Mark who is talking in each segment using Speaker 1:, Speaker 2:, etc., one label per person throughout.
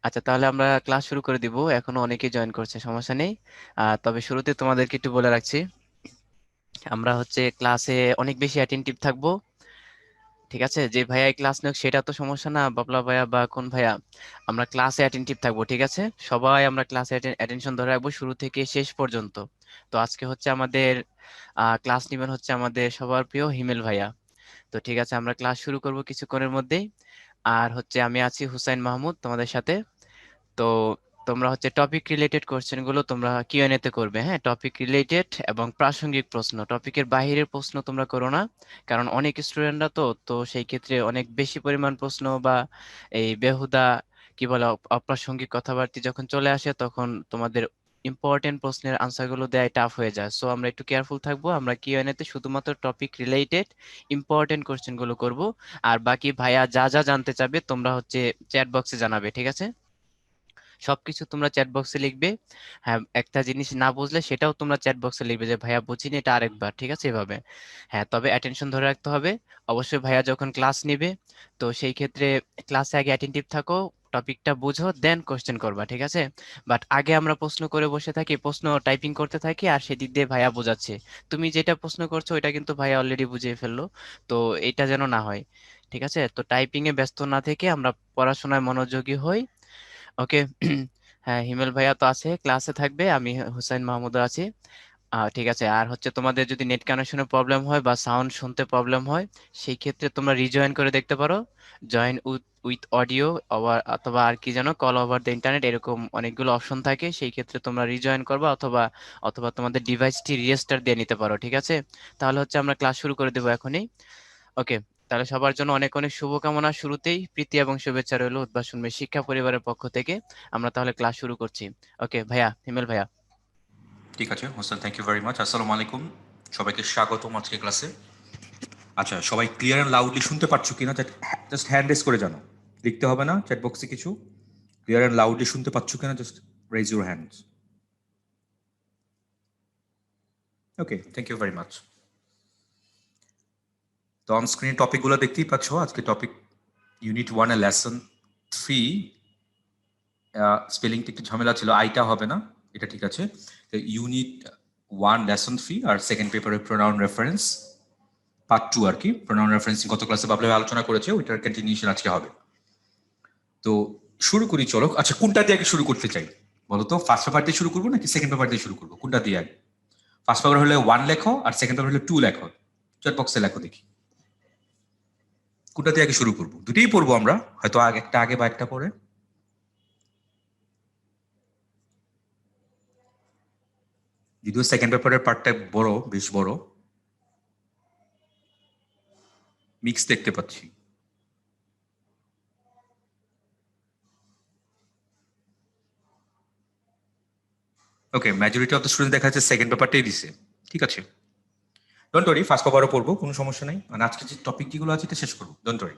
Speaker 1: আচ্ছা, তাহলে আমরা ক্লাস শুরু করে দিব। এখনো অনেকেই জয়েন করছে, সমস্যা নেই। তবে শুরুতে তোমাদেরকে একটু বলে রাখছি, আমরা হচ্ছে ক্লাসে অনেক বেশি অ্যাটেন্টিভ থাকবো। ঠিক আছে, যে ভাইয়া ক্লাস নেক সেটা তো সমস্যা না, বাবলা ভাইয়া বা কোন ভাইয়া, আমরা ক্লাসে অ্যাটেন্টিভ থাকবো। ঠিক আছে, সবাই আমরা ক্লাসে অ্যাটেনশন ধরে রাখবো শুরু থেকে শেষ পর্যন্ত। তো আজকে হচ্ছে আমাদের ক্লাস নিবেন হচ্ছে আমাদের সবার প্রিয় হিমেল ভাইয়া। তো ঠিক আছে, আমরা ক্লাস শুরু করব কিছুক্ষণের মধ্যেই। আর হচ্ছে আমি আছি হুসাইন মাহমুদ তোমাদের সাথে। তো তোমরা হচ্ছে টপিক রিলেটেড কোশ্চেন গুলো তোমরা কিউএনএ তে করবে, হ্যাঁ, টপিক রিলেটেড এবং প্রাসঙ্গিক প্রশ্ন, টপিকের বাইরের প্রশ্ন তোমরা করো না। কারণ অনেক স্টুডেন্টরা তো তো সেই ক্ষেত্রে অনেক বেশি পরিমাণ প্রশ্ন বা এই বেহুদা কি বলে অপ্রাসঙ্গিক কথাবার্তা যখন চলে আসে তখন তোমাদের ইম্পর্টেন্ট প্রশ্নের আনসারগুলো দেয় টাফ হয়ে যায়। সো আমরা একটু কেয়ারফুল থাকবো, আমরা কিউএনএ তে শুধুমাত্র টপিক রিলেটেড ইম্পর্টেন্ট কোশ্চেন গুলো করব। আর বাকি ভাইয়া যা যা জানতে চাবে তোমরা হচ্ছে চ্যাট বক্সে জানাবে, ঠিক আছে? সবকিছু তোমরা চ্যাট বক্সে লিখবে। হ্যাঁ, একটা জিনিস না বুঝলে সেটাও তোমরা চ্যাট বক্সে লিখবে যে ভাইয়া বুঝিনি, এটা আরেকবার, ঠিক আছে, এভাবে। হ্যাঁ, তবে অ্যাটেনশন ধরে রাখতে হবে। অবশ্যই ভাইয়া যখন ক্লাস নিবে, তো সেই ক্ষেত্রে ক্লাসে আগে অ্যাটেন্টিভ থাকো, টপিকটা বুঝো, দেন কোশ্চেন করবা, ঠিক আছে? বাট আগে আমরা প্রশ্ন করে বসে থাকি, প্রশ্ন টাইপিং করতে থাকি, আর সেদিক দিয়ে ভাইয়া বোঝাচ্ছে। তুমি যেটা প্রশ্ন করছো ওইটা কিন্তু ভাইয়া অলরেডি বুঝিয়ে ফেললো। তো এটা যেন না হয়, ঠিক আছে? তো টাইপিং এ ব্যস্ত না থেকে আমরা পড়াশোনায় মনোযোগী হই। ওকে। হ্যাঁ, হিমেল ভাইয়া তো আছে, ক্লাসে থাকবে, আমি হুসাইন মাহমুদও আছি। ঠিক আছে। আর হচ্ছে তোমাদের যদি নেট কানেকশনের প্রবলেম হয় বা সাউন্ড শুনতে প্রবলেম হয়, সেই ক্ষেত্রে তোমরা রিজয়েন করে দেখতে পারো। জয়েন উইথ অডিও অথবা আর কি যেন কল ওভার দ্য ইন্টারনেট, এরকম অনেকগুলো অপশন থাকে, সেই ক্ষেত্রে তোমরা রিজয়েন করবা অথবা অথবা তোমাদের ডিভাইসটি রিস্টার দিয়ে নিতে পারো, ঠিক আছে? তাহলে হচ্ছে আমরা ক্লাস শুরু করে দেবো এখনই। ওকে, তাহলে সবার জন্য অনেক অনেক শুভকামনা। শুরুতেই প্রীতি এবং শুভেচ্ছা রইলো উদ্ভাসন শিক্ষা পরিবারের পক্ষ থেকে। আমরা তাহলে ক্লাস শুরু করছি। ওকে ভাইয়া, হিমেল ভাইয়া।
Speaker 2: ঠিক আছে Hossain, thank you very much. আসসালামু আলাইকুম, সবাইকে স্বাগতম আজকে ক্লাসে। আচ্ছা, সবাই ক্লিয়ার অ্যান্ড লাউডলি শুনতে পারছো কিনা জাস্ট হ্যান্ড রেজ করে জানো, লিখতে হবে না চ্যাট বক্সে কিছু। ক্লিয়ার অ্যান্ড লাউডলি শুনতে পাচ্ছ কিনা just raise your hands. Okay, thank you very much. তো অন স্ক্রিন টপিকগুলো দেখতেই পাচ্ছ। আজকে টপিক ইউনিট 1 এ লেসন 3। স্পেলিংটা একটু ঝামেলা ছিল, আইটা হবে না, এটা ঠিক আছে। ইউনিট 1 লেসন 3 আর সেকেন্ড পেপারে প্রোনাউন রেফারেন্স পার্ট 2 আর কি। প্রোনাউন রেফারেন্সিং গত ক্লাসে বাবলে আলোচনা করেছে, ওইটার কন্টিনিউশন আজকে হবে। তো শুরু করি চলো। আচ্ছা, কোনটা দিয়ে আগে শুরু করতে চাই বলো তো? ফার্স্ট পেপার দিয়ে শুরু করবো নাকি সেকেন্ড পেপার দিয়ে শুরু করবো? কোনটা দিয়ে আগে? ফার্স্ট পেপার হলে 1 লেখো আর সেকেন্ড পেপার হলে 2 লেখো। চ্যাট বক্সে লেখো দেখি কোনটা দিয়ে আগে শুরু করবো। দুটোই পড়বো আমরা, হয়তো একটা আগে বা একটা পরে। যদিও সেকেন্ড পেপারের পার্টটা বড়, বেশ বড়, মিক্স দেখতে পাচ্ছি। ওকে, মেজরিটি অফ দ্য স্টুডেন্ট দেখা যাচ্ছে সেকেন্ড পেপারটাই দিছে। ঠিক আছে, ডোন্ট ওয়ারি, ফার্স্ট পেপারও পড়বো, কোনো সমস্যা নেই। মানে আজকে যে টপিক যেগুলো আছে এটা শেষ করবো, ডোন্ট ওয়ারি।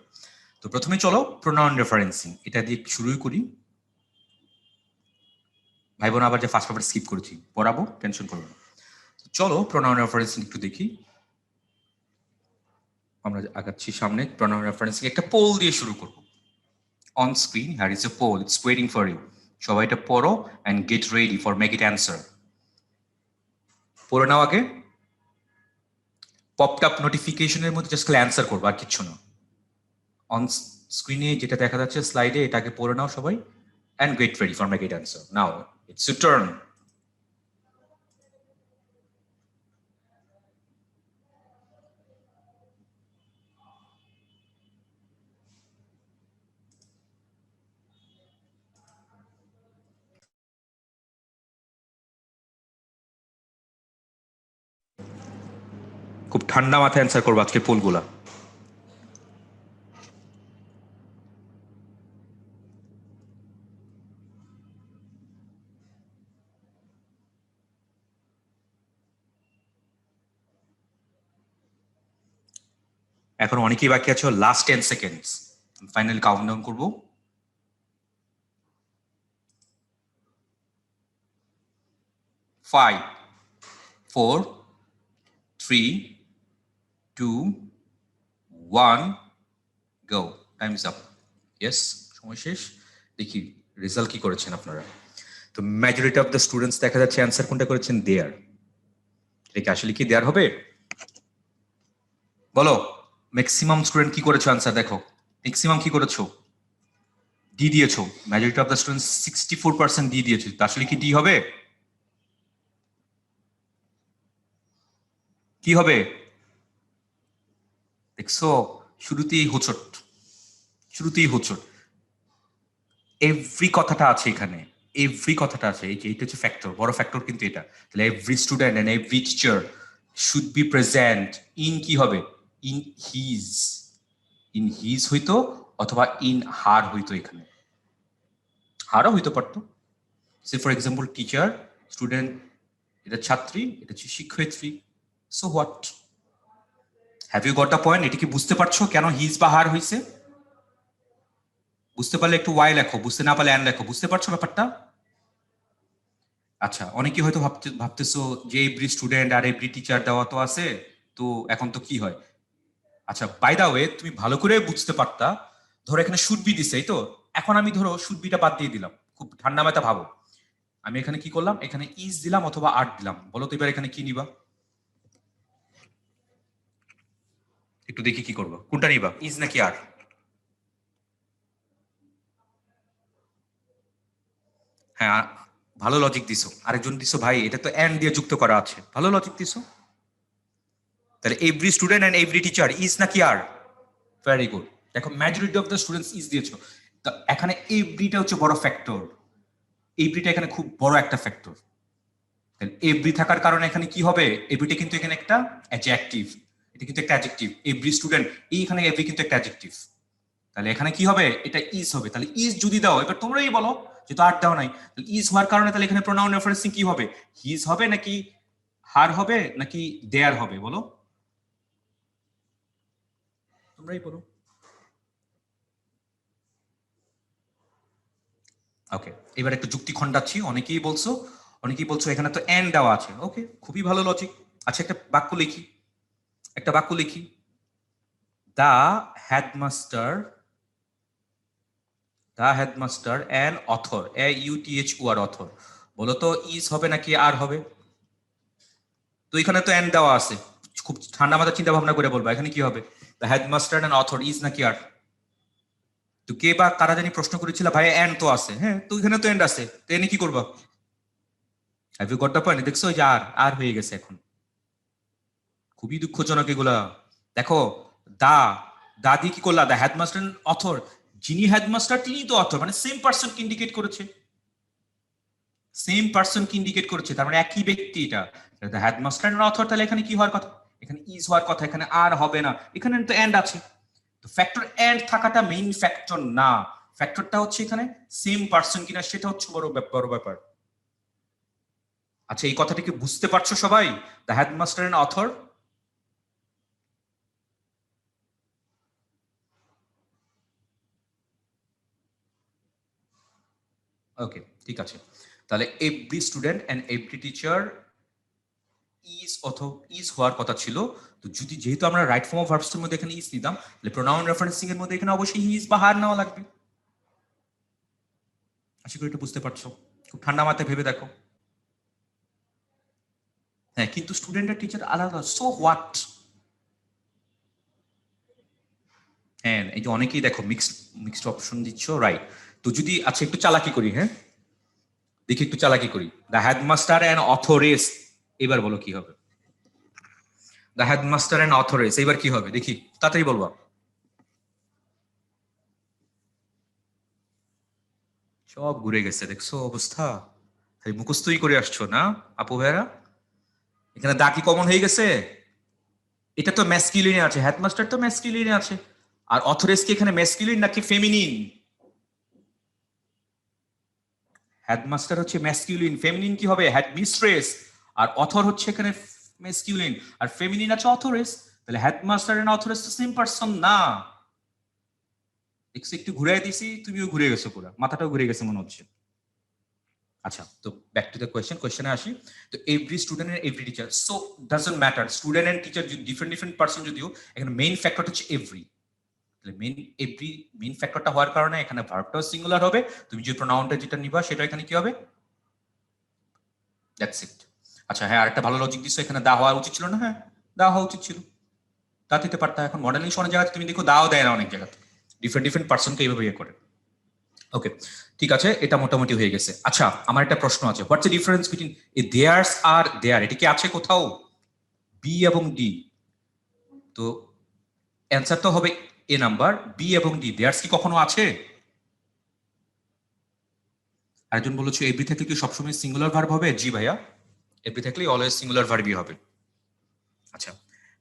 Speaker 2: তো প্রথমে চলো প্রোনাউন রেফারেন্সিং এটা দিয়ে শুরুই করি। ভাই বোন আবার যে ফার্স্ট পেপার স্কিপ করেছি পড়াবো, টেনশন করবো না। চলো প্রোনাউন রেফারেন্সিং একটু দেখি। আমরা আগাচ্ছি সামনে। প্রোনাউন রেফারেন্সিং একটা পোল দিয়ে শুরু করবো। On screen here is a poll, it's waiting for you. সবাই এটা পড়ো and get ready for make it answer. পড়ে নাও আগে। পপড আপ নোটিফিকেশনের মধ্যে জাস্ট অ্যান্সার করবো, আর কিচ্ছু না। অন স্ক্রিনে যেটা দেখা যাচ্ছে স্লাইডে, এটাকে পড়ে নাও সবাই and get ready for make it answer. Now it's your turn. খুব ঠান্ডা মাথায় অ্যান্সার করবো আজকে পোলগুলা। এখন অনেকেই বাকি আছে, লাস্ট 10 সেকেন্ডস, ফাইনাল কাউন্টডাউন করবো। 5, 4, 3, 2, 1, গো। Time is up. ইয়েস, সময় শেষ। দেখি রেজাল্ট কি করেছেন আপনারা? তো মেজরিটি অফ দ্য স্টুডেন্টস দেখা যাচ্ছে অ্যান্সার কোনটা করেছেন? দেয়ার। এটা আসলে কি দেয়ার হবে? বলো, ম্যাক্সিমাম স্টুডেন্ট কি করেছো অ্যান্সার? দেখো ম্যাক্সিমাম কি করেছো? ডি দিয়েছো। Majority of the students 64% D দিয়েছো। তা আসলে কি ডি হবে? কি হবে? দেখছো, শুরুতেই হোঁচট, শুরুতেই হোঁচট। এভরি কথাটা আছে এখানে, এভরি কথাটা আছে। এইটা হচ্ছে ফ্যাক্টর, বড় ফ্যাক্টর কিন্তু এটা। তাহলে every student and every teacher should be present in কি হবে? In his. ইন হিজ হইতো অথবা ইন হার হইতো। এখানে হারও হইতে পারতো। Say for example teacher, student, এটা ছাত্রী, এটা হচ্ছে শিক্ষয়িত্রী। So what? Have you got the point? এটা কি বুঝতে পারছো কেন হিজ বা হার হইছে? বুঝতে পারলে একটু ওয়াই লেখো, বুঝতে না পারলে অ্যান লেখো। বুঝতে পারছো ব্যাপারটা? আচ্ছা, অনেকে হয়তো ভাবতেছো যে এভরি স্টুডেন্ট আর এভরি টিচার দেওয়া তো আছে, তো এখন তো কি হয়? আচ্ছা, বাই দা ওয়ে, তুমি ভালো করে বুঝতে পারতা। ধরো এখানে শুড বি দিছে, এই তো। এখন আমি ধরো শুড বিটা বাদ দিয়ে দিলাম, খুব ঠান্ডা মাথা ভাবো। আমি এখানে কি করলাম? এখানে ইজ দিলাম অথবা আর দিলাম। বলো তো এবার এখানে কি নিবা? একটু দেখি কি করবো, কোনটা নিবা, ইজ নাকি আর? হ্যাঁ, ভালো লজিক দিছো। আরেকজন দিছো ভাই এটা তো এন্ড দিয়ে যুক্ত করা আছে, ভালো লজিক দিছো। তাহলে every student and every teacher is নাকি আর? Very good. দেখো majority of the students is দিয়েছো। তো এখানে এভরিটা হচ্ছে বড় ফ্যাক্টর। এভরিটা এখানে খুব বড় একটা ফ্যাক্টর। এভরি থাকার কারণে এখানে কি হবে? এভরিটা কিন্তু এখানে একটা অ্যাডজেক্টিভ। এটা কিন্তু একটা অ্যাডজেক্টিভ। এভরি স্টুডেন্ট, এইখানে এভরি কিন্তু একটা অ্যাডজেক্টিভ। তাহলে এখানে কি হবে? এটা ইজ হবে। তাহলে ইজ যদি দাও, এবার তোমরাই বলো, যেহেতু আর দাও নাই, তাহলে ইজ হওয়ার কারণে তাহলে এখানে প্রোনাউন রেফারেন্সিং কি হবে? হিজ হবে নাকি হার হবে নাকি দেয়ার হবে? বলো, তোমরাই বলো। ওকে, এবার একটু যুক্তি খণ্ডাচ্ছি। অনেকেই বলছো এখানে তো এন্ড দেওয়া আছে। ওকে, খুবই ভালো লজিক। আচ্ছা, একটা বাক্য লিখি। The headmaster, and author, AUTHOR, author. বলো তো ইজ হবে নাকি আর হবে? তো এখানে তো এন্ড দেওয়া আছে। খুব ঠান্ডা মাথা চিন্তা ভাবনা করে বলবো এখানে কি হবে? The headmaster and author is নাকি আর? তো কে বা কারা জানি প্রশ্ন করেছিল, ভাই এন্ড তো আছে। হ্যাঁ, তো এখানে তো এন্ড আছে, তো এনে কি করবা? Have you got the point? দেখছো যে আর আর হয়ে গেছে এখন। খুবই দুঃখজনক এগুলা। দেখো, দা দা দিয়ে কি করলা? দ্য হেডমাস্টার অথর, যিনি হেডমাস্টার তিনি তো অথর, মানে সেম পার্সন কে ইন্ডিকেট করেছে। তার মানে একই ব্যক্তি এটা। দ্য হেডমাস্টার এন্ড অথর, তাহলে এখানে কি হওয়ার কথা? এখানে ইজ হওয়ার কথা, এখানে আর হবে না। এখানে তো এন্ড আছে। তো ফ্যাক্টর এন্ড থাকাটা মেইন ফ্যাক্টর না। ফ্যাক্টরটা হচ্ছে এখানে সেম পার্সন কিনা, সেটা হচ্ছে বড় ব্যাপার। আচ্ছা, এই কথাটা কি বুঝতে পারছো সবাই? The headmaster and author. Okay, ঠিক আছে। তাহলে every student and every teacher is হওয়ার কথা ছিল। তো যেহেতু আমরা রাইট ফর্ম অফ ভার্বস এর মধ্যে এখানে ইজ নিতাম, তাহলে প্রোনাউন রেফারেন্সিং এর মধ্যে এখানে অবশ্যই ইজ বা হার নেওয়া লাগবে। আশা করি এটা বুঝতে পারছো। খুব ঠান্ডা মাথায় ভেবে দেখো। হ্যাঁ, কিন্তু স্টুডেন্ট আর টিচার আলাদা। So what? হ্যাঁ, এই যে অনেকেই দেখো মিক্সড অপশন দিচ্ছ, রাইট। তো যদি আচ্ছা একটু চালাকি করি, হ্যাঁ দেখি একটু চালাকি করি। দ্য হেডমাস্টার অ্যান্ড অথরেস, এবার বলো কি হবে? দ্য হেডমাস্টার অ্যান্ড অথরেস, এবার কি হবে দেখি, তাড়াতাড়ি বলবা। সব ঘুরে গেছে, দেখছো অবস্থা। খালি মুখস্থই করে আসছো না আপু ভাইরা? এখানে দা কি কমন হয়ে গেছে? এটা তো ম্যাসকিউলিনে আছে, হেডমাস্টার তো ম্যাসকিউলিনে আছে। আর অথরেস কি এখানে ম্যাসকিউলিন নাকি ফেমিনিন? হেডমাস্টার হচ্ছে ম্যাসকিউলিন, ফেমিনিন কি হবে? হেডমিস্ট্রেস। আর অথর হচ্ছে এখানে ম্যাসকিউলিন, আর ফেমিনিন আছে অথরেস। তাহলে হেডমাস্টার এন্ড অথরেস তো সেম পারসন না। একটু ঘুরে দিছি, তুমিও ঘুরে গেছো, পুরো মাথাটাও ঘুরে গেছে মনে হচ্ছে। আচ্ছা, তো ব্যাক টু দ্য কোয়েশ্চেনে আসি। তো every student and every teacher, so doesn't matter student and teacher different person যদিও, এখানে মেইন ফ্যাক্টর হচ্ছে এভরি। তাহলে মেইন ফ্যাক্টরটা হওয়ার কারণে এখানে ভার্বটাও সিঙ্গুলার হবে, তুমি যে প্রোনাউনটা যেটা নিবা সেটা এখানে কি হবে, দ্যাটস ইট। আচ্ছা হ্যাঁ, আরেকটা ভালো লজিক দিছো, এখানে দা হওয়া উচিত ছিল না? হ্যাঁ, দা হওয়া উচিত ছিল, তা দিতে পারতা। এখন মডেল ইংলিশ অনেক জায়গায় তুমি দেখো দাও দেয় না, অনেক জায়গাতে ডিফারেন্ট পার্সনকে এইভাবে ইয়ে করে। ওকে, ঠিক আছে, এটা মোটামুটি হয়ে গেছে। আচ্ছা আমার একটা প্রশ্ন আছে, what's the difference between a there's আর দেয়ার? এটা কি আছে কোথাও বি এবং ডি? তো অ্যান্সার তো হবে এ নাম্বার, বি এবং ডি। দেয়ার্স কি কখনো আছে? আরেকজন বলেছে এভরি থাকলে কি সবসময় সিঙ্গুলার ভার্ব হবে? জি ভাইয়া, এভরি থাকলে অলওয়েজ সিঙ্গুলার ভার্বই হবে। আচ্ছা,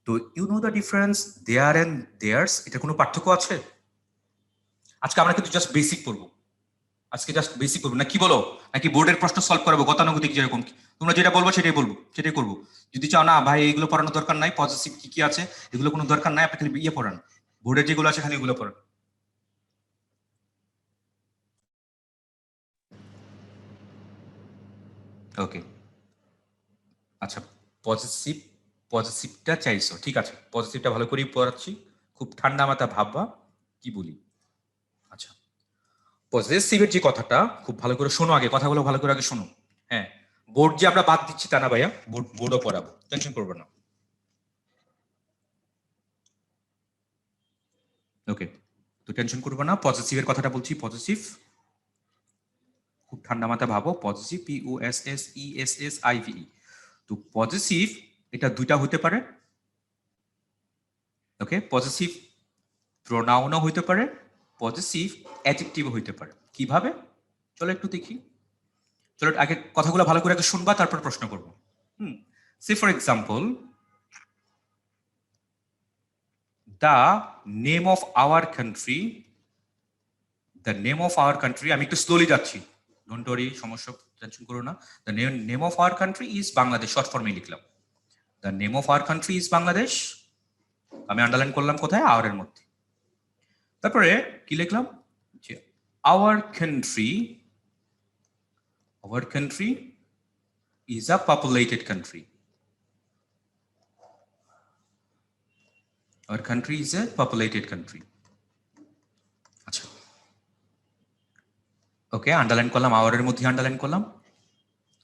Speaker 2: তো you know the difference there and theirs, এটা কোনো পার্থক্য আছে? আজকে আমরা কিন্তু জাস্ট বেসিক পড়বো, আজকে জাস্ট বেসিক পড়বো না, কি বলো? নাকি বোর্ডের প্রশ্ন সলভ করাবো গতানুগতিক, যেরকম তোমরা যেটা বলবো সেটাই বলবো, সেটাই করবো। যদি চাও না ভাই এগুলো পড়ানোর দরকার নাই, পজিটিভ কি কি আছে এগুলো কোনো দরকার নাই, আপনি খালি ইয়ে পড়ান, বোর্ডের যেগুলো আছে খালি এগুলো পড়ান। ওকে, আচ্ছা পজিটিভটা চাইছো, ঠিক আছে, পজিটিভটা ভালো করেই পড়াচ্ছি, খুব ঠান্ডা মাথা ভাববা কি বলি। আচ্ছা, পজিটিভের যে কথাটা খুব ভালো করে শোনো, আগে কথাগুলো ভালো করে আগে শোনো। হ্যাঁ, বোর্ড যে আমরা বাদ দিচ্ছি তা না ভাইয়া, বোর্ডও পড়াবো, টেনশন করবো না। ওকে, তো টেনশন করবো না, পজিটিভের কথাটা বলছি। পজিটিভ খুব ঠান্ডা মাথা ভাবো, পজিটিভ POSSESSIVE। তো পজিটিভ এটা দুইটা হতে পারে। ওকে, পজিটিভ প্রোনাউনও হইতে পারে, পজিটিভ অ্যাডজেক্টিভও হইতে পারে। কিভাবে চলো একটু দেখি। চলো আগে কথাগুলো ভালো করে আগে শুনবা, তারপর প্রশ্ন করবো। Say for example, the name of our country, the name of our country, আমি একটু স্লোলি যাচ্ছি, ডোন্ট ওয়ারি, সমস্যা টেনশন করো না। The name of our country is Bangladesh, short ফর্মে লিখলাম। The name of our country is Bangladesh, আমি আন্ডারলাইন করলাম কোথায়, আওয়ারের মধ্যে। তারপরে কি লিখলাম, যে our country is a populated country, our country is a populated country. আচ্ছা ওকে, আন্ডারলাইন করলাম, আওয়ারের মধ্যে আন্ডারলাইন করলাম।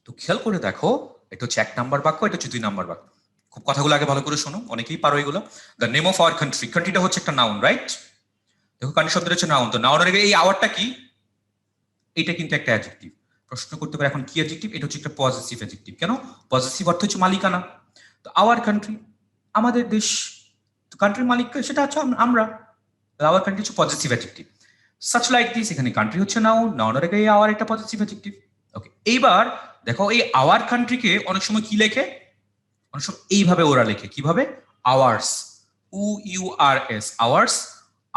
Speaker 2: তো খেয়াল করে দেখো, এটা হচ্ছে 1 নাম্বার বাক্য, এটা হচ্ছে 2 নাম্বার বাক্য। খুব কথাগুলো আগে ভালো করে শোনো, অনেকেই পারো এগুলো। The name of our country, কান্ট্রিটা হচ্ছে একটা নাউন, রাইট? দেখো কান্ট্রি শব্দটা হচ্ছে নাউন, তো নাউনের আগে এই আওয়ারটা কি, এটা কিন্তু একটা অ্যাডজেক্টিভ। প্রশ্ন করতে পারে এখন কি অ্যাডজেক্টিভ? এটা হচ্ছে একটা পজিটিভ অ্যাডজেক্টিভ। কেন? পজিটিভ অর্থ হচ্ছে মালিকানা। তো আওয়ার কান্ট্রি, আমাদের দেশ, তো কান্ট্রির মালিক সেটা হচ্ছে আমরা, আওয়ার কান্ট্রি হচ্ছে positive adjective. Such like this, এখানে কান্ট্রি হচ্ছে নাউন, নাউনের আগে এই আওয়ার একটা পজিটিভ অ্যাডজেক্টিভ। ওকে, এইবার দেখো এই আওয়ার কান্ট্রিকে অনেক সময় কি লেখে, অনেক সময় এইভাবে ওরা লেখে, কিভাবে? Hours, UURS, hours,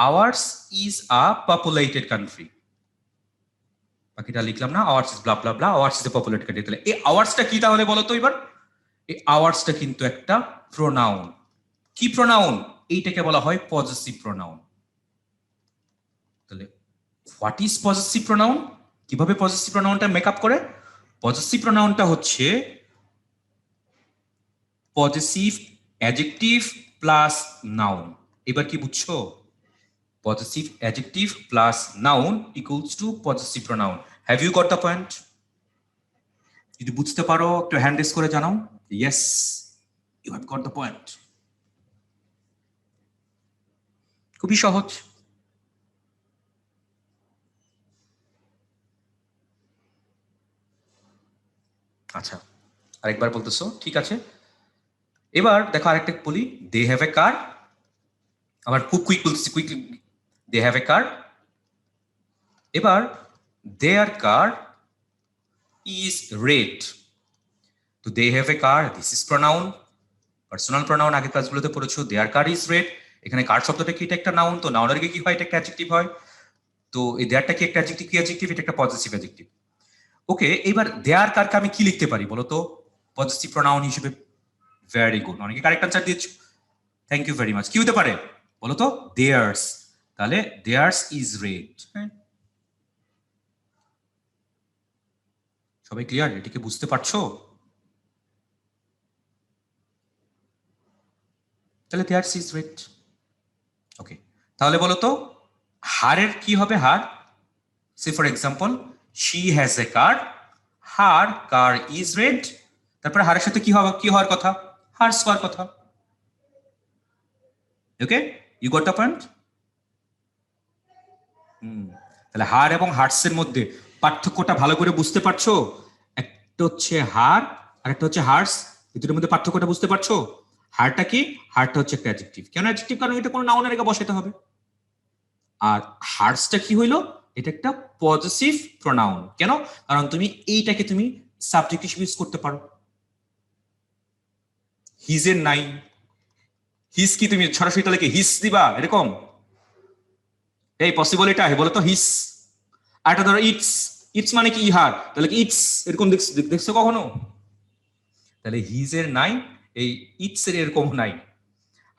Speaker 2: hours is a populated country. বাকিটা লিখলাম না, hours is blah blah blah, hours is a populated country. তাহলে এই আওয়ার্সটা কি তাহলে বলো তো এবার? এই আওয়ার্সটা কিন্তু একটা প্রোনাউন। কি প্রোনাউন? এইটাকে বলা হয় পজেসিভ প্রোনাউন। তাহলে হোয়াট ইজ পজেসিভ প্রোনাউন? কিভাবে পজেসিভ প্রোনাউনটা মেকআপ করে? পজেসিভ প্রোনাউনটা হচ্ছে পজেসিভ অ্যাডজেক্টিভ প্লাস নাউন। এবার কি বুঝছো? Possessive adjective plus noun equals to possessive pronoun. Have you got the point? যদি বুঝতে পারো একটু হ্যান্ড রেজ করে জানাও, yes you have got the point. খুবই সহজ। আচ্ছা আরেকবার বলতেছো, ঠিক আছে। এবার দেখো আরেকটা বলি, দে হ্যাভ এ কার, আবার খুব কুইক বলতেছি, কুইকলি। দে হ্যাভ এ কার, এবার দেয়ার কার ইজ রেড। তো they have a car, this is pronoun, personal pronoun, আগের ক্লাসগুলোতে পড়েছো। দেয়ার কার ইজ রেড, এখানে কার শব্দটা কি, এটা একটা নাউন, তো নাউনের আগে কি হয়, এটা একটা অ্যাডজেক্টিভ হয়। তো এই দেয়ারটা কি একটা অ্যাডজেক্টিভ, কি অ্যাডজেক্টিভ? এটা একটা পজিটিভ অ্যাডজেক্টিভ। ওকে, এবার দেয়ার কারকে আমি কি লিখতে পারি বলো তো পজিটিভ প্রোনাউন হিসেবে? ভেরি গুড, অনেকে কারেক্ট আনসার দিয়েছো, থ্যাংক ইউ ভেরি মাচ। কি হতে পারে বলো তো? দেয়ার্স। তাহলে দেয়ার্স ইজ রেড। হ্যাঁ, সবাই ক্লিয়ার? এটিকে বুঝতে পারছো? তাহলে দেয়ার্স ইজ রেড। ওকে, তাহলে বলো তো হারের কি হবে? Her, say for example she has a car, her car is red, তারপরে হারের সাথে কি হবে, কি হওয়ার কথা? হার্স হওয়ার কথা। ওকে, ইউ গট দ্য পয়েন্ট? তাহলে হার এবং হার্টসের মধ্যে পার্থক্যটা ভালো করে বুঝতে পারছো? একটা হচ্ছে হার আর একটা হচ্ছে হার্স, এই দুটোর মধ্যে পার্থক্যটা বুঝতে পারছো? হারটা কি? হারটা হচ্ছে একটা অ্যাডজেক্টিভ। কেন অ্যাডজেক্টিভ? কারণ এটা কোনো নাউনের আগে বসাতে হবে। আর হার্সটা কি হইলো? এটা একটা পজিটিভ প্রোনাউন। কেন? কারণ তুমি এইটাকে তুমি সাবজেক্ট হিসেবে ইউজ করতে পারো। হিজ এর নাই, হিস কি তুমি সরাসরি তাহলে কি হিস দিবা এরকম? এই পসিবল এটা? বলো তো হিস। আর এটা ধরো ইটস, ইটস মানে কি ইহার, তাহলে কি ইটস এরকম দেখছো কখনো? তাহলে হিজ এর নাই, এই ইটস এর এরকম নাই।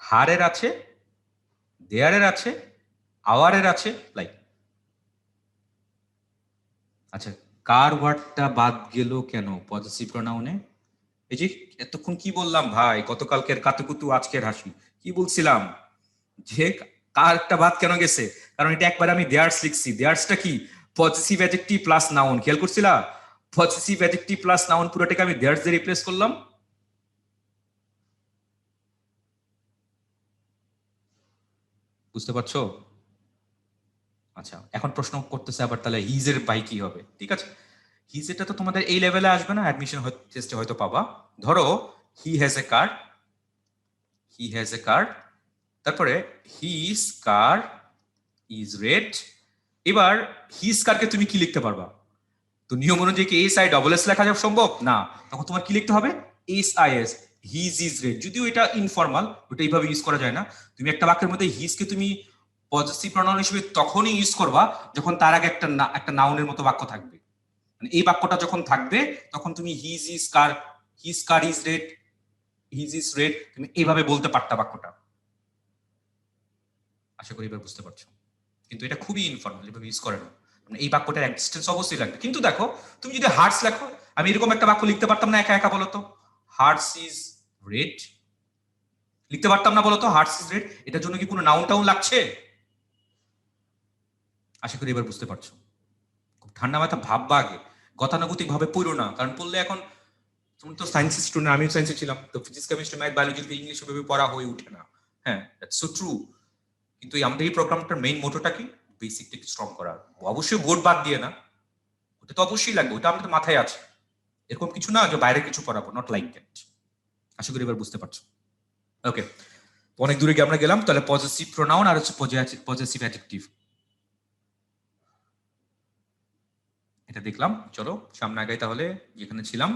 Speaker 2: হারের আছে, দেয়ারের আছে, আওয়ারের আছে, লাইক। আচ্ছা, কার ওয়ার্ডটা বাদ গেল কেন পজিটিভ প্রোনাউনে? এই যে এতক্ষণ কি বললাম ভাই, গতকালকের কাতুকুতু আজকের হাসি, কি বলছিলাম যে কারটা বাদ কেন গেছে? কারণ এটা একবার আমি দেয়ার্স লিখছি। দেয়ার্সটা কি? Positive adjective plus noun. খেয়াল করছিলা? পজিটিভ অ্যাডজেক্টিভ প্লাস নাউন পুরোটাকে আমি দেয়ার্স দিয়ে রিপ্লেস করলাম। বুঝতে পারছো? আচ্ছা, এখন প্রশ্ন করতেছে আবার তাহলে হিজের বাই কি হবে? ঠিক আছে, হিজেরটা তো তোমাদের এই লেভেলে আসবে না, অ্যাডমিশন টেস্টে হয়তো পাবা। ধরো he has a car, he has a কার, তারপরে হিজ কার ইজ রেড। এবার হিজ কারকে তুমি কি লিখতে পারবা? তো নিয়ম অনুযায়ী কি এস আই ডবল এস লেখা যাবে সম্ভব না? তখন তোমার কি লিখতে হবে? S I S, his is red. যদিও এটা ইনফর্মাল, ওটা এইভাবে ইউজ করা যায় না। তুমি একটা বাক্যের মধ্যে হিজকে তুমি পজিটিভ প্রনাউন হিসেবে তখনই ইউজ করবা যখন তার আগে একটা নাউনের মতো বাক্য থাকবে। মানে এই বাক্যটা যখন থাকবে তখন তুমি his is car, his car is red, his is red, তুমি এইভাবে বলতে পারতা বাক্যটা। আশা করি এবার বুঝতে পারছো। কিন্তু এটা খুবই ইনফর্মাল, এভাবে ইউজ করে না। মানে এই বাক্যটার এক্সিস্টেন্স অবশ্যই লাগবে। কিন্তু দেখো তুমি যদি হার্টস লেখো, আমি এরকম একটা বাক্য লিখতে পারতাম না একা একা? বলো তো, হার্টস ইজ রেড লিখতে পারতাম না? বলো তো, হার্টস ইজ রেড, এটার জন্য কি কোনো নাউন টাউন লাগছে? আশা করি এবার বুঝতে পারছো। খুব ঠান্ডা মাথা ভাববা আগে, গতানুগতিক ভাবে পড়ো না। কারণ পড়লে এখন তুমি তো সায়েন্স স্টুডেন্ট, আমিও সায়েন্সে ছিলাম, তো physics chemistry math biology English ভাবে পড়া হয়ে ওঠে না। হ্যাঁ, দ্যাটস সো ট্রু। কিন্তু আমাদের এই প্রোগ্রামটার মেইন মোটোটা কি? বেসিকটাকে স্ট্রং করা। অবশ্যই বোর্ড বাদ দিয়ে না, ওটা তো অবশ্যই লাগবে, ওটা আমাদের মাথায় আছে। এরকম কিছু না যে বাইরে কিছু পড়াবো, নট লাইক দ্যাট। আশা করি এবার বুঝতে পারছো। ওকে, অনেক দূরে আমরা গেলাম। তাহলে পজিটিভ প্রোনাউন আর হচ্ছে পজিটিভ অ্যাডজেক্টিভ, এটা দেখলাম। চলো সামনে আগাই তাহলে, যেখানে ছিলাম।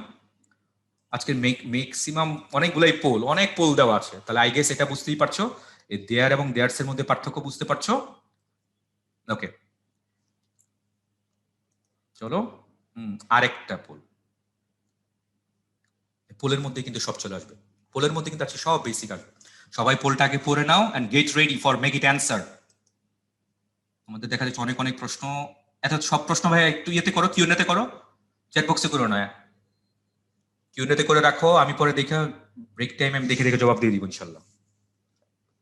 Speaker 2: আজকের ম্যাক্সিমাম অনেকগুলাই পোল, অনেক পোল দেওয়া আছে। তাহলে আই গেস এটা বুঝতেই পারছো, এই দেয়ার এবং দেয়ার্স এর মধ্যে পার্থক্য বুঝতে পারছো। ওকে, চলো আরেকটা পোল। পোলের মধ্যে কিন্তু সব চলে আসবে, পোলের মধ্যে কিন্তু আছে সব বেসিক আসবে। সবাই পোলটা আগে পড়ে নাও and get ready for make it answer. তোমাদের দেখা যাচ্ছে অনেক অনেক প্রশ্ন। এত সব প্রশ্ন ভাই একটু ইয়েতে করো, কিউএনএতে করো, চ্যাট বক্সে করো না। কিউএনএতে করে রাখো, আমি পরে দেখে ব্রেক টাইম আমি দেখে দেখে জবাব দিয়ে দিব ইনশাল্লাহ।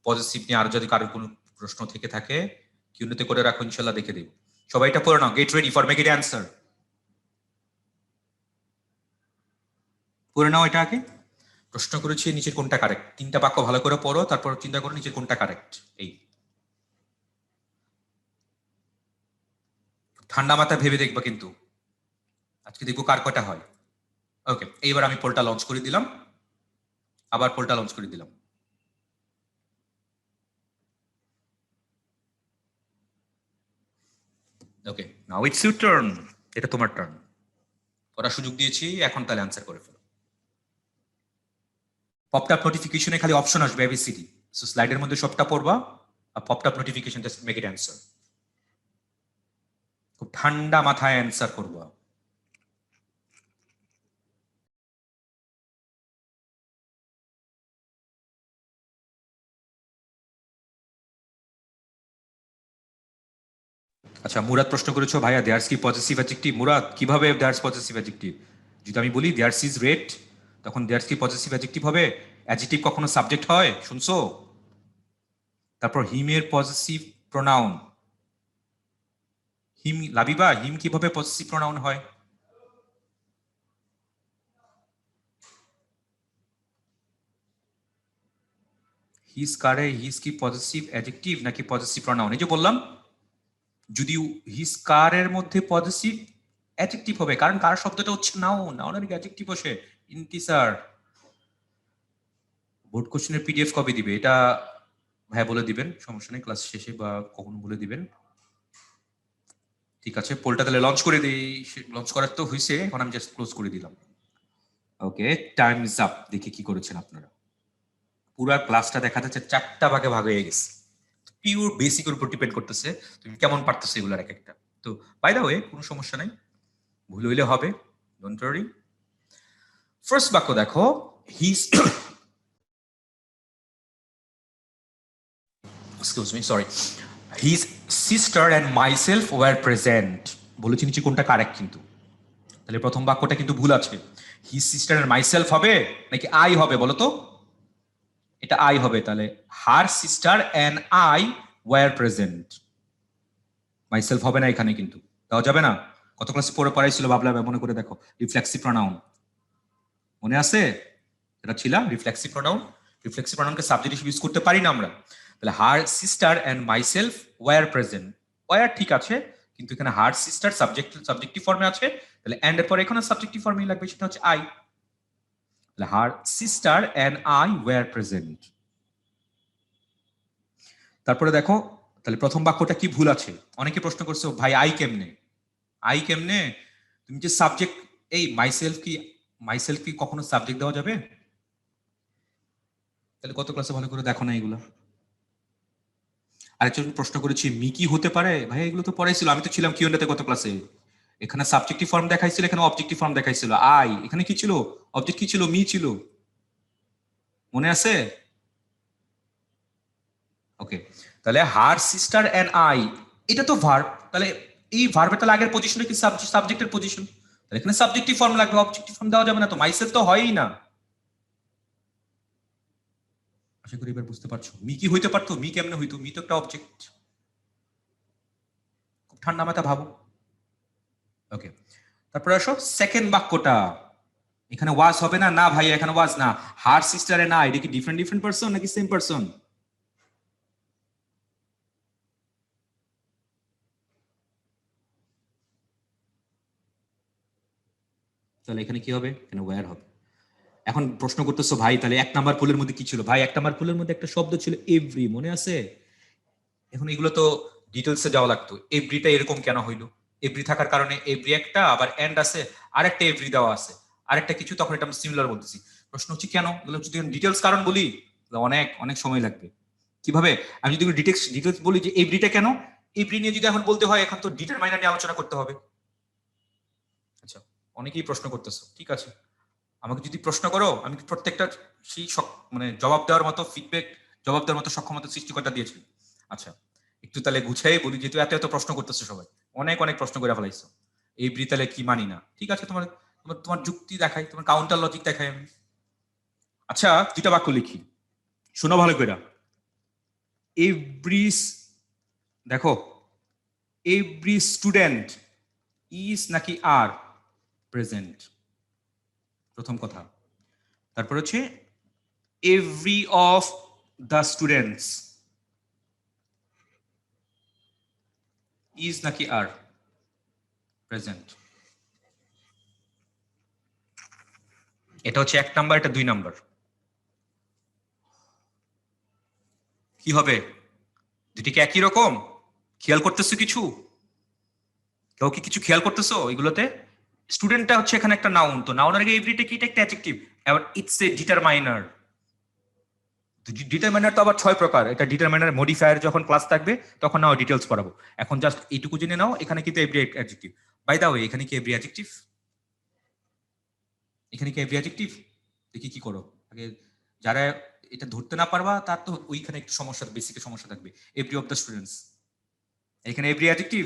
Speaker 2: পজিটিভ নিয়ে আর যদি কারোর কোনো প্রশ্ন থেকে থাকে কিউএনএতে করে রাখো, ইনশাল্লাহ দেখে দিব। সবাই এটা পড়ে নাও, get ready for make it answer. পড়ে নাও এটা আগে। প্রশ্ন করেছি নিচের কোনটা কারেক্ট, তিনটা বাক্য ভালো করে পড়ো, তারপর চিন্তা করো নিচের কোনটা কারেক্ট। এই ঠান্ডা মাথা ভেবে দেখবা কিন্তু, আজকে দেখবো কার কয়টা হয়। ওকে, এইবার আমি পোলটা লঞ্চ করে দিলাম, আবার পোলটা লঞ্চ করে দিলাম। ওকে, নাও ইটস ইউর টার্ন। এটা তোমার টার্ন, পড়ার সুযোগ দিয়েছি, এখন তাহলে অ্যান্সার করে ফেলো। পপড আপ নোটিফিকেশনে খালি অপশন আসবে এবিসিডি, সো স্লাইডের মধ্যে সবটা পড়বা আর popped up notification just make it answer. খুব ঠান্ডা মাথায় অ্যান্সার করবা। আচ্ছা, মুরাদ প্রশ্ন করেছো ভাইয়া দেয়ার্স কি পজিটিভ অ্যাডজেক্টিভ? মুরাদ, কিভাবে দেয়ার্স পজিটিভ অ্যাডজেক্টিভ? যদি আমি বলি দেয়ার্স ইজ রেড, তখন দেয়ার্স কি পজিটিভ অ্যাডজেক্টিভ হবে? অ্যাডজেক্টিভ কখনো সাবজেক্ট হয় শুনছো? তারপর হিমের পজিটিভ প্রোনাউন, হিম, লাবিবা হিম কিভাবে পজিটিভ প্রোনাউন হয়? হিজ কারে হিজ কি পজিটিভ অ্যাডজেক্টিভ নাকি পজিটিভ প্রোনাউন? এই যে বললাম, যদি হিজ কারের মধ্যে পজিটিভ অ্যাডজেক্টিভ হবে, কারণ কার শব্দটা হচ্ছে নাউন, নাউনের অ্যাডজেক্টিভ বসে ইন্টিজার। বোর্ড কোশ্চেনের পিডিএফ কবে দিবে এটা ভাই বলে দিবেন, সমস্যা নেই, ক্লাস শেষে বা কখন বলে দিবেন। ঠিক আছে, পোলটা তাহলে লঞ্চ করে দিই। লঞ্চ করার তো হয়েছে, এখন আমি জাস্ট ক্লোজ করে দিলাম। ওকে, টাইম ইজ আপ। দেখি কি করেছেন আপনারা। পুরা ক্লাসটা দেখা যাচ্ছে 4টা ভাগে ভাগ হয়ে গেছে। পিওর বেসিকের উপর ডিপেন্ড করতেছে তুমি কেমন পারতেছো এগুলার এক একটা। তো বাই দা ওয়ে, কোনো সমস্যা নাই, ভুল হইলে হবে, ডোন্ট ওয়ারি। ফার্স্ট বাক্য দেখো, his, excuse me, sorry, his sister and myself were present. বলেছি নিচে কোনটা কারেক্ট, কিন্তু তাহলে প্রথম বাক্যটা কিন্তু ভুল আছে। হিজ সিস্টার অ্যান্ড মাইসেলফ হবে নাকি আই হবে বলো তো? এটা আই হবে, তাহলে her sister and I were present. Myself হবে না এখানে, কিন্তু দেওয়া যাবে না। কত ক্লাসে পড়াইছিল ভাবলাম, মনে করে দেখো, রিফ্লেক্সিভ প্রোনাউন মনে আছে? এটা ছিল রিফ্লেক্সিভ প্রোনাউন। রিফ্লেক্সিভ প্রোনাউনকে সাবজেক্ট হিসেবে ইউজ করতে পারি না আমরা। তাহলে her sister and myself were present, were ঠিক আছে, কিন্তু এখানে হার সিস্টার সাবজেক্টিভ ফর্মে আছে, তাহলে এন্ড এর পরে এখানে সাবজেক্টিভ ফর্মে লাগবে, সেটা হচ্ছে আই। তাহলে her sister and I were present. তারপরে দেখো, তাহলে প্রথম বাক্যটা কি ভুল আছে? অনেকে প্রশ্ন করছো ভাই আই কেমনে, আই কেমনে? তুমি যে সাবজেক্ট, এই মাইসেলফ কি কখনো সাবজেক্ট দেওয়া যাবে? তাহলে কত ক্লাসে ভালো করে দেখো না এগুলো। আরেকজন প্রশ্ন করেছি মি কি হতে পারে, ভাই এগুলো তো পড়াইছিল, আমি তো ছিলাম কিউএনএতে গত ক্লাসে। এখানে সাবজেক্টিভ ফর্ম দেখাইছিল, এখানে অবজেক্টিভ ফর্ম দেখাইছিল। আই, এখানে কি ছিল? অবজেক্ট কি ছিল? মি ছিল, মনে আছে? ওকে, তাহলে হার সিস্টার এন্ড আই, এটা তো ভার্ব, তাহলে এই ভার্বের তাহলে আগের পজিশনে কি সাবজেক্টের পজিশন, তাহলে এখানে সাবজেক্টিভ ফর্ম লাগবে, অবজেক্টিভ ফর্ম দেওয়া যাবে না, তো মাইসেলফ তো হয়ই না। আশা করি এবার বুঝতে পারছো। মি কি হইতে পারতো? মি কেমনে হইতো? মি তো একটা অবজেক্ট। খুব ঠান্ডা মাথা ভাবো। ওকে, তারপরে আসো সেকেন্ড বাক্যটা। এখানে ওয়াজ হবে না, না ভাই এখানে ওয়াজ না। হার সিস্টারে না, এটা কি ডিফারেন্ট ডিফারেন্ট পারসন নাকি সেম পারসন? তাহলে এখানে কি হবে? এখানে ওয়্যার হবে। এখন প্রশ্ন করতেছো ভাই তাহলে 1 নাম্বার পুলের মধ্যে কি ছিল? ভাই 1 নাম্বার পুলের মধ্যে একটা শব্দ ছিল এভরি, মনে আছে? এখন এগুলো তো ডিটেলসে যাওয়া লাগতো। এভরিটা এরকম কেন হইলো? এভরি থাকার কারণে এভরি একটা, আবার এন্ড আছে, আরেকটা এভরি দেওয়া আছে, আরেকটা কিছু, তখন এটা আমরা সিমিলার বলতেছি। প্রশ্ন হচ্ছে কেন? এগুলো যদি ডিটেলস কারণ বলি অনেক অনেক সময় লাগবে। কিভাবে? আমি যদি ডিটেলস বলি যে এভরিটা কেন, এভরি নিয়ে যদি এখন বলতে হয়, এখন তো ডিটারমাইনার নিয়ে আলোচনা করতে হবে। আচ্ছা, অনেকেই প্রশ্ন করতেছো, ঠিক আছে, আমাকে যদি প্রশ্ন করো, আমি প্রত্যেকটা সেই মানে জবাব দেওয়ার মতো ফিডব্যাক, জবাব দেওয়ার মতো সক্ষমতা সৃষ্টিকর্তা দিয়েছি। আচ্ছা, একটু তাহলে গুছাই বলি, যেহেতু এত এত প্রশ্ন করতেছো সবাই, অনেক অনেক প্রশ্ন করে ফেলাইছো। এই ব্রিতালে কি মানি না, ঠিক আছে, তোমার তোমার তোমার যুক্তি দেখাই, তোমার কাউন্টার লজিক দেখাই আমি। আচ্ছা, 2টা বাক্য লিখি, শোনো ভালো করে। এভরি, দেখো, এভরি স্টুডেন্ট ইজ নাকি আর প্রেজেন্ট, প্রথম কথা। তারপর হচ্ছে every of the students is নাকি are present। এটা হচ্ছে 1 নাম্বার, এটা 2 নাম্বার। কি হবে? দুটিকে একই রকম? খেয়াল করতেছো কিছু? কেউ কি কিছু খেয়াল করতেছো এগুলোতে? স্টুডেন্টটা হচ্ছে এখানে একটা নাউন, তো নাউনের আগে এভরিটা কি, এটা একটা অ্যাডজেক্টিভ, আবার ইটস এ ডিটারমাইনার। ডিটারমাইনার তো আবার 6 প্রকার, এটা ডিটারমাইনার মডিফায়ার, যখন ক্লাস থাকবে তখন নাও ডিটেলস পড়াবো। এখন জাস্ট এইটুকু জেনে নাও, এখানে কিন্তু every adjective. By the way, এখানে কি এভরি অ্যাডজেক্টিভ? এখানে কি এভরি অ্যাডজেক্টিভ? দেখি কি করো আগে। যারা এটা ধরতে না পারবা তার তো ওইখানে একটু সমস্যা, বেসিকে সমস্যা থাকবে। এভরি অফ দ্য স্টুডেন্টস, এখানে every adjective.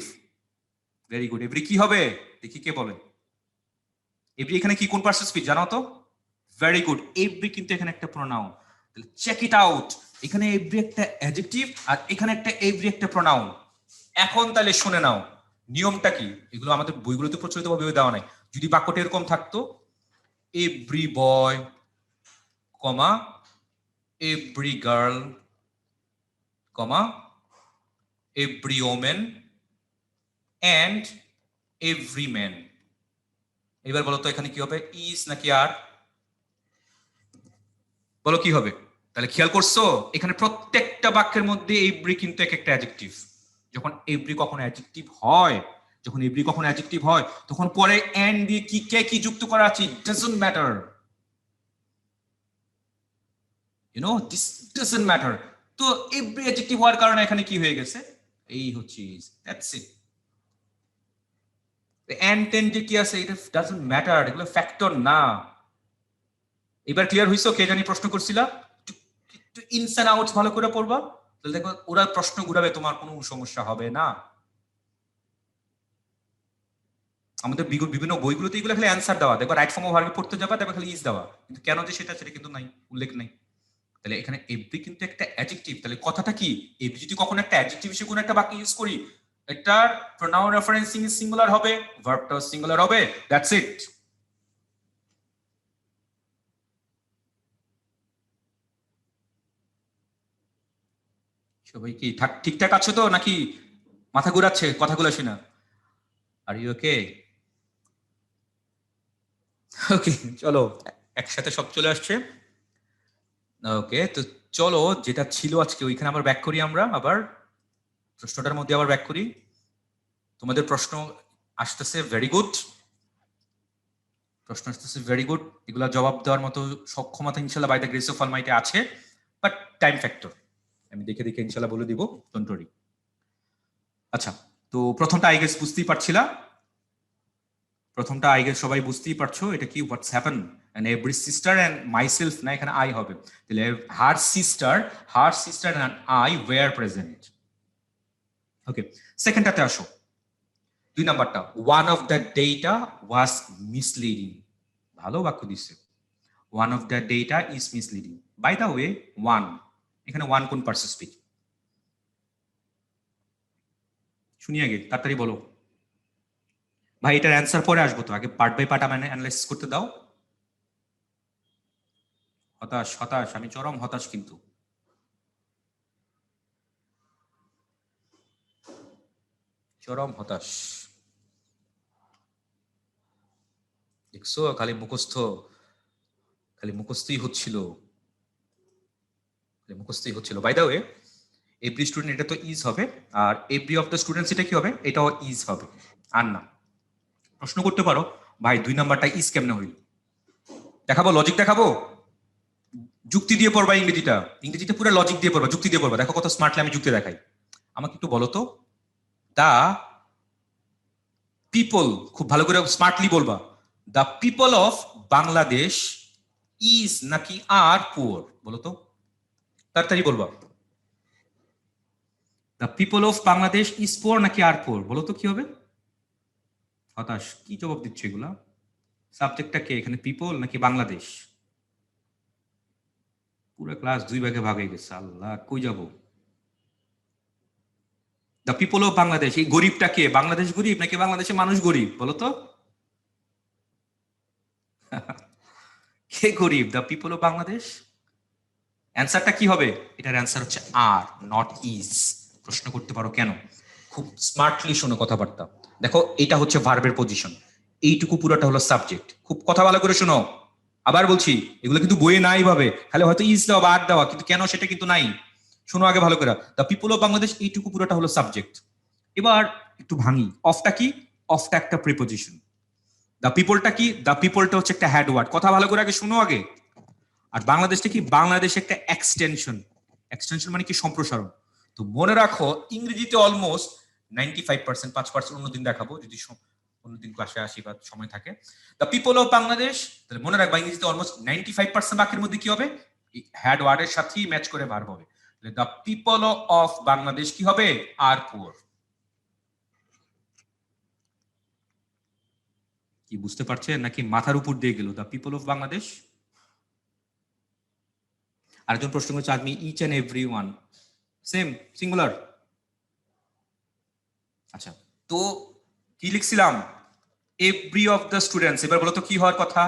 Speaker 2: Very good. Every কি হবে দেখি কে বলে? এভরি এখানে কি, কোন পার্সন স্পিচ জানো তো? ভেরি গুড, এভরি কিন্তু এখানে একটা প্রোনাউন। চেক ইট আউট, এখানে এভরি একটা অ্যাডজেক্টিভ আর এখানে একটা এভরি একটা প্রোনাউন। এখন তাহলে শুনে নাও নিয়মটা কি, এগুলো আমাদের বইগুলোতে প্রচলিতভাবে দেওয়া নাই। যদি বাক্যটা এরকম থাকতো, every boy comma every girl comma every women and every man. এবার বলো তো এখানে কি হবে, ইজ নাকি আর? বলো কি হবে? তাহলে খেয়াল করছো এখানে প্রত্যেকটা বাক্যের মধ্যে এভরি কিন্তু এক একটা অ্যাডজেক্টিভ। যখন এভরি কখনো অ্যাডজেক্টিভ হয়, যখন এভরি কখনো অ্যাডজেক্টিভ হয়, তখন পরে এন্ড দিয়ে কি কে কি যুক্ত করা আছে doesn't matter, you know, this doesn't matter. তো এভরি অ্যাডজেক্টিভ হওয়ার কারণে এখানে কি হয়ে গেছে, এই হচ্ছে is, that's it. And ten যে কি আছে এটা ডাজন্ট ম্যাটার, এগুলো ফ্যাক্টর না। এবার ক্লিয়ার হইছো? কে জানি প্রশ্ন করছিলা, একটু ইনস এন্ড আউটস ভালো করে পড়বা, তাহলে দেখো ওরা প্রশ্ন ঘুরাবে, তোমার কোনো সমস্যা হবে না। আমাদের বিভিন্ন বইগুলোতে এগুলো খালি অ্যান্সার দেওয়া, দেখবা রাইট ফর্ম অফ ভার্বে পড়তে যাবা দেখবা খালি ইজ দেওয়া, কিন্তু কেন যে সেটা কিন্তু নাই, উল্লেখ নাই। তাহলে এখানে এভরি কিন্তু একটা অ্যাডজেক্টিভ, তাহলে কথাটা কি, এভরি যদি কখনো একটা অ্যাডজেক্টিভ হিসেবে কোনো একটা বাক্য ইউজ করি, এটার প্রোনাউন রেফারেন্সিং সিঙ্গুলার হবে, ভার্বটাও সিঙ্গুলার হবে, দ্যাটস ইট। সবাই কি ঠিকঠাক আছো তো, নাকি মাথা ঘুরাচ্ছে কথাগুলো শুনে? Are you okay? ওকে, চলো একসাথে সব চলে আসছে। ওকে, তো চলো যেটা ছিল আজকে ওইখানে আবার ব্যাক করি, আমরা আবার প্রশ্নটার মধ্যে আবার ব্যাক করি। তোমাদের প্রশ্ন আসতেছে, ভেরি গুড, প্রশ্ন আসতেছে ভেরি গুড, এগুলা জবাব দেওয়ার মতো সক্ষমতা ইনশাল্লাহ by the grace of almighty আছে, বাট টাইম ফ্যাক্টর আমি দেখে দেখে ইনশাল্লাহ বলে দিব, ডোন্ট ওয়ারি। আচ্ছা, তো প্রথমটা আই গেস বুঝতেই পারছিলা, প্রথমটা আই গেস সবাই বুঝতেই পারছো এটা কি, what's happen and every sister and myself, না এখানে আই হবে, তাহলে her sister and I were present. Okay, সেকেন্ডটাতে আসো, 2 নাম্বারটা, one of the data was misleading. ভালো বাক্য দিচ্ছে, one of the data is misleading. By the way, one, এখানে ওয়ান কোন পার্সন স্পিচ? শুনি আগে, তাড়াতাড়ি বলো ভাই, এটার অ্যান্সার পরে আসবো, তো আগে পার্ট বাই পার্ট মানে অ্যানালাইসিস করতে দাও। হতাশ হতাশ, আমি চরম হতাশ কিন্তু। চরম হতাশ, দেখছো খালি মুখস্থ, খালি মুখস্থই হচ্ছিল, খালি মুখস্থই হচ্ছিল। By the way, every student এটা তো ইজ হবে, আর এভরি অফ দ্য স্টুডেন্টস এটা কি হবে, এটাও ইজ হবে, আর না। প্রশ্ন করতে পারো ভাই 2 নাম্বারটা ইজ কেমনে হইল, দেখাবো, লজিক দেখাবো, যুক্তি দিয়ে পড়বা, ইংরেজিটা ইংরেজিতে পুরো লজিক দিয়ে পড়বা, যুক্তি দিয়ে পড়বা, দেখো কত স্মার্টলি আমি যুক্তি দেখাই। আমাকে একটু বলো তো, দা পিপল, খুব ভালো করে স্মার্টলি বলবা, the people of Bangladesh is নাকি আর পুয়ার, বলো তো, তাড়াতাড়ি বলবা। The people of Bangladesh is poor নাকি আর পুয়ার, বলো তো কি হবে? হতাশ, কি জবাব দিচ্ছ এগুলা? সাবজেক্টটা কে এখানে, পিপল নাকি বাংলাদেশ? পুরো ক্লাস 2 ভাগে ভাগ হয়ে গেছে, আল্লাহ কই যাব। দ্য পিপল অফ বাংলাদেশ, এই গরিবটা কে, বাংলাদেশ গরিব নাকি বাংলাদেশের মানুষ গরিব, বলো তো? কে গরিব, দ্য পিপল অফ বাংলাদেশ? অ্যান্সারটা কি হবে? এটার অ্যান্সার হচ্ছে আর, নট ইজ। প্রশ্ন করতে পারো কেন, খুব স্মার্টলি শোনো কথাবার্তা। দেখো এটা হচ্ছে ভার্বের পজিশন, এইটুকু পুরোটা হলো সাবজেক্ট, খুব কথা ভালো করে শোনো। আবার বলছি, এগুলো কিন্তু বইয়ে নাই ভাবে, খালি হয়তো ইজ দেওয়া বা আর দেওয়া, কিন্তু কেন সেটা কিন্তু নাই। শোনো আগে ভালো করে, দ্য পিপল অফ বাংলাদেশ এইটুকু পুরোটা হলো সাবজেক্ট। এবার একটু ভাঙি, অফটা কি, অফটা একটা প্রিপোজিশন, দ্য পিপলটা কি, দ্য পিপলটা হচ্ছে একটা হ্যাড ওয়ার্ড, কথা ভালো করে আগে শুনো আগে। আর বাংলাদেশটা কি, বাংলাদেশ একটা এক্সটেনশন, এক্সটেনশন মানে কি, সম্প্রসারণ। তো মনে রাখো ইংরেজিতে অলমোস্ট 95%, 5% অন্যদিন দেখাবো যদি অন্যদিন ক্লাসে আসি বা সময় থাকে। দ্য পিপল অফ বাংলাদেশ, তাহলে মনে রাখবা ইংরেজিতে অলমোস্ট 95% বাক্যের মধ্যে কি হবে, হ্যাড ওয়ার্ডের সাথেই ম্যাচ করে ভার্ব হবে। দ্য পিপল অফ বাংলাদেশ কি হবে, আর পুয়ার। কি বুঝতে পারছেন নাকি মাথার উপর দিয়ে গেল, দ্য পিপল অফ বাংলাদেশ? আরেকজন প্রশ্ন করেছে আমি each and every one, same singular. আচ্ছা, তো কি লিখছিলাম? Every of the students. এবার বলো তো কি হওয়ার কথা?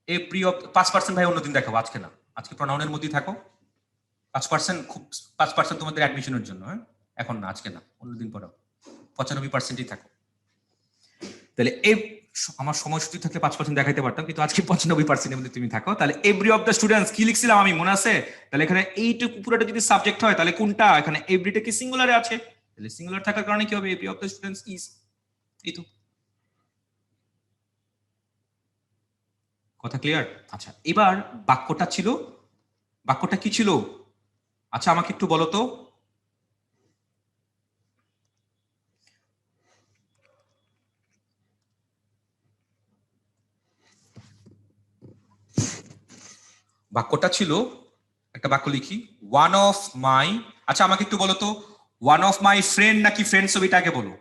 Speaker 2: এভরি অফ 5% ভাই অন্যদিন দেখাবো, আজকে না। আজকে প্রনাউনের মধ্যেই থাকো। 5% খুব 5% তোমাদের অ্যাডমিশনের জন্য, হ্যাঁ, এখন না, আজকে না, অন্যদিন পড়াও। 95%ই থাকো। তাহলে আমার সময়সূচি থাকলে 5% দেখাইতে পারতাম, কিন্তু আজকে 95%-এর মধ্যে তুমি থাকো। তাহলে এভরি অফ দ্য স্টুডেন্টস কি লিখছিলাম আমি, মনে আছে? তাহলে এখানে এইটুকু পুরোটা যদি সাবজেক্ট হয় তাহলে কোনটা? এখানে এভরিটা কি সিঙ্গুলারে আছে, তাহলে সিঙ্গুলার থাকার কারণে কি হবে? Every of the students is. এই তো কথা ক্লিয়ার? আচ্ছা, এবার বাক্যটা কি ছিল? আচ্ছা আমাকে একটু বলো তো। বাক্যটা ছিল, একটা বাক্য লিখি, ওয়ান অফ মাই। আচ্ছা আমাকে একটু বলো তো, ওয়ান অফ মাই ফ্রেন্ড নাকি ফ্রেন্ডস হবে, এটা আগে বলো।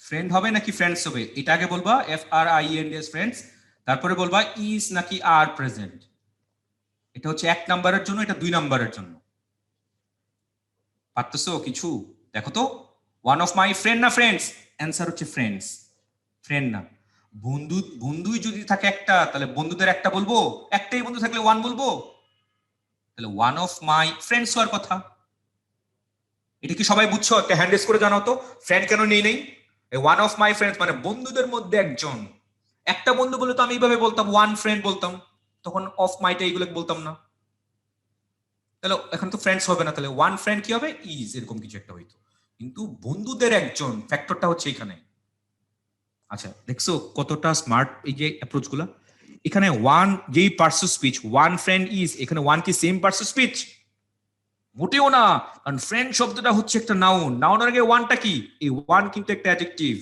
Speaker 2: ফ্রেন্ড হবে নাকি ফ্রেন্ডস হবে, এটা আগে বলবা। FRIENDS friends. তারপরে বলবা ইজ নাকি আর প্রেজেন্ট। এটা হচ্ছে 1 নাম্বারের জন্য, এটা 2 নাম্বারের জন্য। পারতেছো কিছু? দেখো তো, ওয়ান অফ মাই ফ্রেন্ড না ফ্রেন্ডস? অ্যান্সার হচ্ছে ফ্রেন্ডস, ফ্রেন্ড না। বন্ধুই যদি থাকে একটা, তাহলে বন্ধুদের একটা বলবো? একটাই বন্ধু থাকলে ওয়ান বলবো? তাহলে ওয়ান অফ মাই ফ্রেন্ডস হওয়ার কথা। এটা কি সবাই বুঝছো? একটা হ্যান্ড রেজ করে জানাও তো, ফ্রেন্ড কেন নেই নেই? ওয়ান অফ মাই ফ্রেন্ডস মানে বন্ধুদের মধ্যে একজন। একটা বন্ধু বলে তো আমি এইভাবে বলতাম, ওয়ান ফ্রেন্ড বলতাম, তখন অফ মাইটা এইগুলো বলতাম না। তাহলে এখন তো ফ্রেন্ডস হবে না, তাহলে ওয়ান ফ্রেন্ড কি হবে? ইজ, এরকম কিছু একটা হইতো। কিন্তু বন্ধুদের একজন, ফ্যাক্টরটা হচ্ছে এখানে। আচ্ছা দেখছো কতটা স্মার্ট এই যে অ্যাপ্রোচ গুলা। এখানে ওয়ান যেই parts of speech, one friend is, এখানে ওয়ান কি সেম পার্টস অফ স্পিচ? মোটেও না, কারণ ফ্রেন্ড শব্দটা হচ্ছে একটা নাউন, নাউনের আগে ওয়ানটা কি? এই ওয়ান কিন্তু একটা অ্যাডজেক্টিভ।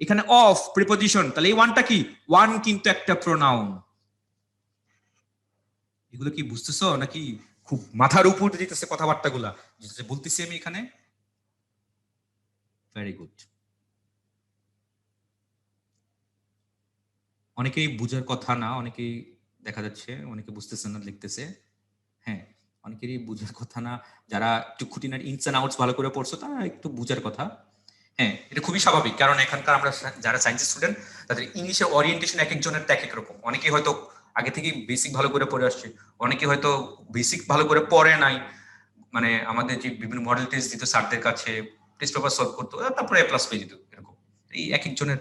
Speaker 2: এখানে অফ প্রিপজিশন, তাহলে এই ওয়ানটা কি? ওয়ান কিন্তু একটা প্রোনাউন। এগুলো কি বুঝতেছো নাকি খুব মাথার উপর যেতেছে কথাবার্তা গুলা যে বলতেছি আমি এখানে? Very good. অনেকেই বুঝার কথা না, অনেকেই দেখা যাচ্ছে অনেকে বুঝতেছে না, লিখতেছে। হ্যাঁ, অনেকেরই বুঝার কথা না। যারা একটু খুঁটিনাটি ইনস এন্ড আউটস ভালো করে পড়ছো তারা একটু বুঝার কথা। হ্যাঁ, এটা খুবই স্বাভাবিক, কারণ এখানকার আমরা যারা সায়েন্স স্টুডেন্ট তাদের ইংলিশের ওরিয়েন্টেশন এক একজনের এক এক রকম। অনেকে হয়তো আগে থেকে বেসিক ভালো করে পড়ে আসছে, অনেকে হয়তো বেসিক ভালো করে পড়ে নাই। মানে আমাদের যে বিভিন্ন মডেল টেস্ট দিত স্যারদের কাছে, টেস্ট পেপার সলভ করতো, তারপরে এ প্লাস পেয়ে যেত, এরকম। এই এক একজনের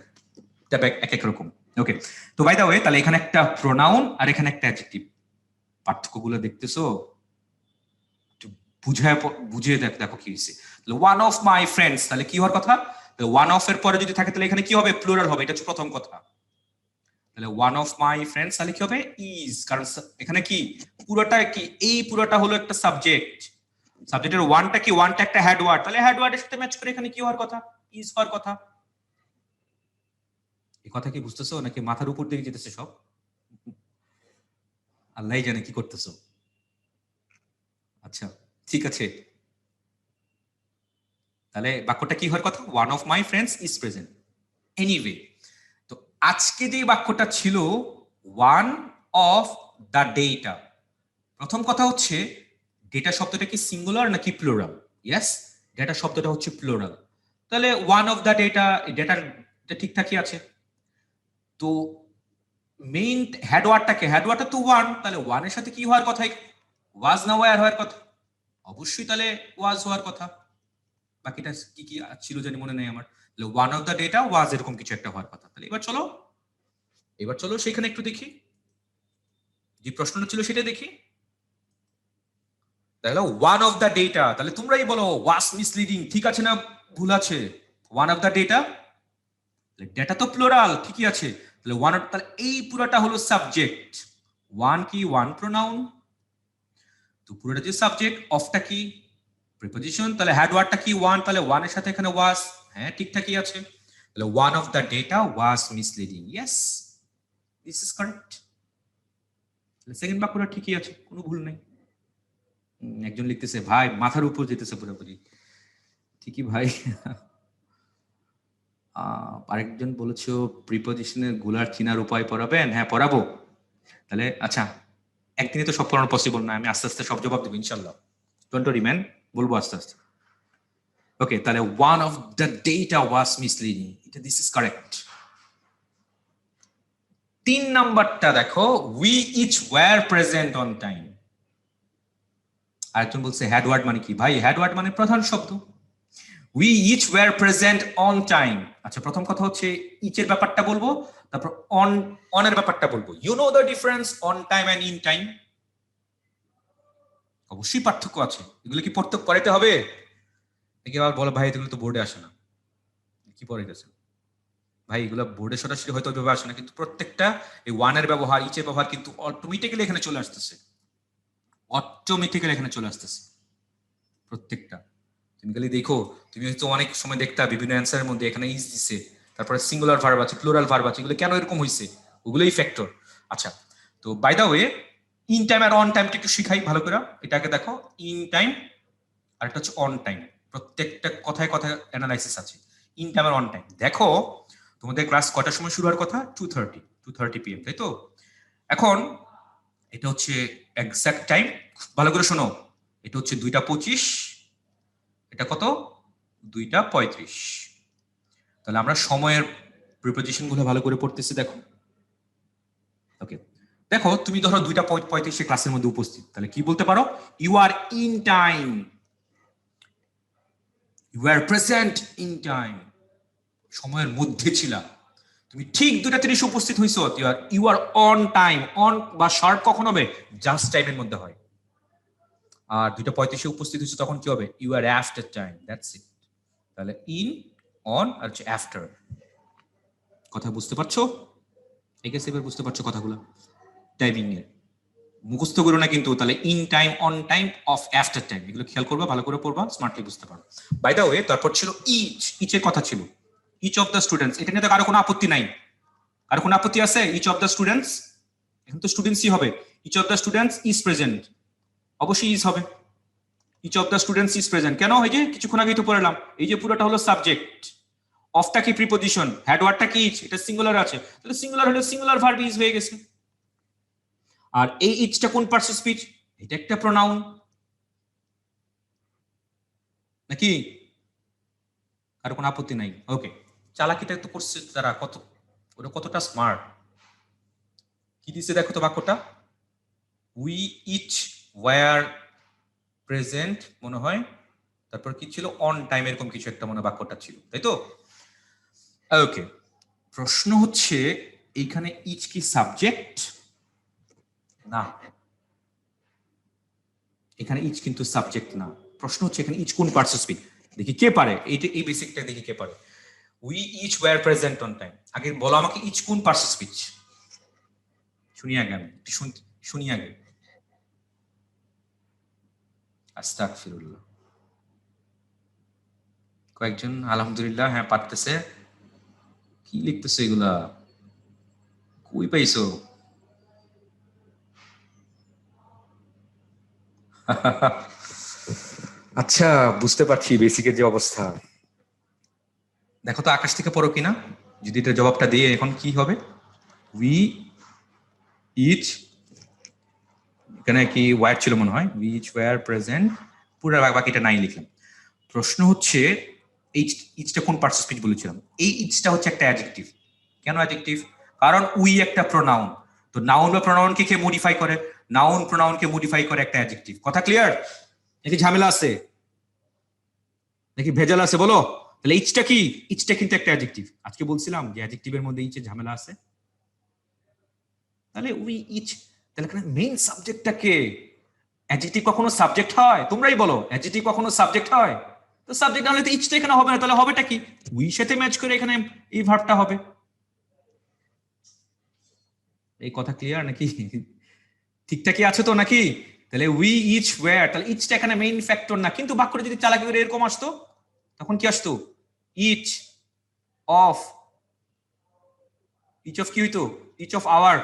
Speaker 2: এক এক রকম। ওকে, তো বাই দা ওয়ে, তাহলে এখানে একটা প্রোনাউন আর এখানে একটা অ্যাডজেক্টিভ, পার্থক্যগুলো দেখতেছো? বুঝে দেখো কি হয়েছে। ওয়ান অফ মাই ফ্রেন্ডস, তাহলে কি হওয়ার কথা? ওয়ান অফ এর পরে যদি থাকে তাহলে এখানে কি হবে? প্লুরাল হবে, এটা হচ্ছে প্রথম কথা। তাহলে ওয়ান অফ মাই ফ্রেন্ডস তাহলে কি হবে? ইজ, কারণ এখানে কি পুরোটা কি, এই পুরোটা হলো একটা সাবজেক্ট। সাবজেক্টের ওয়ানটা কি? ওয়ানটা একটা হেড ওয়ার্ড, তাহলে হেড ওয়ার্ডের সাথে ম্যাচ করে এখানে কি হওয়ার কথা? ইজ হওয়ার কথা। এই কথা কি বুঝতেছো নাকি মাথার উপর দিয়ে যেতেছে সব? আল্লাহ জানে কি করতেছো। আচ্ছা ঠিক আছে, তাহলে বাক্যটা কি হওয়ার কথা? One of my friends is present. Anyway, তো আজকে যে বাক্যটা ছিল ওয়ান অফ দ্য ডেটা, প্রথম কথা হচ্ছে ডেটা শব্দটা কি সিঙ্গুলার নাকি প্লুরাল? ইয়েস, ডেটা শব্দটা হচ্ছে প্লুরাল। তাহলে ওয়ান অফ দ্য ডেটা, ডেটার ঠিকঠাকই আছে। তো মেইন হেডওয়ার্ডটা তো ওয়ান, তাহলে ওয়ানের সাথে কি হওয়ার কথা? ওয়াজ না ওয়ার হওয়ার কথা? অবশ্যই তাহলে ওয়াজ হওয়ার কথা। বাকিটা কি কি ছিল জানি মনে নেই আমার। ওয়ান অফ দ্য ডেটা ওয়াজ, এরকম কিছু একটা হওয়ার কথা। তাহলে এবার চলো সেখানে একটু দেখি, যে প্রশ্নটা ছিল সেটা দেখি। তাহলে ওয়ান অফ দ্য ডেটা, তাহলে তোমরাই বলো ওয়াজ মিসলিডিং ঠিক আছে না ভুল আছে? One of the data, data তো প্লুরাল ঠিকই আছে। তাহলে ওয়ান, তাহলে এই পুরোটা হলো সাবজেক্ট। ওয়ান কি? One pronoun. তো পুরোটা যে সাবজেক্ট, অফটা কি? প্রিপজিশন। তাহলে হেড ওয়ার্ডটা কি? ওয়ান, তাহলে ওয়ানের সাথে এখানে ওয়াজ, হ্যাঁ ঠিকঠাকই আছে। তাহলে one of the data was misleading, yes this is correct. Second বাক্যটা ঠিকই আছে, কোনো ভুল নেই। একজন লিখতেছে ভাই মাথার উপর যেতেছে পুরোপুরি, ঠিকই ভাই। আরেকজন বলেছো প্রিপজিশনের গুলার চিনার উপায় পড়াবেন, হ্যাঁ পড়াবো। তাহলে আচ্ছা, একদিনে তো সব পড়ানো পসিবল না, আমি আস্তে আস্তে সব জবাব দেবো ইনশাল্লাহ। ডোন্ট ওয়ারি ম্যান, বলবো আস্তে আস্তে। ওকে, তাহলে one of the data was misleading, এটা দিস ইজ কারেক্ট। 3 নাম্বারটা দেখো, we each were present on time. আরেকজন বলছে হেডওয়ার্ড মানে কি? ভাই হেডওয়ার্ড মানে প্রধান শব্দ। We each were present on time. আচ্ছা, প্রথম কথা হচ্ছে ইচের ব্যাপারটা বলবো, তারপর অনের ব্যাপারটা বলবো। You know the difference on time and in time? অবশ্যই পার্থক্য আছে। এগুলো কি পড়াইতে হবে নাকি আবার বলো ভাই এগুলো তো বোর্ডে আসে না, কি পড়াইতেছে ভাই? এগুলো বোর্ডে সরাসরি হয়তো ওইভাবে আসে না, কিন্তু প্রত্যেকটা এই ওয়ানের ব্যবহার, ইচের ব্যবহার কিন্তু অটোমেটিক্যালি এখানে চলে আসতেছে, অটোমেটিক্যালি এখানে চলে আসতেছে প্রত্যেকটা। তুমি খালি দেখো, তুমি হয়তো অনেক সময় দেখতা বিভিন্ন অ্যান্সারের মধ্যে এখানে ইজ দিছে, তারপরে সিঙ্গুলার ভার্ব আছে, প্লুরাল ভার্ব আছে, এগুলো কেন এরকম হয়েছে? ওগুলোই ফ্যাক্টর। আচ্ছা, তো by the way, in time আর অন টাইমটা একটু শিখাই ভালো করে। এটাকে দেখো, ইন টাইম আর একটা হচ্ছে অন টাইম। প্রত্যেকটা কথায় কথায় অ্যানালাইসিস আছে। ইন টাইম আর অন টাইম দেখো, তোমাদের ক্লাস কটার সময় শুরু হওয়ার কথা? 2:30 PM, তাই তো? এখন এটা হচ্ছে এক্সাক্ট টাইম, ভালো করে শোনো। এটা হচ্ছে 2:25, এটা কত? 2:35। তাহলে আমরা সময়ের প্রিপোজিশন গুলো ভালো করে পড়তেছি, দেখো। ওকে, দেখো তুমি ধরো 2:35 ক্লাসের মধ্যে উপস্থিত, তাহলে কি বলতে পারো? You are in time, you are present in time, সময়ের মধ্যে ছিলা, তুমি ঠিক 2:30 উপস্থিত হইছো, you are on time. On বা শার্প কখন হবে? জাস্ট টাইমের মধ্যে হয়। আর 2:35 উপস্থিত হইছো, তখন কি হবে? You are after time, that's it. তাহলে ইন, অন আর হচ্ছে আফটার। কথা বুঝতে পারছো? এই গেছে, এবার বুঝতে পারছো কথাগুলো টাইমিং এর? মুখস্থ করো না কিন্তু। তাহলে in time, on time, of, after time, এগুলো খেয়াল করবা, ভালো করে পড়বা, স্মার্টলি বুঝতে পারো। বাই দ্য ওয়ে, তারপর ছিল ইচ। ইচের কথা ছিল ইচ অফ দ্য স্টুডেন্টস। এটা নিয়ে তো কারো কোনো আপত্তি নাই? কারো কোনো আপত্তি আছে? ইচ অফ দ্য স্টুডেন্টস, এখন তো স্টুডেন্টসই হবে। Each of the students is present, অবশ্যই ইজ হবে। Each of the students is present কেন? এই যে কিছুক্ষণ আগেই তো পড়লাম, এই যে পুরোটা হলো সাবজেক্ট, অফটা কি প্রিপোজিশন, হেডওয়ার্ডটা কি ইচ, এটা সিঙ্গুলার আছে, তাহলে সিঙ্গুলার হলে সিঙ্গুলার ভার্ব ইজ হয়ে গেছে। আর এই ইচটা কোন পার্টস স্পিচ? এটা একটা প্রোনাউন নাকি? কারো কোনো আপত্তি নাই? ওকে, চালাকিটা তো করছে তারা, ওরা কতটা স্মার্ট। কি দিছে দেখো তো বাক্যটা, উই ইচ ওয়্যার প্রেজেন্ট মনে হয়, তারপর কি ছিল? অন টাইম, এরকম কিছু একটা মনে বাক্যটা ছিল, তাই তো? ওকে, প্রশ্ন হচ্ছে এইখানে ইচ কি সাবজেক্ট? না, এখানে ইচ কিন্তু সাবজেক্ট না। প্রশ্ন হচ্ছে এখানে ইচ কোন পার্টস স্পিচ? দেখি কে পারে এইটা, এই বেসিকটা দেখি কে পারে। We each were present on time, আগে বলো আমাকে ইচ কোন পার্টস স্পিচ? শুনি আগে, আমি শুনি আগে। আস্তাগফিরুল্লাহ। কয়েকজন আলহামদুলিল্লাহ, হ্যাঁ পারতেছে। কি লিখতেছো এগুলা? কই পাইছো? আচ্ছা, বুঝতে পারছি বেসিকের যে অবস্থা। দেখো তো আকাশ থেকে পড়ো কিনা। যদি এটা জবাবটা দিয়ে এখন কি হবে? উই ইচ, এখানে কি ওয়্যার ছিল মনে হয়, উই ইচ ওয়্যার প্রেজেন্ট, পুরো বাকিটা নাই লিখলাম। প্রশ্ন হচ্ছে ইচটা কোন পার্টস স্পিচ বলেছিলাম? এই ইচটা হচ্ছে একটা অ্যাডজেক্টিভ। কেন অ্যাডজেক্টিভ? কারণ উই একটা প্রোনাউন। তো নাউন বা প্রোনাউনকে কে মডিফাই করে? নাউন প্রোনাউনকে মডিফাই করে একটা অ্যাডজেক্টিভ। কথা ক্লিয়ার নাকি ঝামেলা আছে নাকি ভেজাল আছে বলো? তাহলে ইচটা কি? ইচটা কিন্তু একটা অ্যাডজেক্টিভ। আজকে বলছিলাম যে অ্যাডজেক্টিভের মধ্যে ইচের ঝামেলা আছে। তাহলে উই ইচ, তাহলে এখানে মেইন সাবজেক্টটা কে? অ্যাডজেক্টিভ কখনো সাবজেক্ট হয়? তোমরাই বলো, অ্যাডজেক্টিভ কখনো সাবজেক্ট হয়? তো সাবজেক্ট না হলে তো ইচটা এখানে হবে না, তাহলে হবেটা কি? উই সাথে ম্যাচ করে এখানে এই ভার্বটা হবে। এই কথা ক্লিয়ার নাকি? ঠিকঠাকই আছে তো নাকি? তাহলে উই ইচ ওয়্যার, তাহলে ইচটা এখানে মেইন ফ্যাক্টর না, কিন্তু বাক্যটা যদি চালাকি করে এরকম আসতো, তখন কি আসতো? ইচ অফ, ইচ অফ কি হইতো? ইচ অফ আওয়ার,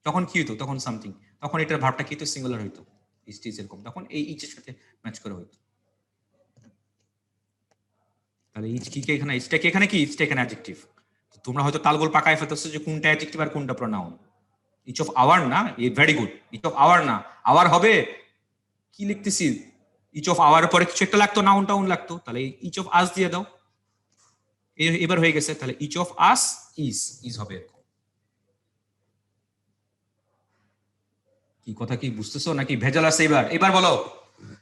Speaker 2: তখন কি হইতো? তখন সামথিং, তখন এটার ভার্বটা কি হইতো? সিঙ্গুলার হইতো। ইচ ইজ এরকম, তখন এই ইচের সাথে ম্যাচ করে হইতো। তাহলে ইচ কি এখানে? ইচটা কি এখানে কি? ইচটা এখানে অ্যাডজেক্টিভ। তোমরা হয়তো তালগোল পাকায় ফেলতেছো যে কোনটা অ্যাডজেক্টিভ আর কোনটা প্রোনাউন। ইচ অফ আওয়ার না, very good, each of our না, আওয়ার হবে কি লিখতেছি, ইচ অফ আওয়ার পরে কিছু একটা লাগতো, নাউন টাউন লাগতো, তাহলে ইচ অফ আস দিয়ে দাও, এবার হয়ে গেছে। তাহলে ইচ অফ আস ইজ হবে এরকম। কি কথা কি বুঝতেছো নাকি ভেজাল আছে? এবার বলো।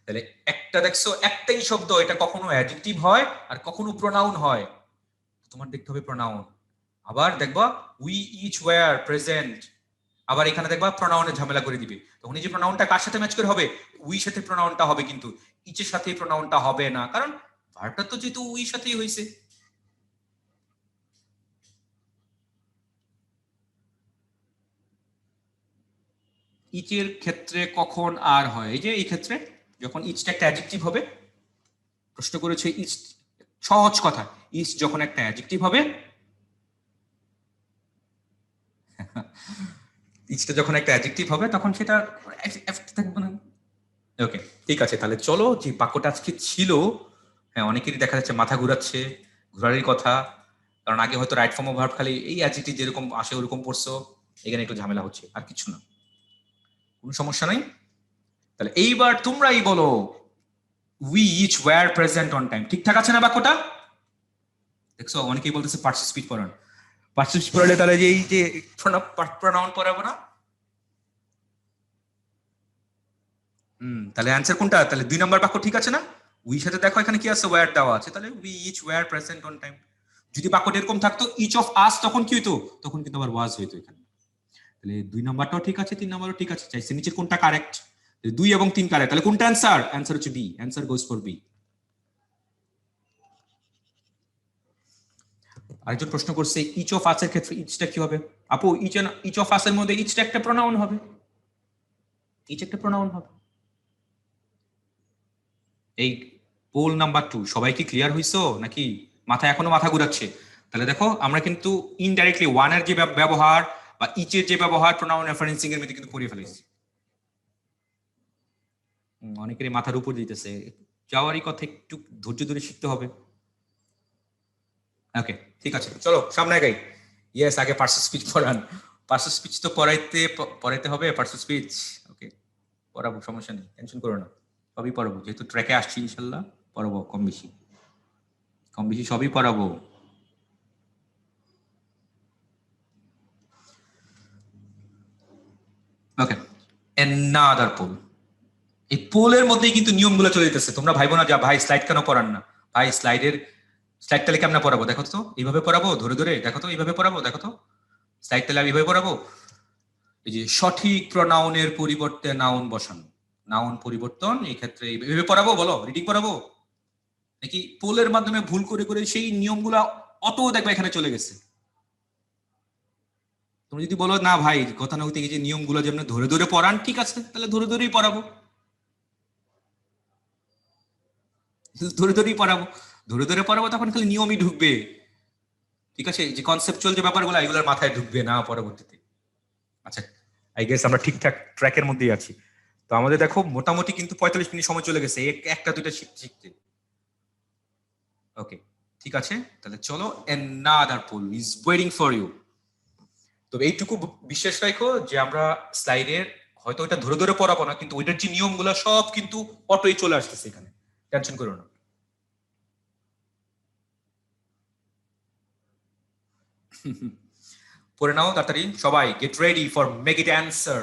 Speaker 2: তাহলে একটা দেখছো একটাই শব্দ, এটা কখনো অ্যাডজেক্টিভ হয় আর কখনো প্রোনাউন হয়, তোমার দেখতে হবে প্রোনাউন। আবার দেখবা উই ইচ ওয়্যার প্রেজেন্ট, আবার এখানে দেখবা প্রোনাউনের ঝামেলা করে দিবে, তখন এই যে প্রোনাউনটা কার সাথে ম্যাচ করে হবে, উই সাথে প্রোনাউনটা হবে, কিন্তু ইচের সাথে প্রোনাউনটা হবে না, কারণ ভার্বটা তো যেহেতু উই সাথেই হয়েছে। ইচের ক্ষেত্রে কখন আর হয়, এই যে এই ক্ষেত্রে যখন ইচটা একটা অ্যাডজেক্টিভ হবে, প্রশ্ন করেছে ইচ, সহজ কথা, ইচ যখন একটা অ্যাডজেক্টিভ হবে, ইচটা যখন একটা অ্যাডজেক্টিভ হবে তখন সেটা থাকবে না। ওকে ঠিক আছে, তাহলে চলো যে বাক্যটা আজকে ছিল, হ্যাঁ অনেকেরই দেখা যাচ্ছে মাথা ঘুরাচ্ছে, ঘোরারই কথা, কারণ আগে হয়তো রাইট ফর্ম অফ ভার্ব খালি এই অ্যাডজেক্টিভ যেরকম আসে ওরকম পড়ছো, এখানে একটু ঝামেলা হচ্ছে, আর কিছু না, কোনো সমস্যা নাই। তাহলে এইবার তোমরাই বলো, we each were present on time, ঠিকঠাক আছে না বাক্যটা? দেখছো অনেকেই বলতেছে পার্টিসিপেট স্পিচ পড়ান, পার্টিসিপেট স্পিচ পড়ালে তাহলে যে এই যে প্রোনাউন পড়াবো না। তাহলে অ্যান্সার কোনটা? তাহলে 2 নম্বর বাক্য ঠিক আছে না? উই সাথে দেখো এখানে কি আছে, ওয়্যার দেওয়া আছে, তাহলে we each were present on time. যদি বাক্যটা এরকম থাকতো ইচ অফ আস, তখন কি হইতো? তখন কিন্তু আবার ওয়াজ হইতো এখানে। তাহলে 2 নম্বরটাও ঠিক আছে, 3 নম্বরও ঠিক আছে, চাইছে নিচের কোনটা কারেক্ট? 2 এবং 3 কারেক্ট, তাহলে কোনটা অ্যান্সার? অ্যান্সার হচ্ছে B, answer goes for B. আরেকজন প্রশ্ন করছে ইচ অফ আস এর ক্ষেত্রে ইচটা কি হবে? আপু ইচ অফ আস এর মধ্যে ইচটা একটা প্রোনাউন হবে, ইচ একটা প্রোনাউন হবে। এই পোল নাম্বার 2 সবাই কি ক্লিয়ার হইছো নাকি মাথায় এখনো মাথা ঘুরাচ্ছে? তাহলে দেখো আমরা কিন্তু ইনডাইরেক্টলি ওয়ান এর যে ব্যবহার বা ইচের যে ব্যবহার প্রোনাউন রেফারেন্সিং এর মধ্যে কিন্তু পড়ে ফেলেছি। অনেকেরই মাথার উপর দিতেছে, যাওয়ারই কথা, একটু ধৈর্য ধরে শিখতে হবে। ওকে ঠিক আছে, চলো সামনে আগাই। ইয়েস, আগে পার্সোনাল স্পিচ পড়ান, পার্সোনাল স্পিচ তো পড়াইতে হবে, পার্সোনাল স্পিচ ওকে পড়াবো, সমস্যা নেই, টেনশন করো না, সবই পড়াবো, যেহেতু ট্র্যাকে আসছি ইনশাল্লাহ পড়াবো, কম বেশি সবই পড়াবো। ওকে, another poll, এই পোলের মধ্যেই কিন্তু নিয়মগুলো চলে যেতেছে, তোমরা ভাইবো না যা ভাই স্লাইড কেন পড়ান না, ভাই স্লাইড তাহলে কেমন পড়াবো দেখো তো, এইভাবে পড়াবো ধরে ধরে, দেখো তো এইভাবে পড়াবো, দেখো তো স্লাইড তাহলে আমি এইভাবে পড়াবো। এই যে সঠিক প্রোনাউনের পরিবর্তে নাউন বসানো, নাউন পরিবর্তন, এই ক্ষেত্রে এইভাবে পড়াবো, বলো রিডিং পড়াবো নাকি পোলের মাধ্যমে ভুল করে করে সেই নিয়মগুলা অটো দেখবে এখানে চলে গেছে। তুমি যদি বলো না ভাই গতানুগতিক যে নিয়মগুলো যেমন ধরে ধরে পড়ান, ঠিক আছে তাহলে ধরে ধরেই পড়াবো, ধরে ধরেই পড়াবো, ধরে ধরে পড়াবো, তখন খালি নিয়মই ঢুকবে, ঠিক আছে, যে কনসেপচুয়াল যে ব্যাপারগুলো এগুলোর মাথায় ঢুকবে না পরবর্তীতে। আচ্ছা আই গেস আমরা ঠিকঠাক ট্র্যাকের মধ্যেই আছি। তো আমাদের দেখো মোটামুটি কিন্তু 45 মিনিট সময় চলে গেছে একটা দুইটা শিখতে শিখতে। ওকে ঠিক আছে, তাহলে চলো, another poll is waiting for you। তবে এইটুকু বিশ্বাস রাখো যে আমরা স্লাইডের হয়তো ওইটা ধরে ধরে পড়াবো না, কিন্তু ওইটার যে নিয়মগুলো সব কিন্তু অটোই চলে আসতেছে এখানে, টেনশন করো না। পড়ে নাও তাড়াতাড়ি সবাই, gate ready for make it answer,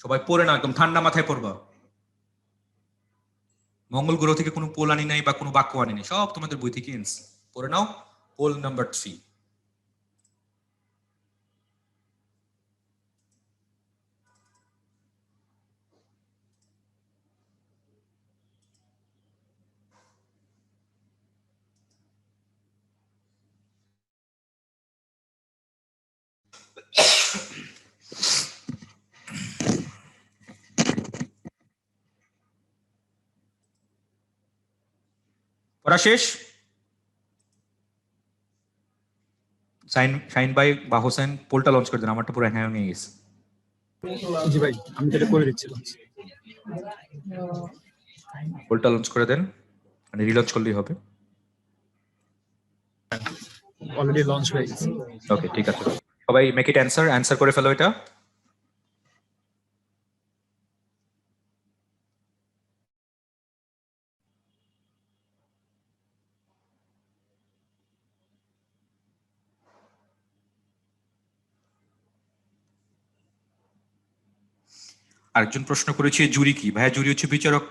Speaker 2: সবাই পড়ে নাও, একদম ঠান্ডা মাথায় পড়বা। মঙ্গল গ্রহ থেকে কোনো পোল আনি নাই বা কোনো বাক্য আনি নাই, সব তোমাদের বই থেকে এনছি, পড়ে নাও। পোল নাম্বার 3, পড়া শেষ? শাইন ভাই বা হোসেন পোলটা লঞ্চ করে দেন, আমারটা পুরো হ্যাং হয়ে গেছে।
Speaker 3: জি ভাই, আমি তাহলে করে দিচ্ছি।
Speaker 2: পোলটা লঞ্চ করে দেন, মানে রিলঞ্চ করলেই হবে।
Speaker 3: অলরেডি লঞ্চ হয়ে গেছে।
Speaker 2: ওকে ঠিক আছে, সবাই মেক ইট অ্যান্সার করে ফেলো এটা। আরেকজন প্রশ্ন করেছে জুরি কি? ভাইয়া জুরি হচ্ছে বিচারক।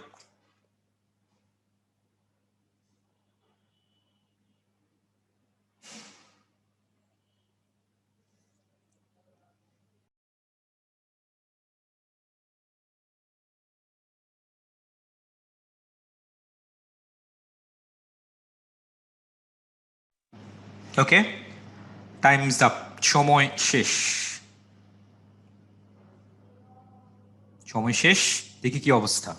Speaker 2: ওকে, টাইমস আপ, সময় শেষ। সময় শেষ। দেখি কি অবস্থা।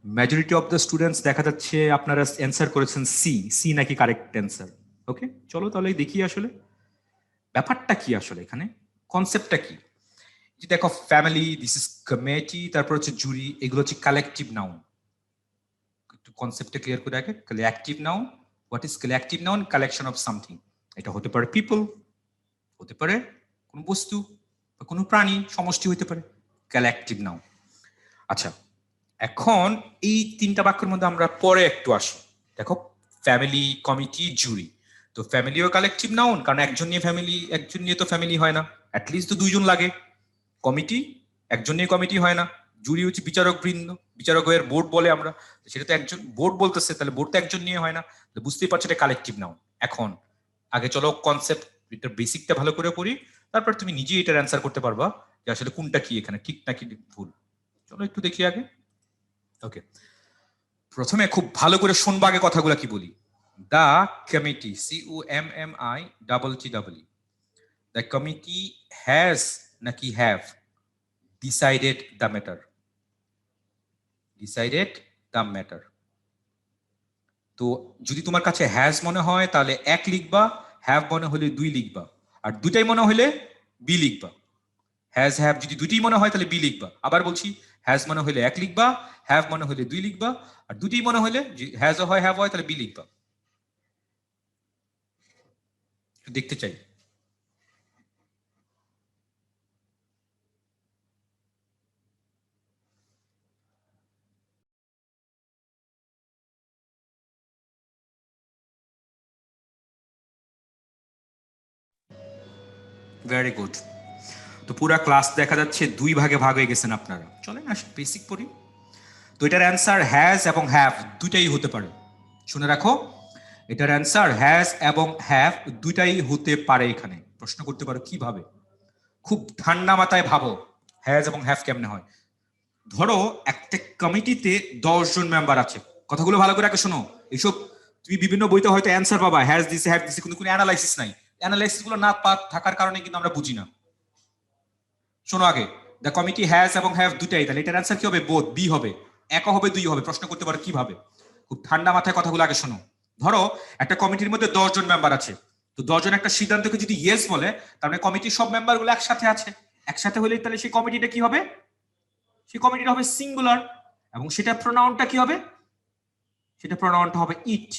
Speaker 2: মেজরিটি অফ দ্য স্টুডেন্টস দেখা যাচ্ছে আপনারা অ্যান্সার করেছেন সি। সি নাকি কারেক্ট অ্যান্সার। ওকে, চলো তাহলে দেখি আসলে ব্যাপারটা কি, আসলে এখানে কনসেপ্টটা কি। যে দেখো ফ্যামিলি, দিস ইজ কমিটি, তারপর হচ্ছে জুরি, এগুলো হচ্ছে কালেকটিভ নাউন। একটু কনসেপ্টটা ক্লিয়ার করে রাখে। Collective noun, what is collective noun? Collection of something. এটা হতে পারে পিপল, হতে পারে কোনো বস্তু বা কোনো প্রাণী, সমষ্টি হতে পারে, কালেকটিভ নাউন। আচ্ছা, এখন এই তিনটা বাক্যের মধ্যে আমরা পরে একটু আসি। দেখো ফ্যামিলি, কমিটি, জুরি। তো ফ্যামিলিও কালেকটিভ নাউন, কারণ একজন নিয়ে ফ্যামিলি, একজন নিয়ে তো ফ্যামিলি হয় না, অ্যাটলিস্ট তো দুইজন লাগে। কমিটি, একজন নিয়ে কমিটি হয় না। জুরি হচ্ছে বিচারক বৃন্দ, বিচারকের বোর্ড বলে আমরা, সেটা তো একজন বোর্ড বলতেছে, তাহলে বোর্ড তো একজন নিয়ে হয় না, বুঝতেই পারছো এটা কালেকটিভ নাউন। এখন আগে চলো কনসেপ্ট, এটার বেসিকটা ভালো করে পড়ি, তারপর তুমি নিজেই এটার অ্যান্সার করতে পারবা যে আসলে কোনটা কি এখানে ঠিক নাকি ভুল। চলো একটু দেখি আগে। ওকে, প্রথমে খুব ভালো করে শুনবা আগে কথাগুলো কি বলি। The committee, COMMI the committee has নাকি have decided the matter. Decided the matter. তো যদি তোমার কাছে হ্যাজ মনে হয় তাহলে এক লিখবা, হ্যাভ মনে হলে দুই লিখবা, আর দুটাই মনে হলে বি লিখবা। হ্যাজ হ্যাভ যদি দুটি মনে হয় তাহলে বি লিখবা। আবার বলছি, হ্যাজ মনে হলে এক লিখবা, হ্যাভ মনে হলে দুই লিখবা, আর দুটি মনে হলে হ্যাজও হয় হ্যাভ হয় তাহলে বি লিখবা। দেখতে চাই। Very good. তো পুরা ক্লাস দেখা যাচ্ছে দুই ভাগে ভাগ হয়ে গেছেন আপনারা। চলেন আসি বেসিক পড়ি। তো এটার অ্যান্সার হ্যাজ এবং হ্যাভ দুইটাই হতে পারে। শুনে রাখো, এটার অ্যান্সার হ্যাজ এবং হ্যাভ দুইটাই হতে পারে। এখানে প্রশ্ন করতে পারো কিভাবে, খুব ঠান্ডা মাথায় ভাবো হ্যাজ এবং হ্যাভ কেমনে হয়। ধরো একটা কমিটিতে 10 জন মেম্বার আছে। কথাগুলো ভালো করে আগে শোনো। এইসব তুমি বিভিন্ন বইতে হয়তো অ্যান্সার পাবা, হ্যাজ দিছে হ্যাভ দিছে, কিন্তু কোনো অ্যানালাইসিস নাই। অ্যানালাইসিস গুলো না থাকার কারণে কিন্তু আমরা বুঝি না। শোনো আগে, দ্য কমিটি হ্যাজ এবং হ্যাভ দুটাই, তাহলে এটার অ্যান্সার কি হবে? বোথ, বি হবে। এক হবে দুই হবে। প্রশ্ন করতে পারো কিভাবে, খুব ঠান্ডা মাথায় কথাগুলো আগে শোনো। ধরো একটা কমিটির মধ্যে 10 জন মেম্বার আছে। তো 10 জন একটা সিদ্ধান্তকে যদি ইয়েস বলে, তার মানে কমিটির সব মেম্বার গুলো একসাথে আছে। একসাথে হলে তাহলে সেই কমিটিটা কি হবে? সেই কমিটিটা হবে সিঙ্গুলার, এবং সেটা প্রোনাউনটা কি হবে? সেটা প্রোনাউনটা হবে ইট।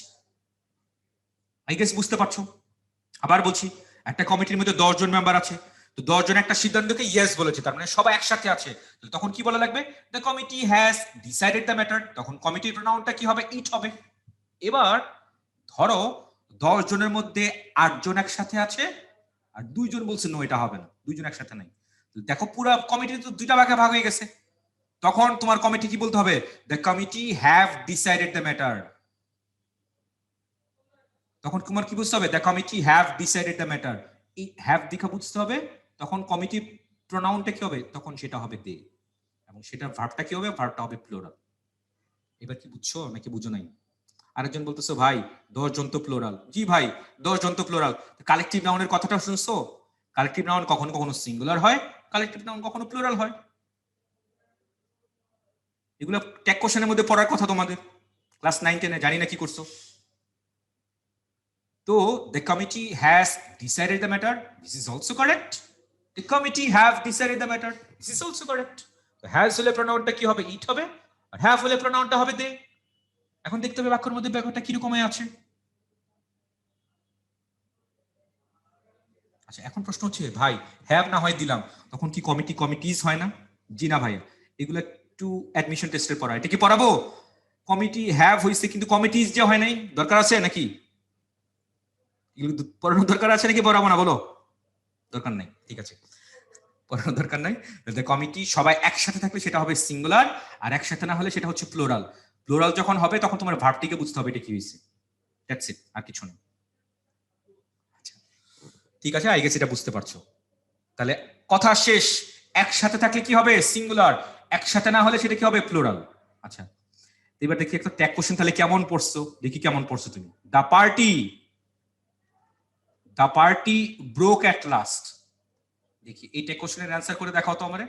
Speaker 2: আই গেস বুঝতে পারছো? আবার বলছি, একটা কমিটির মধ্যে 10 জন মেম্বার আছে। তো 10 জন একটা সিদ্ধান্তকে ইয়েস বলেছে, তার মানে সবাই একসাথে আছে। তখন কি বলা লাগবে? The committee has decided the matter. তখন কমিটির প্রোনাউনটা কি হবে? ইট হবে। এবার ধরো 10 জনের মধ্যে 8 জন একসাথে আছে, আর 2 জন বলছে নো, এটা হবে না, 2 জন একসাথে নাই। দেখো পুরো কমিটি তো দুইটা ভাগে ভাগ হয়ে গেছে। তখন তোমার কমিটি কি বলতে হবে? The committee have decided the matter. তখন তোমার কি বুঝতে হবে? The committee have decided the matter. এই হ্যাভ দেখা বুঝতে হবে। তখন কমিটি প্রোনাউনটা কি হবে? তখন সেটা হবে দে, এবং সেটা ভার্বটা কি হবে? ভার্বটা হবে প্লুরাল। এবার কি বুঝছো নাকি বুঝো নাই? আরেকজন বলতেছো ভাই 10 জন তো প্লুরাল। জি ভাই 10 জন তো প্লুরাল। কালেকটিভ নাউনের কথাটা শুনছো? কালেকটিভ নাউন কখনো কখনো সিঙ্গুলার হয়, কালেকটিভ নাউন কখনো প্লুরাল হয়। এগুলো ট্যাগ কোশ্চেনের মধ্যে পড়ার কথা তোমাদের, ক্লাস 9-10 জানি না কি করছো। তো the committee has decided the matter. This is also correct. The committee have decided the matter. This is also correct. তো has হলে প্রোনাউনটা কি হবে? ইট হবে। আর have হলে প্রোনাউনটা হবে দে। এখন দেখতে হবে বাক্যের মধ্যে ব্যাপারটা কিরকম আছে। আচ্ছা, এখন প্রশ্ন হচ্ছে ভাই হ্যাভ না হয় দিলাম, তখন কি কমিটি কমিটিজ হয় না? জি না ভাইয়া, এগুলো একটু অ্যাডমিশন টেস্টের পড়া। এটা কি পড়াবো? কমিটি হ্যাভ হইছে কিন্তু কমিটিজ যে হয় নাই, দরকার আছে নাকি? এগুলো পড়ানোর দরকার আছে নাকি পড়াবো না বলো? দরকার নাই, ঠিক আছে। পড়ানোর দরকার নাই। দ্য কমিটি সবাই একসাথে থাকলে সেটা হবে সিঙ্গুলার, আর একসাথে না হলে সেটা হচ্ছে প্লুরাল। প্লুরাল যখন হবে তখন তোমার ভার্বটিকে বুঝতে হবে এটা কি হয়েছে। দ্যাটস ইট, আর কিছু না। আচ্ছা ঠিক আছে, আই গেস এটা বুঝতে পারছো। তাহলে কথা শেষ। একসাথে থাকলে কি হবে সিঙ্গুলার, একসাথে না হলে সেটা কি হবে প্লুরাল। আচ্ছা এবার দেখি একটা ট্যাগ কোশ্চেন তাহলে কেমন পড়ছো, দেখি কেমন পড়ছো তুমি। The party broke at last. দেখি এই ট্যাগ কোশ্চেনের অ্যান্সার করে দেখাও তো আমারে।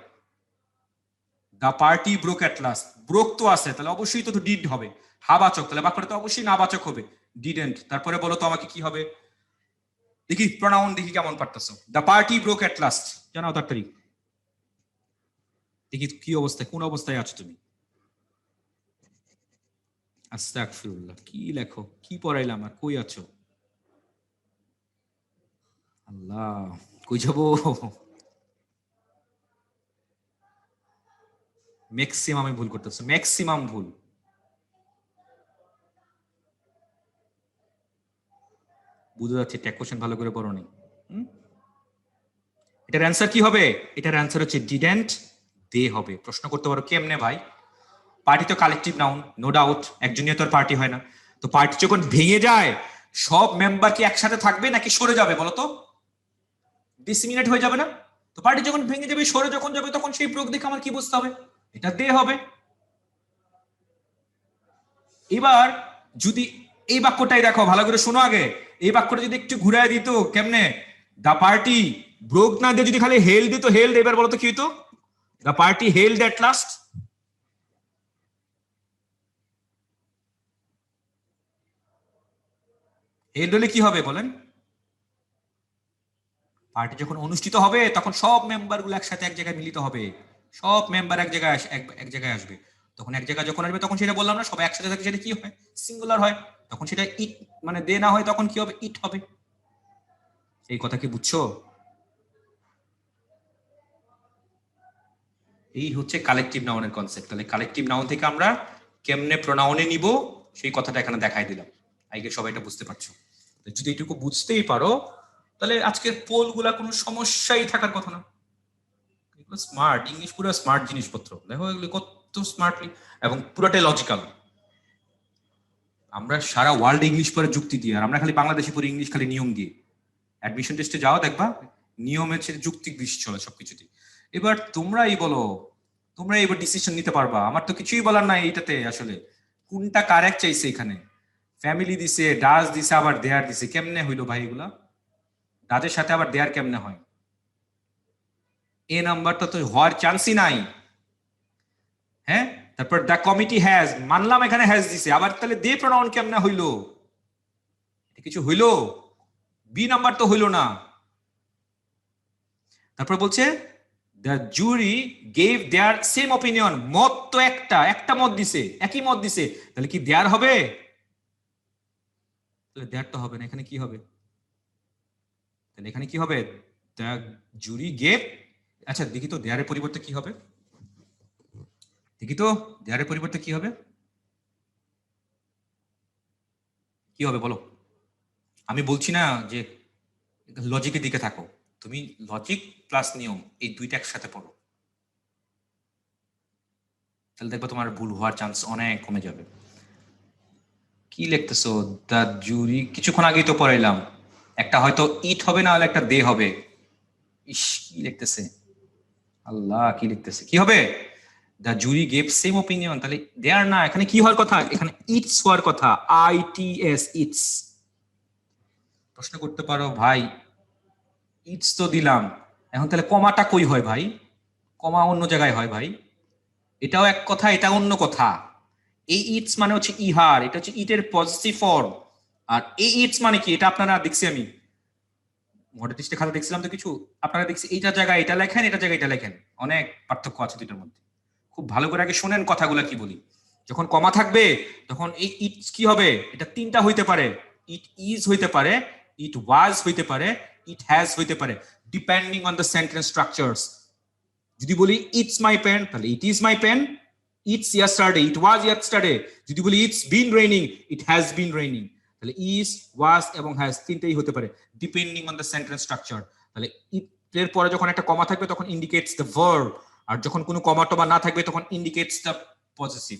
Speaker 2: The party broke at last, broke তো আছে তাহলে অবশ্যই তো ডিড হবে, হাবাচক, তাহলে বাক্যটা তো অবশ্যই নাবাচক হবে, ডিডেন্ট। তারপরে বলো তো আমাকে কি হবে, দেখি প্রোনাউন দেখি কেমন পারতেছো। The party broke at last, জানাও তাড়াতাড়ি দেখি কি অবস্থায়, কোন অবস্থায় আছো তুমি। আস্তাগফিরুল্লাহ, কি লেখো, কি পড়াইলাম আর কই আছো, আল্লাহ কই যাবো। ম্যাক্সিমাম ভুল করতেছো, ম্যাক্সিমাম ভুল। বুঝতে যাচ্ছে ট্যাগ কোশ্চেন ভালো করে পড়ো নি। এটার অ্যান্সার কি হবে, এটার অ্যান্সার হচ্ছে ডিডেন্ট, দে হবে। প্রশ্ন করতে পারো কেমনে ভাই, পার্টি তো কালেকটিভ নাউন, নো ডাউট, একজনই তো আর পার্টি হয় না। তো পার্টি যখন ভেঙে যায় সব মেম্বার কি একসাথে থাকবে নাকি সরে যাবে বলো তো, ডিসমিনেট হয়ে যাবে না। তো পার্টি যখন ভেঙে যাবে, সরে যখন যাবে, তখন সেই প্রয়োগ দেখে আমার কি বুঝতে হবে, এটা দে হবে। এবার যদি এই বাক্যটাই দেখো ভালো করে শোনো আগে, এই বাক্যটা যদি একটু ঘুরায় দিত কেমনে, দ্য পার্টি ব্রোক না দিয়ে যদি খালি হেল দিত, হেল্ড, এবার বলো তো কি হইতো, the party held at last. Held হলে কি হবে বলেন, পার্টি যখন অনুষ্ঠিত হবে তখন সব মেম্বার গুলো একসাথে এক জায়গায় মিলিত হবে, সব মেম্বার এক জায়গায় এক জায়গায় আসবে। তখন এক জায়গায় যখন আসবে তখন সেটা বললাম না, সবাই একসাথে থাকে, সেটা কি হয় সিঙ্গুলার হয়। তখন সেটা ইট মানে দে না হয় তখন কি হবে, ইট হবে। এই কথা কি বুঝছো, এই হচ্ছে কালেকটিভ নাউনের কনসেপ্ট। তাহলে কালেকটিভ নাউন থেকে আমরা কেমনে প্রোনাউনে নিব সেই কথাটা এখানে দেখাই দিলাম, আজকে সবাই এটা বুঝতে পারছো। যদি এইটুকু বুঝতেই পারো তাহলে আজকের পোল গুলা কোনো সমস্যাই থাকার কথা না। স্মার্ট ইংলিশ, পুরো স্মার্ট জিনিসপত্র দেখো, এগুলো কত স্মার্টলি এবং পুরোটাই লজিক্যাল। আমরা সারা ওয়ার্ল্ড ইংলিশ পরে যুক্তি দিয়ে, আর আমরা খালি বাংলাদেশে পড়ি ইংলিশ খালি নিয়ম দিয়ে। অ্যাডমিশন টেস্টে যাও দেখবা নিয়মের চেয়ে যুক্তি বেশি চলে সবকিছুতে। এবার তোমরাই বলো, তোমরা এবার ডিসিশন নিতে পারবা, আমার তো কিছুই বলার নাই এইটাতে। আসলে কোনটা কারেক্ট চাইছে এখানে, ফ্যামিলি দিছে, ডাজ দিছে, আবার দেয়ার দিছে, কেমনে হইলো ভাই এগুলা, ডাজের সাথে আবার দেয়ার কেমনে হয়, এ নাম্বারটা তো হওয়ার চান্সই নাই। হ্যাঁ তারপর দ্য কমিটি হ্যাজ, মানলাম এখানে হ্যাজ দিছে, আবার তাহলে দে প্রোনাউন কেমনে হইলো, কিছু হইলো, বি নাম্বার তো হইলো না। তারপর বলছে the jury gave their same opinion, মত তো একটা মত দিছে, একই মত দিছে, তাহলে কি দেয়ার হবে, তাহলে দেয়ার তো হবে না, এখানে কি হবে, তাহলে এখানে কি হবে, দ্য জুরি গেভ। আচ্ছা দেখি তো দেয়ারের পরিবর্তে কি হবে, দেখি তো দেয়ারের পরিবর্তে কি হবে, কি হবে বলো। আমি বলছি না যে লজিকের দিকে থাকো, তুমি লজিক প্লাস নিয়ম এই দুইটা একসাথে পড়ো, তাহলে দেখবো তোমার ভুল হওয়ার চান্স অনেক কমে যাবে। কি লিখতেছো, দ্য জুরি কিছুক্ষণ আগেই তো পড়াইলাম, একটা হয়তো ইট হবে না হলে একটা দে হবে। ইস কি লিখতেছে, আল্লাহ কি লিখতেছে, কি হবে, the jury gave same opinion, তাহলে দেয়ার না, এখানে কি হওয়ার কথা, এখানে ইটস হওয়ার কথা, ITS ইটস। প্রশ্ন করতে পারো ভাই ইটস তো দিলাম, এখন তাহলে কমাটা কই হয় ভাই, কমা অন্য জায়গায় হয় ভাই, এটাও এক কথা এটা অন্য কথা। এই ইটস মানে হচ্ছে ইহার, এটা হচ্ছে ইটের পজিটিভ ফর্ম, আর এই ইটস মানে কি, এটা আপনারা দেখছি আমি মডেল টেস্টে খাতা দেখছিলাম তো কিছু, আপনারা দেখছি এইটা জায়গায় এটা লেখেন, এটা জায়গায় এটা লেখেন, অনেক পার্থক্য আছে দুইটার মধ্যে। খুব ভালো করে আগে শোনেন কথাগুলো কি বলি। যখন কমা থাকবে তখন এই ইটস কি হবে, এটা তিনটা হইতে পারে, ইট ইজ হইতে পারে, ইট ওয়াজ হইতে পারে, ইট হ্যাজ হইতে পারে, depending on the sentence structures. যদি বলি ইটস মাই পেন তাহলে it is my pen, it's yesterday, it was yesterday. যদি বলি it's been raining, it has been raining. তাহলে ইজ, ওয়াজ এবং হ্যাজ তিনটেই হতে পারে depending on the sentence structure. তাহলে এর পরে যখন একটা কমা থাকবে তখন ইন্ডিকেটস দ্য ভার্ব, আর যখন কোনো কমা টমা না থাকবে তখন ইন্ডিকেটস দ্য পজিটিভ।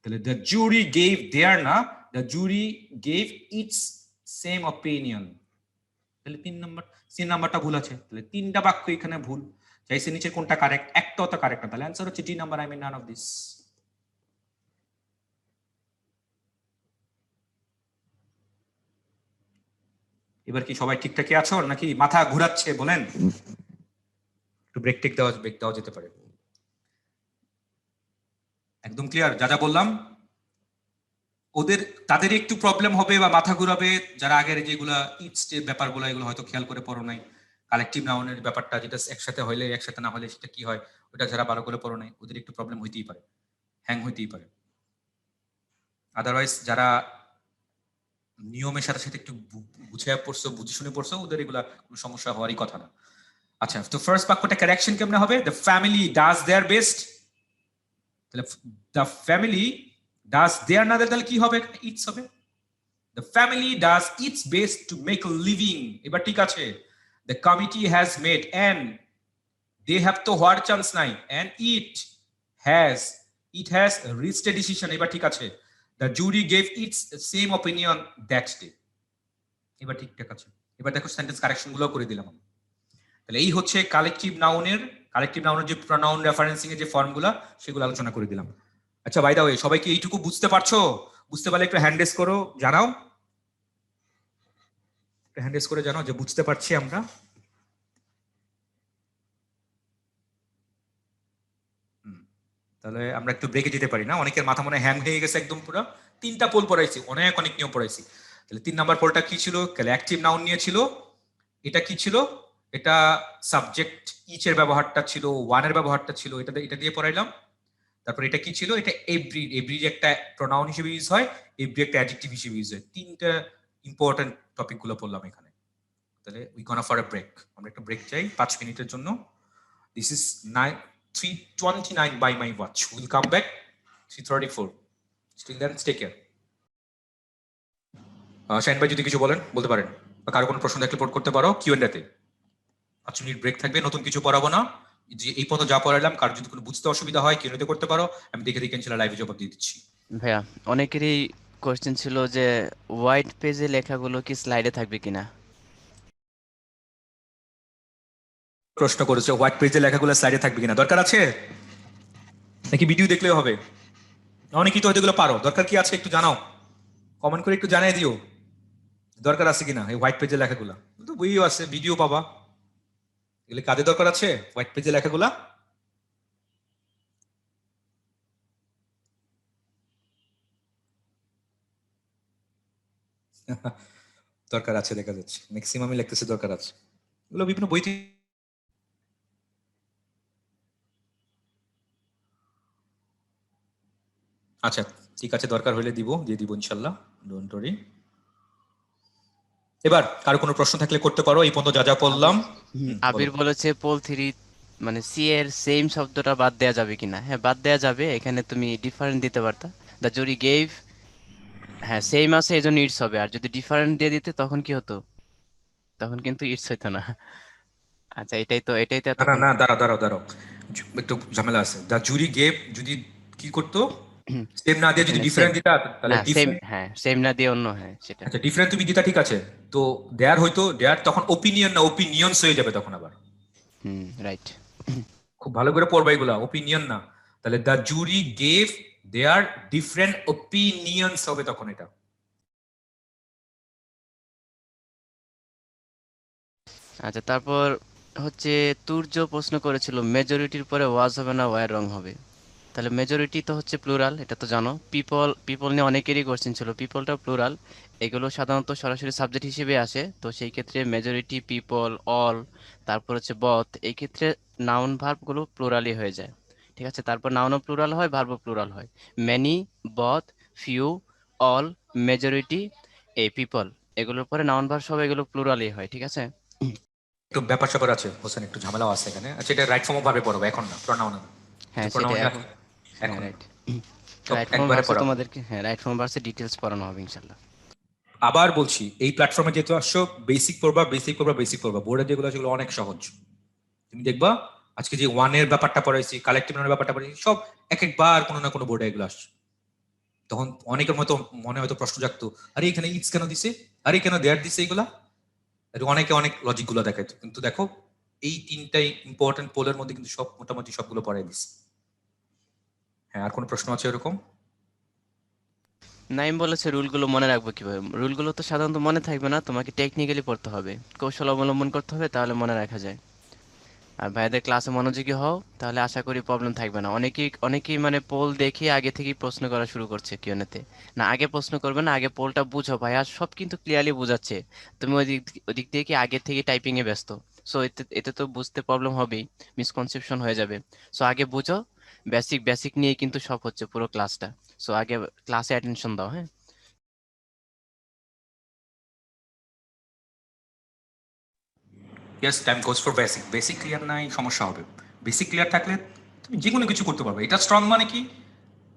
Speaker 2: তাহলে দ্য জুরি গেভ দেয়ার না, the jury gave its same opinion. তাহলে 3 নাম্বারটা ভুল আছে, তাহলে 3টা বাক্য এখানে ভুল। চাইছে নিচে কোনটা কারেক্ট, একটাও তো কারেক্ট না, তাহলে অ্যান্সার হচ্ছে D number, I mean none of this. এবার কি সবাই ঠিকঠাকই আছো নাকি মাথা ঘুরাচ্ছে বলেন? একটু ব্রেক দেওয়া যেতে পারে। একদম ক্লিয়ার যা যা বললাম? তাদের একটু প্রবলেম হবে বা মাথা ঘুরাবে যারা আগের যেগুলা ইটস যে ব্যাপারগুলো এগুলো হয়তো খেয়াল করে পড়ো নাই। কালেকটিভ নাউনের ব্যাপারটা যেটা একসাথে হইলে একসাথে না হলে সেটা কি হয় ওটা যারা ভালো করে পড়ো নাই ওদের একটু প্রবলেম হইতেই পারে, হ্যাং হইতেই পারে। আদারওয়াইজ যারা নিয়মের সাথে সাথে একটু বুঝে পড়ছো, বুঝে শুনে পড়ছো, ওদের এগুলা কোনো সমস্যা হওয়ারই কথা না। আচ্ছা, তো ফার্স্ট বাক্যটা কারেকশন কেমনে হবে? The family does their best. তাহলে দ্য ফ্যামিলি ডাজ দেয়ার না, তাহলে কি হবে? ইটস হবে। The family does its best to make a living. এবার ঠিক আছে, the committee has made, and they have তো হওয়ার চান্স নাই, and it has reached a decision. এবার ঠিক আছে, the jury gave its same opinion that day. এবার ঠিকঠাক আছে। এবার দেখো সেন্টেন্স কারেকশন গুলো করে দিলাম। তাহলে এই হচ্ছে কালেকটিভ নাউনের যে প্রোনাউন রেফারেন্সিং এর যে ফর্মগুলো সেগুলো আলোচনা করে দিলাম। আচ্ছা, বাই দা ওয়ে, সবাই কি এইটুকু বুঝতে পারছো? বুঝতে পারলে একটু হ্যান্ড রেজ করো, জানাও, হ্যান্ড রেজ করে জানাও যে বুঝতে পারছি আমরা। তাহলে আমরা একটু ব্রেকে যেতে পারি না? অনেকের মাথা মনে হ্যাং হয়ে গেছে একদম পুরো। 3টা পোল পড়াইছি, অনেক নিয়ম পড়াইছি। তাহলে 3 নাম্বার পোলটা কি ছিল? কালেকটিভ নাউন নিয়ে ছিল। এটা কি ছিল? এটা সাবজেক্ট ইচ এর ব্যবহারটা ছিল, ওয়ান এর ব্যবহারটা ছিল, এটা দিয়ে পড়াইলাম। তারপর এটা কি ছিল? এটা এভরি একটা প্রোনাউন হিসেবে ইউজ হয়, এভরি একটা অ্যাডজেক্টিভ হিসেবে ইউজ হয়। 3টা ইম্পর্টেন্ট টপিক গুলো পড়লাম এখানে। তাহলে we gonna for a break, আমরা একটা ব্রেক চাই 5 মিনিটের জন্য। This is 3:29 by my watch. We'll come back 3:34. Still then, take care. Shahin ভাই যদি কিছু বলতে পারেন, বা কারো কোনো প্রশ্ন থাকলে করতে পারো Q&A তে। 5 মিনিট ব্রেক থাকবে, নতুন কিছু পড়াবো না। যে এই পর্যন্ত যা পড়ালাম, কার যদি কোনো বুঝতে অসুবিধা হয় Q&A করতে পারো, আমি দেখে ইনশাআল্লাহ লাইভে জবাব দিয়ে দিচ্ছি।
Speaker 1: ভাইয়া, অনেকেরই কোশ্চেন ছিল যে হোয়াইট পেজে লেখাগুলো কি স্লাইডে থাকবে কিনা।
Speaker 2: প্রশ্ন করেছে হোয়াইট পেজে লেখাগুলো স্লাইডে থাকবে কিনা, দরকার আছে নাকি ভিডিও দেখলেও হবে? অনেকেই তো হয়তো এগুলো পারো, দরকার কি আছে একটু জানাও, কমেন্ট করে একটু জানিয়ে দিও দরকার আছে কিনা এই হোয়াইট পেজে লেখাগুলো। তো বইও আছে, ভিডিও পাবা, এগুলো কাদের দরকার আছে হোয়াইট পেজে লেখাগুলা? দরকার আছে, দেখা যাচ্ছে ম্যাক্সিমামই লিখতেছে দরকার আছে। এগুলো বিভিন্ন বইতে। আচ্ছা ঠিক আছে, দরকার হলে দিয়ে দিব ইনশাল্লাহ, ডোন্ট ওয়ারি। এবার কারো কোনো প্রশ্ন থাকলে করতে পারো, এই পর্যন্ত যা যা বললাম।
Speaker 1: আবির বলেছে পোল 3 মানে সি এর সেম শব্দটা বাদ দেয়া যাবে কিনা। হ্যাঁ, বাদ দেয়া যাবে, এখানে তুমি ডিফারেন্ট দিতে পারতা। দ্য জুরি গেভ, হ্যাঁ সেম আছে এজন্য ইটস হবে, আর যদি ডিফারেন্ট দিয়ে দিতে তখন কি হতো? তখন কিন্তু ইটস হইতো না। আচ্ছা, এটাই তো
Speaker 2: না
Speaker 1: এত
Speaker 2: না না, দাঁড়াও, একটু ঝামেলা আছে। দ্য জুরি গেভ যদি কি করতো, সেম না দিয়ে যদি
Speaker 1: এখানে সেম,
Speaker 2: ডিফারেন্ট দিতা তাহলে
Speaker 1: না সেম,
Speaker 2: ডিফারেন্ট।
Speaker 1: হ্যাঁ সেম না দিয়ে অন্য, হ্যাঁ সেটা।
Speaker 2: আচ্ছা, ডিফারেন্ট তুমি দিতা, ঠিক আছে। তো দেয়ার হয়তো, দেয়ার তখন ওপিনিয়ন না ওপিনিয়নস হয়ে যাবে তখন আবার।
Speaker 1: রাইট।
Speaker 2: খুব ভালো করে পড়বা এগুলা, ওপিনিয়ন না। তাহলে the jury gave their different opinions হবে তখন এটা।
Speaker 1: আচ্ছা, তারপর হচ্ছে তুর্য প্রশ্ন করেছিল মেজরিটির পরে ওয়াজ হবে না ওয়ার রং হবে। তাহলে মেজরিটি তো হচ্ছে প্লুরাল, এটা তো জানো। পিপল নিয়ে অনেকেরই কোশ্চেন ছিল, পিপলটা প্লুরাল, এগুলো সাধারণত সরাসরি সাবজেক্ট হিসেবে আসে, তো সেই ক্ষেত্রে মেজরিটি, পিপল, অল, তারপর হচ্ছে বথ, এই ক্ষেত্রে নাউন ভার্বগুলো প্লুরালই হয়ে যায়। ঠিক আছে, তারপর নাউনও প্লুরাল হয়, ভার্বও প্লুরাল হয়। Many, both, few, all, majority, এই পিপল, এগুলোর পরে নাউন ভার্ব সব এগুলো প্লুরালই হয়। ঠিক আছে।
Speaker 2: একটু ব্যাপার স্যাপার আছে হোসেন, একটু ঝামেলাও আছে এখানে। আচ্ছা, এটা রাইট ফর্ম ভাবে পড়বো এখন না, প্রনাউন না।
Speaker 1: হ্যাঁ সেটা
Speaker 2: প্রনাউন
Speaker 1: এখন, হ্যাঁ
Speaker 2: এখন
Speaker 1: রাইট।
Speaker 2: সব
Speaker 1: রাইট ফর্ম
Speaker 2: একবারে
Speaker 1: ভার্সে
Speaker 2: পড়াবো।
Speaker 1: তোমাদেরকে, হ্যাঁ রাইট ফর্ম ভার্সে ডিটেলস পড়ানো হবে ইনশাল্লাহ।
Speaker 2: আবার বলছি, এই প্ল্যাটফর্মে যেহেতু আসছো, বেসিক পড়বা, বোর্ডে যেগুলো সেগুলো অনেক সহজ। তুমি দেখবা আজকে যে ওয়ানের ব্যাপারটা পড়াইছি, কালেক্টিভ নাউনের ব্যাপারটা পড়াইছি, সব এক একবার কোনো না কোনো বোর্ডে এগুলো আসছে। তখন অনেকের মনে হয়তো প্রশ্ন জাগতো, আরে এখানে ইটস কেন দিছে, আরে কেন দেয়ার দিছে, এগুলা অনেকে অনেক লজিক গুলো দেখায়। কিন্তু দেখো এই তিনটাই ইম্পর্টেন্ট পোলের মধ্যে কিন্তু সব মোটামুটি সবগুলো পড়াই দিছে। হ্যাঁ, আর কোনো প্রশ্ন আছে এরকম?
Speaker 1: নাইম বলেছে রুলগুলো মনে রাখবো কিভাবে? রুলগুলো তো সাধারণত মনে থাকবে না, তোমাকে টেকনিক্যালি পড়তে হবে, কৌশল অবলম্বন করতে হবে, তাহলে মনে রাখা যায়। আর ভাইদের ক্লাসে মনোযোগী হও, তাহলে আশা করি প্রবলেম থাকবে না। অনেকেই মানে পোল দেখে আগে থেকেই প্রশ্ন করা শুরু করছে কিউএনএতে। না, আগে প্রশ্ন করবে না, আগে পোলটা বুঝো ভাই, আর সব কিন্তু ক্লিয়ারলি বোঝাচ্ছে। তুমি ওই দিক দিয়ে কি আগে থেকে টাইপিং এ ব্যস্ত। সো এতে এতে তো বুঝতে প্রবলেম হবেই, মিসকনসেপশন হয়ে যাবে। সো আগে বুঝো, বেসিক বেসিক নিয়ে কিন্তু সব হচ্ছে পুরো ক্লাসটা। সো আগে ক্লাসে অ্যাটেনশন দাও, হ্যাঁ।
Speaker 2: Yes, time goes for basic. Basic clear নাই, সমস্যা হবে। বেসিক ক্লিয়ার থাকলে তুমি যে কোনো কিছু করতে পারবে। এটা স্ট্রং মানে কি,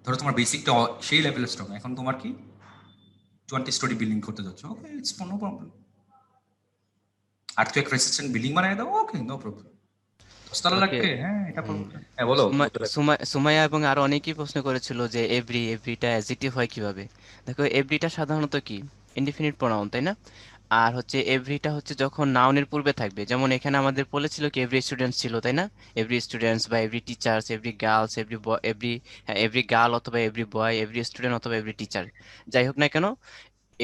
Speaker 2: ধরো তোমার বেসিকটা সেই লেভেলের স্ট্রং, এখন তোমার কি 20 স্টোরি বিল্ডিং করতে যাচ্ছ, ওকে ইটস নো প্রবলেম। আর তুই এক রেসিস্ট্যান্ট বিল্ডিং বানাই দাও, ওকে নো প্রবলেম। দশতলা
Speaker 1: ওকে।
Speaker 2: লাগবে, হ্যাঁ এটা করবো। হ্যাঁ বলো।
Speaker 1: সুমাইয়া এবং আরো অনেকেই প্রশ্ন করেছিল যে এভরিটা অ্যাডজেক্টিভ হয় কিভাবে। দেখো এভরিটা সাধারণত কি ইনডিফিনিট প্রোনাউন, তাই না? আর হচ্ছে এভরিটা হচ্ছে যখন নাউনের পূর্বে থাকবে, যেমন এখানে আমাদের বলেছিল কি এভরি স্টুডেন্টস ছিল, তাই না? এভরি স্টুডেন্টস বা every teachers, every girls, every girl অথবা এভরি বয়, এভরি স্টুডেন্ট অথবা এভরি টিচার, যাই হোক না কেন,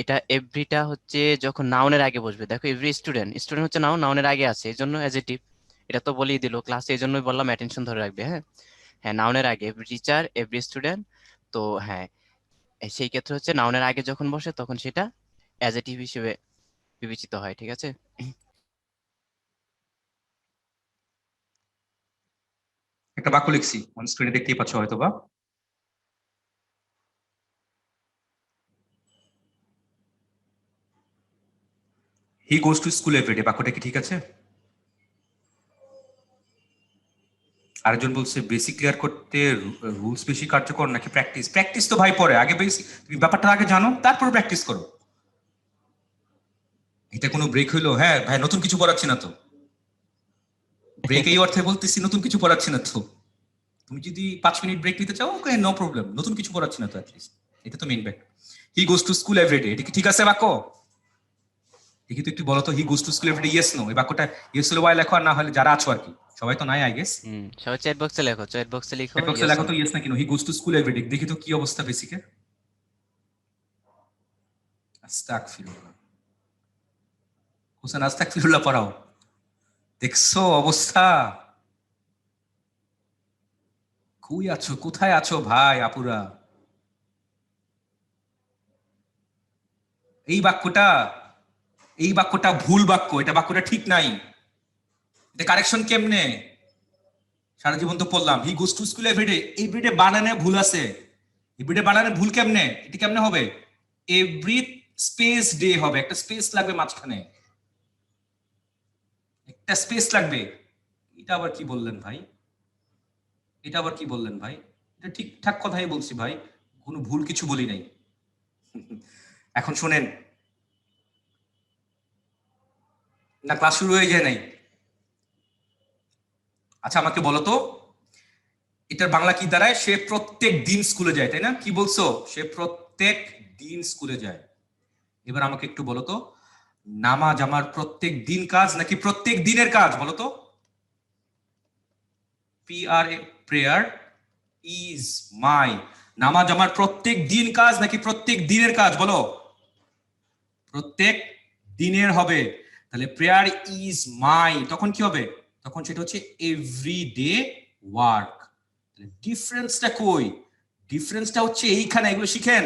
Speaker 1: এটা এভরিটা হচ্ছে যখন নাউনের আগে বসবে। দেখো এভরি স্টুডেন্ট, স্টুডেন্ট হচ্ছে নাউনের আগে আছে, এই জন্য অ্যাডজেক্টিভ। এটা তো বলেই দিল ক্লাসে, এই জন্যই বললাম অ্যাটেনশন ধরে রাখবে, হ্যাঁ। হ্যাঁ, নাউনের আগে এভরি টিচার, এভরি স্টুডেন্ট। তো হ্যাঁ, সেই ক্ষেত্রে হচ্ছে নাউনের আগে যখন বসে তখন সেটা অ্যাডজেক্টিভ হিসেবে বিবেচিত হয়, ঠিক আছে।
Speaker 2: একটা বাক্য লিখছি, অন স্ক্রিনে দেখতেই পাচ্ছ হয়তো বা। হি গোজ টু স্কুল এভরিডে, বাক্যটা কি ঠিক আছে? আরেকজন বলছে বেসিক ক্লিয়ার করতে রুলস বেশি কার্যকর নাকি প্র্যাকটিস? প্র্যাকটিস তো ভাই পরে, আগে বেসিক তুমি ব্যাপারটা আগে জানো, তারপর প্র্যাকটিস করো। এটা কোনো ব্রেক হইলো? হ্যাঁ ভাই, নতুন কিছু পড়াচ্ছি না তো। ব্রেক এই অর্থে বলতেছি নতুন কিছু পড়াচ্ছি না তো। তুমি যদি 5 মিনিট ব্রেক নিতে চাও, ওকে নো প্রবলেম, নতুন কিছু পড়াচ্ছি না তো অ্যাটলিস্ট। এটা তো main back. He goes to school everyday, এটা কি ঠিক আছে বাক্য? দেখি তো একটু বলো তো, he goes to school everyday yes no, এই বাক্যটা ইয়েস হলে ওয়াই লেখো, আর না হলে যারা আছো আর কি, সবাই তো নাই আই গেস।
Speaker 1: সবাই চ্যাট বক্সে লেখো, চ্যাট বক্সে লিখো
Speaker 2: চ্যাট বক্সে
Speaker 1: ইয়েস
Speaker 2: লেখো
Speaker 1: নো।
Speaker 2: তো ইয়েস না কেন, হি গোজ টু স্কুল এভরিডে, দেখি তো কি অবস্থা বেসিকের। আস্তাগফিরুল্লাহ, হোসেন আস্তাগফিরুল্লাহ পড়াও। দেখছো অবস্থা, কই আছো, কোথায় আছো ভাই আপুরা? এই বাক্যটা, এই বাক্যটা ভুল বাক্য, এটা বাক্যটা ঠিক নাই। এটা কারেকশন কেমনে? সারা জীবন তো পড়লাম he goes to school everyday, everyday বানানে ভুল আছে। এভরিডে বানানে ভুল কেমনে, এটা কেমনে হবে? এভরি স্পেস ডে হবে, একটা স্পেস লাগবে মাঝখানে, একটা স্পেস লাগবে। এটা আবার কি বললেন ভাই, এটা আবার কি বললেন ভাই? এটা ঠিকঠাক কথাই বলছি ভাই, কোনো ভুল কিছু বলি নাই। এখন শোনেন, না ক্লাস শুরু হয়ে যায় নাই? আচ্ছা আমাকে বলো তো, এটার বাংলা কি দাঁড়ায়? সে প্রত্যেক দিন স্কুলে যায়, তাই না? কি বলছো? সে প্রত্যেক দিন স্কুলে যায়। এবার আমাকে একটু বলো তো, নামাজ আমার প্রত্যেক দিন কাজ নাকি প্রত্যেক দিনের কাজ, বলো তো? প্রেয়ার ইজ মাই, নামাজ আমার প্রত্যেক দিন কাজ নাকি প্রত্যেক দিনের কাজ, বলো? প্রত্যেক দিনের হবে। তাহলে প্রেয়ার ইজ মাই, তখন কি হবে? তখন সেটা হচ্ছে এভরিডে ওয়ার্ক। ডিফারেন্সটা কই? ডিফারেন্সটা হচ্ছে এইখানে, এগুলো শিখেন।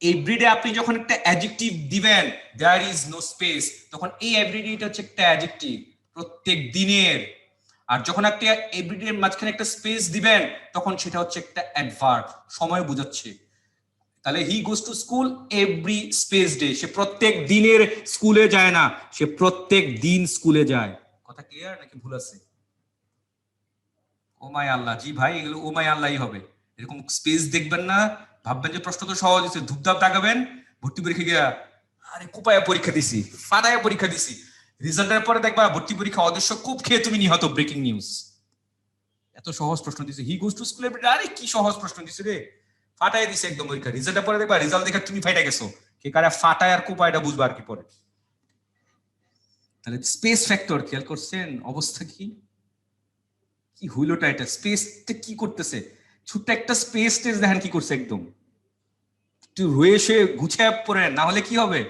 Speaker 2: এভরিডে আপনি যখন একটা অ্যাডজেক্টিভ দিবেন, দেয়ার ইজ নো স্পেস, তখন এই এভরিডে এটা হচ্ছে একটা অ্যাডজেক্টিভ, প্রত্যেক দিনের। আর যখন আপনি এভরিডে এর মাঝখানে একটা স্পেস দিবেন, তখন সেটা হচ্ছে একটা অ্যাডভার্ব, সময় বোঝাচ্ছে। তাহলে he goes to school every space day, সে প্রত্যেক দিনের স্কুলে যায় না, সে প্রত্যেক দিন স্কুলে যায়। কথা ক্লিয়ার নাকি ভুল আছে? ও মাই আল্লাহ, জি ভাই এগুলো ও মাই আল্লাহই হবে। এরকম স্পেস দেখবেন না, ভাববেন যে প্রশ্ন তো সহজ হচ্ছে, ধূপধাপ দাগাবেন, ভর্তি পরীক্ষা গিয়া আরে কোপায়া পরীক্ষা দিছি, ফাটায়া পরীক্ষা দিছি, রেজাল্টের পরে দেখবা ভর্তি পরীক্ষা অদৃশ্য খুব খেয়ে তুমি নিহত। ব্রেকিং নিউজ, এত সহজ প্রশ্ন দিছে, হি গোস টু স্কুল এভরিডে, আরে কি সহজ প্রশ্ন দিছে রে, ফাটায় দিছে একদম পরীক্ষা। রেজাল্টের পরে দেখবা রেজাল্ট দেখে তুমি ফাইটা গেছো, কে কারা ফাটায় আর কোপায় এটা বুঝবা আর কি পরে। তাহলে স্পেস ফ্যাক্টর খেয়াল করছেন অবস্থা কি, কি হইলোটা, এটা স্পেসটা কি করতেছে, ছোট্ট একটা স্পেস টেস্ট দেখেন কি করছে, একদম একটু রয়ে সে গুছিয়ে পড়ে, না হলে কি হবে।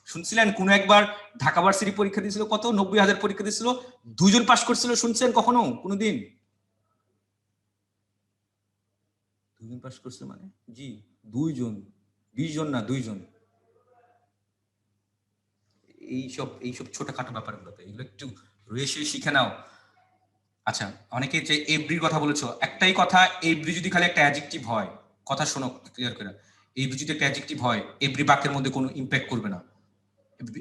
Speaker 2: শুনছিলেন কোন একবার ঢাকা ভার্সিটি পরীক্ষা দিয়েছিল, কত 90,000 পরীক্ষা দিয়েছিল, 2 জন পাশ করছিল, শুনছেন কখনো কোনোদিন? 2 জন পাশ করছে মানে, জি 2 জন, 20 জন না, 2 জন। এইসব ছোটখাটো ব্যাপারগুলোতে এগুলো একটু রয়ে শিখে নাও। আচ্ছা, অনেকে যে এভরির কথা বলেছো, একটাই কথা, এভরি যদি খালি একটা অ্যাডজেক্টিভ হয়, কথা শোনো ক্লিয়ার করে, এভরি যদি একটা অ্যাডজেক্টিভ হয়, এভরি বাক্যের মধ্যে কোনো ইম্প্যাক্ট করবে না,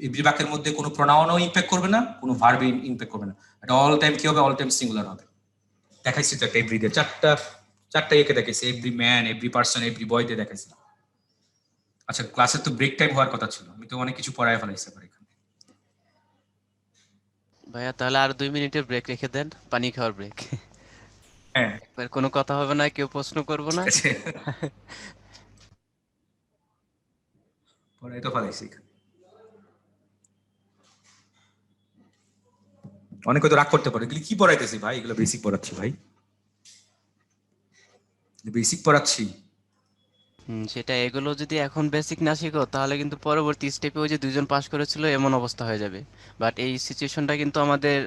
Speaker 2: এভরি বাক্যের মধ্যে কোনো প্রোনাউনও ইম্প্যাক্ট করবে না, কোনো ভার্বই ইম্প্যাক্ট করবে না, এটা অল টাইম কি হবে, অল টাইম সিঙ্গুলার হবে। দেখাইছি তো একটা এভরি দিয়ে চারটা একে দেখাইছি, every man, every person, every বয় দিয়ে দেখাইছি। আচ্ছা, ক্লাসের তো ব্রেক টাইম হওয়ার কথা ছিল, আমি তো অনেক কিছু পড়ায় ফেলাইছি আবার এখানে।
Speaker 1: ভাইয়া তাহলে আর 2 মিনিটের ব্রেক রেখে দেন, পানি খাওয়ার ব্রেক।
Speaker 2: হ্যাঁ
Speaker 1: একবার কোনো কথা হবে না, কেউ প্রশ্ন করবো
Speaker 2: ঠিক
Speaker 1: না।
Speaker 2: আছে, পড়াই তো ফেলাইছি এখানে। অনেকে তো রাগ করতে পারে, এগুলো কি পড়াইতেছি ভাই, এগুলো বেসিক পড়াচ্ছি ভাই, বেসিক পড়াচ্ছি।
Speaker 1: সেটা, এগুলো যদি এখন বেসিক না শিখো তাহলে কিন্তু পরবর্তী স্টেপে ওই যে 2 জন পাশ করেছিল এমন অবস্থা হয়ে যাবে। বাট এই সিচুয়েশনটা কিন্তু আমাদের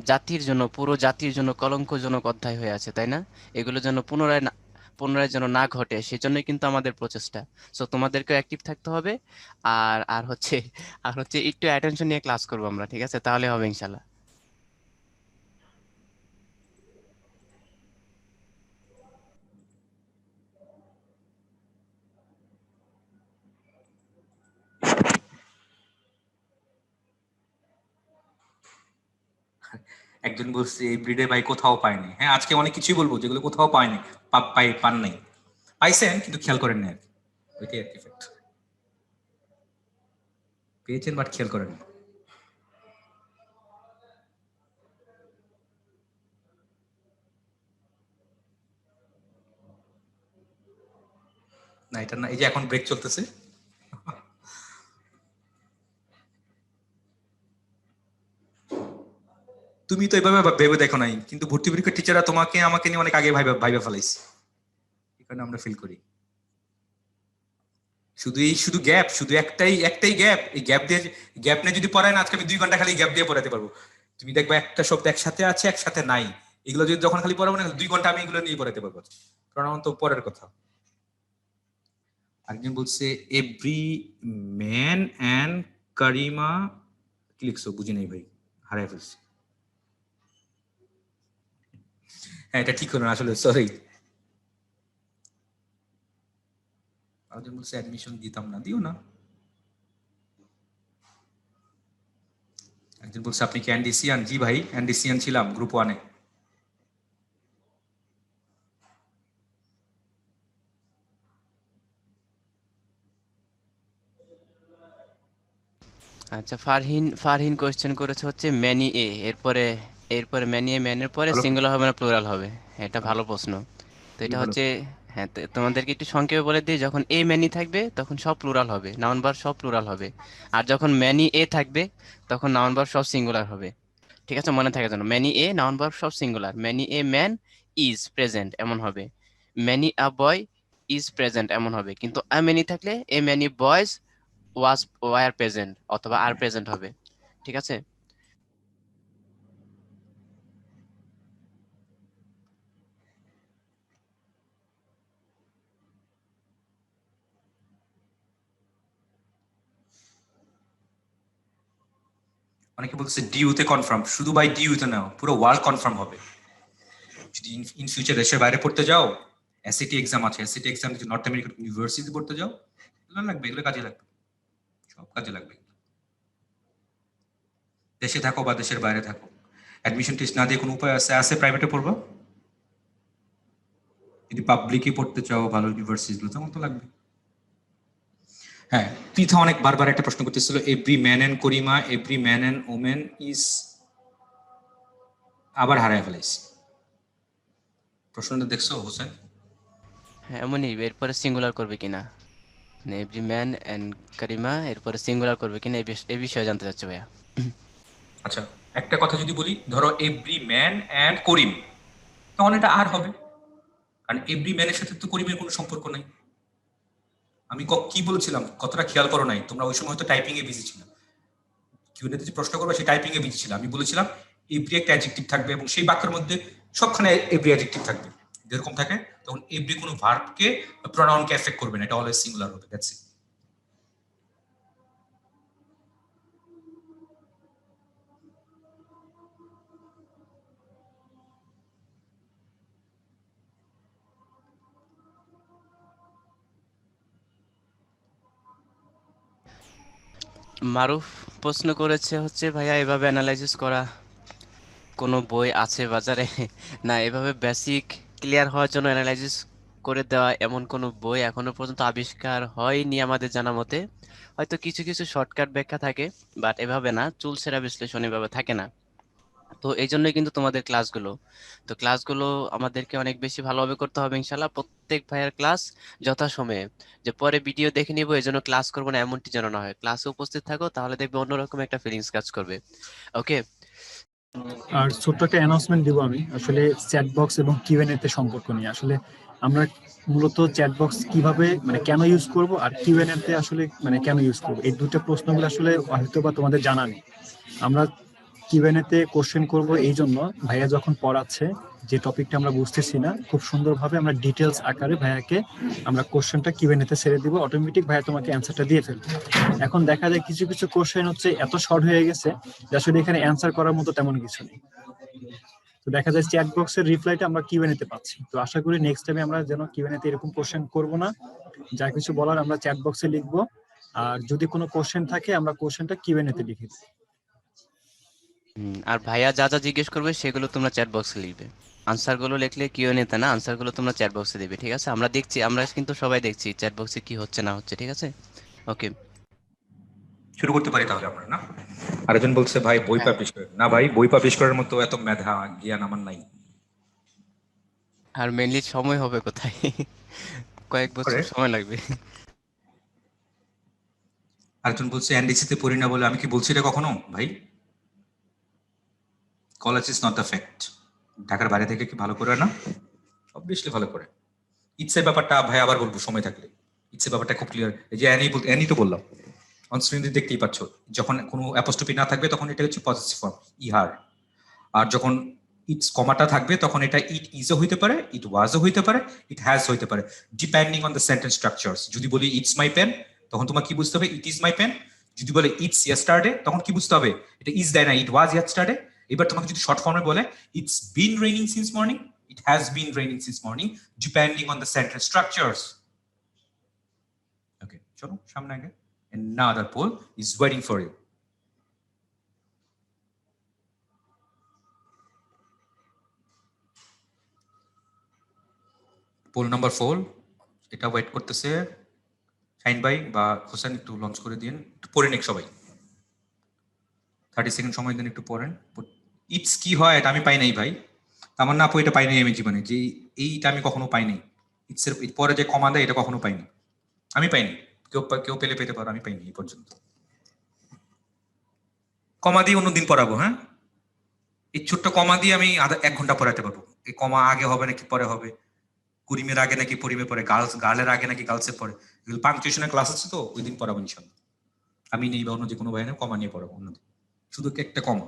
Speaker 1: জাতির জন্য, পুরো জাতির জন্য কলঙ্কজনক অধ্যায় হয়ে আছে, তাই না? এগুলো যেন পুনরায় যেন না ঘটে, সেজন্যই কিন্তু আমাদের প্রচেষ্টা। সো তোমাদেরকে অ্যাক্টিভ থাকতে হবে। আর হচ্ছে একটু অ্যাটেনশন নিয়ে ক্লাস করবো আমরা, ঠিক আছে? তাহলে হবে ইনশাল্লাহ।
Speaker 2: একজন বলছে এভরিডে ভাই কোথাও পায়নি, হ্যাঁ আজকে অনেক কিছুই বলবো যেগুলো কোথাও পায়নি, পান নাই, পাইছেন কিন্তু খেয়াল করেন না আর কি। ওইটাই আর কি fact। পেয়েছেন বাট খেয়াল করেন না। না এটা না, এই যে এখন ব্রেক চলতেছে, তুমি তো এইভাবে ভেবে দেখো নাই, কিন্তু ভর্তি পরীক্ষার টিচাররা তোমাকে আমাকে নিয়ে অনেক আগে ভাইবা ভাইবা ফেলাইছে, এই কারণে আমরা ফিল করি। শুধু গ্যাপ, শুধু একটাই গ্যাপ, এই গ্যাপ নিয়ে যদি পড়ায় না, আজকে আমি 2 ঘন্টা খালি গ্যাপ দিয়ে পড়াতে পারবো। তুমি দেখবা একটা শব্দ একসাথে আছে একসাথে নাই, এগুলো যদি যখন খালি পড়াবো না, 2 ঘন্টা আমি এগুলো নিয়ে পড়াতে পারবো। প্রণাম তো পরের কথা। একজন বলছে এভরি ম্যান অ্যান্ড কারিমা, কি লিখছো বুঝি নাই ভাই, হারাই ফেলছি। হ্যাঁ এটা ঠিক হলো না আসলে, সরি। একজন বলছে অ্যাডমিশন দিতাম না, দিও না। একজন বলছে আপনি কি এনডিসিয়ান, জি ভাই এনডিসিয়ান ছিলাম গ্রুপ 1-এ।
Speaker 1: আচ্ছা, ফারহিন ফারহিন কোয়েশ্চেন করেছে হচ্ছে ম্যানি এ, এরপরে এরপরে ম্যানি এ, ম্যানের পরে
Speaker 2: ভালো,
Speaker 1: সিঙ্গুলার হবে না প্লুরাল হবে? এটা
Speaker 2: ভালো,
Speaker 1: ভালো প্রশ্ন। তো
Speaker 2: খুবই
Speaker 1: এটা
Speaker 2: ভালো।
Speaker 1: হচ্ছে, হ্যাঁ, তো তোমাদেরকে একটু সংক্ষেপে বলে দিই, যখন এ ম্যানি থাকবে তখন সব প্লুরাল হবে, নাউন ভার্ব সব প্লুরাল হবে। আর যখন ম্যানি এ থাকবে তখন নাউন ভার্ব সব সিঙ্গুলার হবে। ঠিক আছে, মনে থাকে যেন, ম্যানি এ নাউন ভার্ব সব singular, many a man is present এমন হবে, many a boy is present এমন হবে। কিন্তু আ ম্যানি থাকলে a many boys were present অথবা আর প্রেজেন্ট হবে। ঠিক আছে।
Speaker 2: অনেকে বলছে ডিইউতে কনফার্ম, শুধু বাই ডিইউতে নাও, পুরো ওয়ার্ল্ড কনফার্ম হবে। যদি ইন ফিউচার দেশের বাইরে পড়তে যাও, এসএটি এক্সাম আছে, এসএটি এক্সাম যদি নর্থ আমেরিকান ইউনিভার্সিটি পড়তে যাও, এগুলো লাগবে, এগুলো কাজে লাগবে, সব কাজে লাগবে। দেশে থাকো বা দেশের বাইরে থাকো, অ্যাডমিশন টেস্ট না দিয়ে কোনো উপায় আছে প্রাইভেটে পড়বা? যদি পাবলিকে পড়তে চাও ভালো ইউনিভার্সিটিগুলো, তখন তো লাগবে। হ্যাঁ, পৃথা অনেক বারবার একটা প্রশ্ন করতেছিল, every man and Karima, every man and women is, আবার হারায় ফেলাইছি। প্রশ্নটা দেখছো হোসেন?
Speaker 1: হ্যাঁ এমনই, এরপরে সিঙ্গুলার করবে কিনা, মানে এভরি ম্যান এন্ড কারিমা এরপরে সিঙ্গুলার করবে কিনা এই বিষয়ে জানতে চাচ্ছে ভাইয়া।
Speaker 2: আচ্ছা, একটা কথা যদি বলি, ধরো এভরি ম্যান অ্যান্ড করিম, তখন এটা আর হবে, কারণ এভরি ম্যানের সাথে তো করিমের কোনো সম্পর্ক নাই। আমি কি বলেছিলাম, কতটা খেয়াল করো নাই তোমরা? ওই সময় হয়তো টাইপিং এ বিজি ছিল, কিউএনএ যে প্রশ্ন করবে সেই টাইপিং এ বিজি ছিল। আমি বলেছিলাম এভরি একটা অ্যাডজেক্টিভ থাকবে এবং সেই বাক্যের মধ্যে সবখানে এভরি অ্যাডজেক্টিভ থাকবে। যেরকম থাকে তখন এভরি কোনো ভার্বকে প্রোনাউনকে এফেক্ট করবে না, এটা অলওয়েজ সিঙ্গুলার হবে। That's it.
Speaker 1: মারুফ প্রশ্ন করেছে হচ্ছে ভাইয়া এভাবে অ্যানালাইসিস করা কোনো বই আছে বাজারে? না, এভাবে বেসিক ক্লিয়ার হওয়ার জন্য অ্যানালাইসিস করে দেওয়া এমন কোনো বই এখনো পর্যন্ত আবিষ্কার হয়নি আমাদের জানা মতে। হয়তো কিছু কিছু শর্টকাট ব্যাখ্যা থাকে, বাট এভাবে না, চুলচেরা বিশ্লেষণ এভাবে থাকে না। তো এই জন্যই কিন্তু তোমাদের ক্লাসগুলো, তো ক্লাসগুলো আমাদেরকে অনেক বেশি ভালোভাবে করতে হবে ইনশাল্লাহ। প্রত্যেক ভাইয়ের ক্লাস যথাসময়ে, যে পরে ভিডিও দেখে নিবো এই জন্য ক্লাস করবো না এমনটি যেন না হয়, ক্লাসে উপস্থিত থাকো তাহলে দেখবে অন্যরকম একটা ফিলিংস কাজ করবে। ওকে।
Speaker 3: আর ছোট্ট একটা অ্যানাউন্সমেন্ট দিব আমি, আসলে চ্যাট বক্স এবং কিউএনএ তে সম্পর্ক নিয়ে। আসলে আমরা মূলত চ্যাট বক্স কিভাবে মানে কেন ইউজ করব আর কিউএনএ তে আসলে মানে কেন ইউজ করব, এই দুটো প্রশ্নগুলো আসলে হয়তো বা তোমাদের জানা নেই। আমরা কিউএনএ তে কোশ্চেন করব এই জন্য, ভাইয়া যখন পড়াচ্ছে যে টপিকটা আমরা বুঝতেছি না, খুব সুন্দরভাবে আমরা ডিটেলস আকারে ভাইয়াকে আমরা কোশ্চেনটা কিউএনএ তে ছেড়ে দিব, অটোমেটিক ভাইয়া তোমাকে অ্যান্সারটা দিয়ে ফেলবে। এখন দেখা যায় কিছু কিছু কোশ্চেন হচ্ছে এত শর্ট হয়ে গেছে যে আসলে এখানে অ্যান্সার করার মতো তেমন কিছু নেই। তো দেখা যায় চ্যাট বক্সের রিপ্লাইটা আমরা কিউএনএ তে পাচ্ছি। তো আশা করি নেক্সট টাইমে আমরা যেন কিউএনএ তে এরকম কোশ্চেন করব না, যা কিছু বলার আমরা চ্যাট বক্সে লিখবো। আর যদি কোনো কোশ্চেন থাকে আমরা কোশ্চেনটা কিউএনএ তে লিখে দিই।
Speaker 1: আর ভাইয়া যা যা জিজ্ঞেস করবে সেগুলো তোমরা চ্যাট বক্সে লিখবে। আনসার গুলো লিখলে কিউএনএ তে না, আনসার গুলো তোমরা চ্যাট বক্সে দিবে, ঠিক আছে? আমরা দেখছি, আমরা কিন্তু সবাই দেখছি চ্যাট বক্সে কি হচ্ছে না হচ্ছে, ঠিক আছে? ওকে।
Speaker 2: শুরু করতে পারি তাহলে আমরা, না? আরেকজন বলছে ভাই বই
Speaker 1: হ্যাঁ,
Speaker 2: পাবলিশ করেন না। ভাই বই পাবলিশ করার মতো এত মেধা জ্ঞান আমার নাই।
Speaker 1: আর মেনলি সময় হবে কোথায়? কয়েক
Speaker 2: করে
Speaker 1: বছর সময় লাগবে।
Speaker 2: আরেকজন বলছে এনডিসি তে পড়ি না বলে, আমি কি বলছি এটা কখনো ভাই? College is not the fact. ঢাকার বাইরে থেকে কি ভালো করে না? অবভিয়াসলি ভালো করে। ইটসের ব্যাপারটা ভাই আবার বলবো সময় থাকলে। ইটসের ব্যাপারটা খুব ক্লিয়ার। এই যে অ্যানি তো বললাম, অন স্ক্রিন দেখতেই পাচ্ছ, যখন কোনো অ্যাপোস্ট্রফি না থাকবে তখন এটা হচ্ছে পজিটিভ ফর্ম, ইহার। আর যখন ইটস কমাটা থাকবে তখন এটা ইট ইজও হইতে পারে, ইট ওয়াজও হইতে পারে, ইট হ্যাজ হইতে পারে, depending on the sentence structures. যদি বলি ইটস মাই পেন, তখন তোমার কি বুঝতে হবে? It is my pen. যদি বলে ইটস ইয়েস্টারডে, তখন কি বুঝতে হবে? এটা ইজ দেয় না, ইট ওয়াজ ইয়েস্টারডে। এবার তোমাকে যদি শর্ট ফর্মে বলে it's been raining since morning, it has been raining since morning, depending on the sentence structures. Okay, চলো সামনে আগে। Another poll is waiting for you. Poll number 4, এটা ওয়েট করতেছে। শাইন ভাই বা হোসেন একটু লঞ্চ করে দিন, একটু পড়ে নিক সবাই। 30 সেকেন্ড সময় দিন, একটু পড়েন। ইটস কি হয় এটা আমি পাই নাই ভাই। আমার না আপু, এটা পাই নাই আমি জীবনে, যে এইটা আমি কখনো পাই নাই। ইটসের পরে যে কমা দেয় এটা কখনো পাইনি, আমি পাইনি। কেউ কেউ পেলে পেতে পারো, আমি পাইনি এই পর্যন্ত। কমা দিয়ে অন্যদিন পড়াবো, হ্যাঁ? এই ছোট্ট কমা দিয়ে আমি আধা 1 ঘন্টা পড়াতে পারবো। এই কমা আগে হবে নাকি পরে হবে, কুড়িমের আগে নাকি পরিমে পরে, গার্লের আগে নাকি গার্লসের পরে, এগুলো পাংচুয়েশনের ক্লাস আছে, তো ওই দিন পড়াবো ইনশাল্লাহ। আমি নেই বা অন্য যে কোনো ভাই নেই, কমা নিয়ে পড়াবো অন্যদিন। শুধু একটা কমা।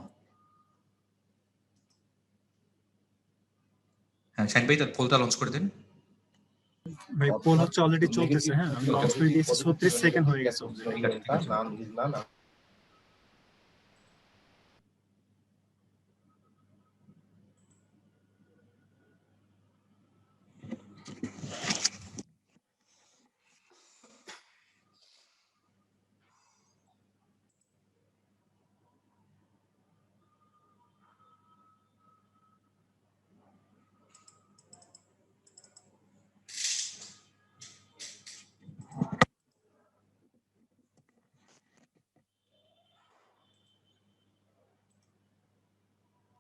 Speaker 2: হ্যাঁ শাইন ভাই, তার পোলটা লঞ্চ করে দিন।
Speaker 3: ভাই পোল হচ্ছে অলরেডি চলতেছে, হ্যাঁ আমি লঞ্চ করে দিয়েছি, 36 সেকেন্ড হয়ে গেছে already।
Speaker 2: ঠিক আছে, ঠিক আছে।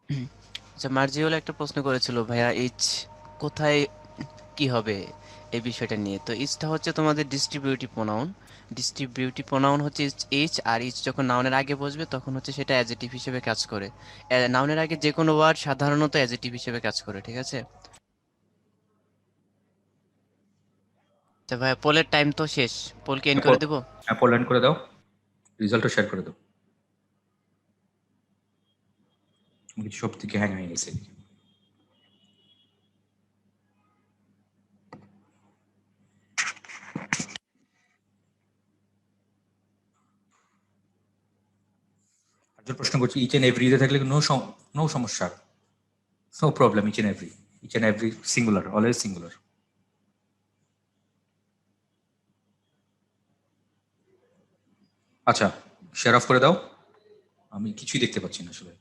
Speaker 1: আচ্ছা, মার্জিওল একটা প্রশ্ন করেছিল ভাইয়া, এইচ কোথায় কি হবে এই বিষয়টা নিয়ে। তো এইচটা হচ্ছে তোমাদের ডিস্ট্রিবিউটিভ প্রোনাউন। ডিস্ট্রিবিউটিভ প্রোনাউন হচ্ছে এইচ, আর এইচ যখন নাউনের আগে বসবে তখন হচ্ছে সেটা অ্যাডজেক্টিভ হিসেবে কাজ করে। নাউনের আগে যে কোনো ওয়ার্ড সাধারণত অ্যাডজেক্টিভ হিসেবে কাজ করে, ঠিক আছে? আচ্ছা ভাইয়া, পোলের টাইম তো শেষ, পোলকে এন্ড করে দেবো।
Speaker 2: হ্যাঁ, পোল্যান্ড করে দাও, রেজাল্টও শেয়ার করে দাও। কিছু সব থেকে হ্যাং হয়ে গেছে। আরেকজন প্রশ্ন করছি, ইচ এন্ড এভরিতে থাকলে নো সমস্যা, no problem, each and every singular, always singular. আচ্ছা, শেয়ার অফ করে দাও, আমি কিছুই দেখতে পাচ্ছি না আসলে।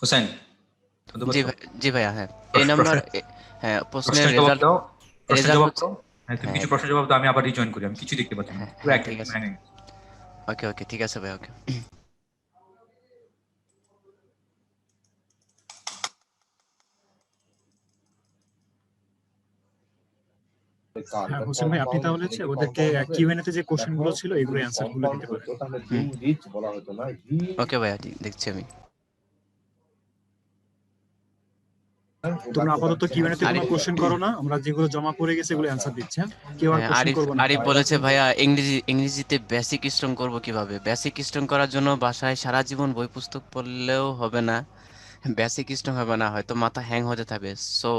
Speaker 2: হোসেন, শুনতে
Speaker 1: জি
Speaker 2: পাচ্ছ?
Speaker 1: ভাই, জি ভাইয়া, হ্যাঁ। এই নাম্বার,
Speaker 2: প্রশ্নের
Speaker 1: হ্যাঁ, প্রশ্নের
Speaker 2: প্রশ্নের জবাব
Speaker 1: রেজাল্ট,
Speaker 2: দাও, প্রশ্নের
Speaker 1: রেজাল্ট
Speaker 2: জবাব
Speaker 1: হচ্ছে,
Speaker 2: দাও। হ্যাঁ, তুমি
Speaker 1: হ্যাঁ
Speaker 2: কিছু প্রশ্নের জবাব দাও, আমি আবার রিজয়েন করি, আমি কিছু দেখতে পাচ্ছি না,
Speaker 1: হ্যাঁ
Speaker 2: পুরো
Speaker 1: হ্যাঁ,
Speaker 2: এক
Speaker 1: ঠিক
Speaker 2: একদম
Speaker 1: আছে।
Speaker 2: হ্যাং হয়ে গেছে।
Speaker 1: ওকে ওকে, ঠিক আছে ভাই, ওকে।
Speaker 3: হ্যাঁ হোসেন ভাই, আপনি তাহলে হচ্ছে ওদেরকে কিউএনএ তে যে কোশ্চেন গুলো ছিল এগুলো অ্যান্সার গুলো দিতে পারেন।
Speaker 1: ওকে ভাইয়া, দেখছি আমি।
Speaker 3: তোমরা আপাতত কিউএনএ তে কোনো
Speaker 1: আরিফ,
Speaker 3: কোশ্চেন করো না, আমরা যেগুলো জমা পড়ে গেছে এগুলো অ্যান্সার দিচ্ছি। হ্যাঁ, কেউ আর
Speaker 1: হ্যাঁ,
Speaker 3: কোশ্চেন
Speaker 1: আরিফ
Speaker 3: করবো না।
Speaker 1: আরিফ বলেছে ভাইয়া, ইংরেজিতে বেসিক স্ট্রং করব কিভাবে? বেসিক স্ট্রং করার জন্য বাসায় সারা জীবন বই পুস্তক পড়লেও হবে না, বেসিক স্ট্রং হবে না, হয়তো মাথা হ্যাং হতে থাকবে। সো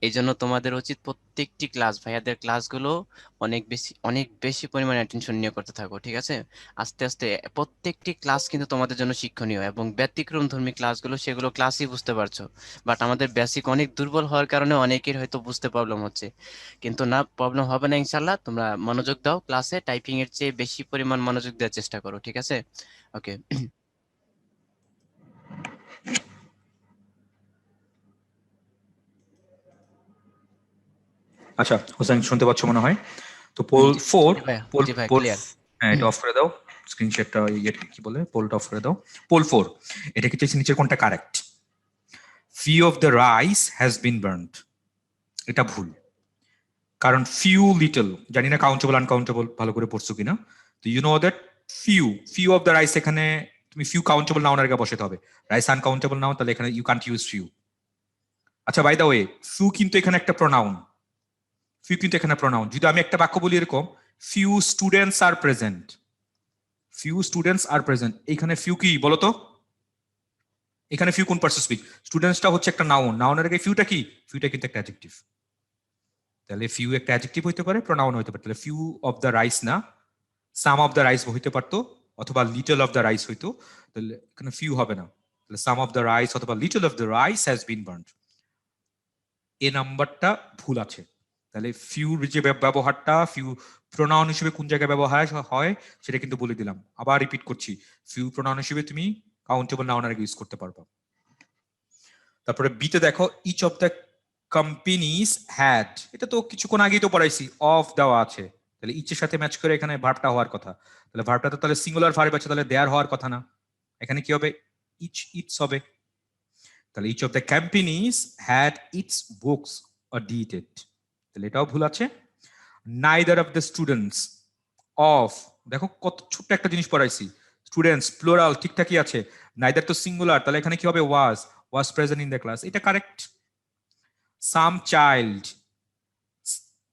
Speaker 1: এই জন্য তোমাদের উচিত প্রত্যেকটি ক্লাস, ভাইয়াদের ক্লাসগুলো অনেক বেশি পরিমাণে অ্যাটেনশন নিয়ে করতে থাকো, ঠিক আছে? আস্তে আস্তে প্রত্যেকটি ক্লাস কিন্তু তোমাদের জন্য শিক্ষণীয়, এবং ব্যতিক্রম ধর্মী ক্লাসগুলো সেগুলো ক্লাসই বুঝতে পারছো, বাট আমাদের বেসিক অনেক দুর্বল হওয়ার কারণে অনেকের হয়তো বুঝতে প্রবলেম হচ্ছে। কিন্তু না, প্রবলেম হবে না ইনশাল্লাহ। তোমরা মনোযোগ দাও ক্লাসে, টাইপিং এর চেয়ে বেশি পরিমাণ মনোযোগ দেওয়ার চেষ্টা করো, ঠিক আছে? ওকে।
Speaker 2: আচ্ছা হোসেন, শুনতে পাচ্ছ মনে হয়? তো পোল
Speaker 1: জি
Speaker 2: 4,
Speaker 1: জি ভাইয়া,
Speaker 2: পোল
Speaker 1: জি ভাই,
Speaker 2: পোল
Speaker 1: ক্লিয়ার।
Speaker 2: হ্যাঁ, এটা অফ করে দাও, স্ক্রিনশটটা কি বলে, পোলটা অফ করে দাও। পোল 4, এটা কি চাইছে নিচের কোনটা correct? Few of the rice has been burned, এটা ভুল। কারণ ফিউ লিটল, জানি না কাউন্টেবল আনকাউন্টেবল ভালো করে পড়ছো কিনা। তো you know that few of the rice, এখানে তুমি ফিউ কাউন্টেবল নাউন আগে বসাতে হবে, রাইস আনকাউন্টেবল নাউন, তাহলে এখানে ইউ কান্ট ইউজ ফিউ। আচ্ছা, বাই দ্য ওয়ে, ফিউ কিন্তু এখানে একটা প্রোনাউন, যদি আমি একটা বাক্য বলি এরকম, ফিউ স্টুডেন্টস আর প্রেজেন্ট, এখানে ফিউ কি বলতো? এখানে ফিউ কোন পার্সন স্পিক? স্টুডেন্টসটা হচ্ছে একটা নাউনের আগে ফিউটা কি? ফিউটা কিন্তু একটা অ্যাডজেক্টিভ। তাহলে ফিউ একটা অ্যাডজেক্টিভ হইতে পারে, প্রোনাউন হইতে পারে। তাহলে ফিউ অফ দ্য রাইস না, সাম অফ দ্য রাইস হইতে পারতো, অথবা লিটল অফ দ্য রাইস হইতো। তাহলে এখানে ফিউ হবে না, তাহলে সাম অফ দ্য রাইস অথবা little of the rice has been burned, এ নাম্বারটা ভুল আছে। তাহলে ফিউর যে ব্যবহারটা, ফিউ প্রোনাউন হিসেবে কোন জায়গায় ব্যবহার হয় সেটা কিন্তু বলে দিলাম। আবার রিপিট করছি, ফিউ প্রোনাউন হিসেবে তুমি কাউন্টেবল নাউনের আগে ইউজ করতে পারবা। তারপরে বিতে দেখো, each of the companies had, এটা তো কিছুক্ষণ আগেই তো পড়াইছি, অফ দেওয়া আছে, তাহলে ইচের সাথে ম্যাচ করে এখানে ভার্বটা হওয়ার কথা। তাহলে ভার্বটা তো তাহলে সিঙ্গুলার ভার্ব আছে, তাহলে দেয়ার হওয়ার কথা না, এখানে কি হবে? ইটস হবে। তাহলে each of the companies had its books audited, তাহলে এটাও ভুল আছে। Neither of the students of, দেখো কত ছোট্ট একটা জিনিস পড়াইছি, স্টুডেন্টস প্লুরাল ঠিকঠাকই আছে, নাইদার তো সিঙ্গুলার, তাহলে এখানে কি হবে? Was present in the class, এটা কারেক্ট। সাম চাইল্ড,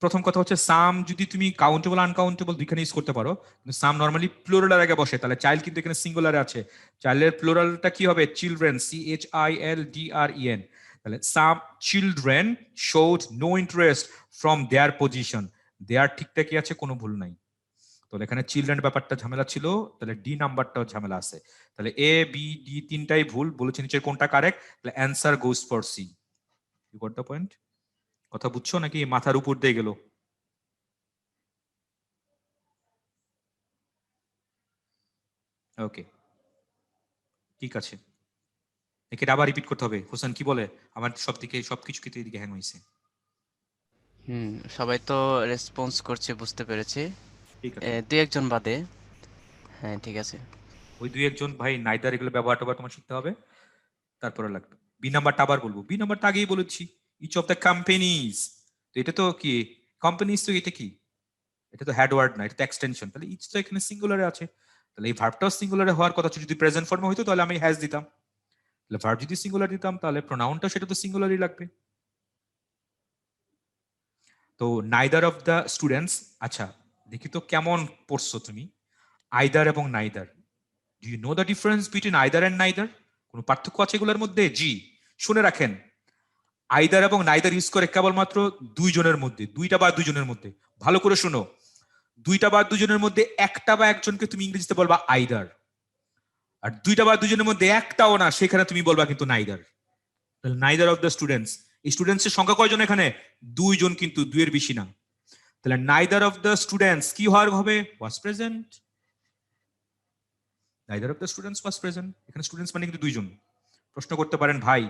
Speaker 2: প্রথম কথা হচ্ছে সাম যদি তুমি কাউন্টেবল আনকাউন্টেবল দুইখানে ইউজ করতে পারো, কিন্তু সাম নর্মালি প্লুরালের আগে বসে, তাহলে চাইল্ড কিন্তু এখানে সিঙ্গুলারে আছে, চাইল্ডের প্লুরালটা কি হবে? Children, CHILDREN। তাহলে some children showed no interest from their position, their ঠিকঠাকই আছে, কোনো ভুল নাই। তাহলে এখানে চিলড্রেন ব্যাপারটা ঝামেলা ছিল, তাহলে ডি নাম্বারটাও ঝামেলা আছে। তাহলে A, B, D তিনটাই ভুল বলেছে, নিচের কোনটা কারেক্ট? তাহলে answer goes for C. You got the point? কথা বুঝছো নাকি মাথার উপর দিয়ে গেল? ওকে, ঠিক আছে, একে আবার রিপিট করতে হবে। হোসেন কি বলে? আমার সবকিছু কিন্তু এদিকে হ্যাং হয়েছে।
Speaker 1: সবাই তো রেসপন্স করছে, বুঝতে পেরেছি।
Speaker 2: ঠিক আছে,
Speaker 1: দুই একজন বাদে। হ্যাঁ ঠিক আছে।
Speaker 2: ওই দুই একজন ভাই নাইদার এগুলো ব্যবহার টবহার তোমার শিখতে হবে, তারপরে লাগবে। বি নাম্বারটা আবার বলবো, বি নাম্বারটা আগেই বলেছি, ইচ অফ দ্য কোম্পানিজ। তো এটা তো কি কোম্পানিজ, তো এটা কি, এটা তো হেড ওয়ার্ড না, এটা তো এক্সটেনশন, তাহলে ইচ তো এখানে সিঙ্গুলারে আছে, তাহলে এই ভার্বটাও সিঙ্গুলারে হওয়ার কথা ছিল। যদি প্রেজেন্ট ফর্মে হইতো তাহলে আমি হ্যাজ দিতাম, তাহলে ভার্ব যদি সিঙ্গুলার দিতাম তাহলে প্রোনাউনটা সেটা তো সিঙ্গুলারই লাগবে। তো নাইদার অফ দ্য স্টুডেন্টস, আচ্ছা দেখি তো কেমন পড়ছো তুমি, আইদার এবং neither. Do you know the difference between either and neither? কোনো পার্থক্য আছে এগুলোর মধ্যে? জি, শুনে রাখেন, আইদার এবং নাইদার ইউজ করে কেবলমাত্র দুইজনের মধ্যে, দুইটা বা দুইজনের মধ্যে। ভালো করে শুনো, দুইটা বা দুজনের মধ্যে একটা বা একজনকে তুমি ইংরেজিতে বলবা আইদার, আর দুইটা বা দুজনের মধ্যে একটাও না, সেখানে তুমি বলবা কিন্তু neither. Neither of the students, এই স্টুডেন্টস এর সংখ্যা কয়জন এখানে? দুইজন, কিন্তু দুইয়ের বেশি না। তাহলে নাইদার অফ দ্য স্টুডেন্টস কি হওয়ার হবে? Was present. Neither of the students was present, এখানে স্টুডেন্টস মানে কিন্তু দুইজন। প্রশ্ন করতে পারেন ভাই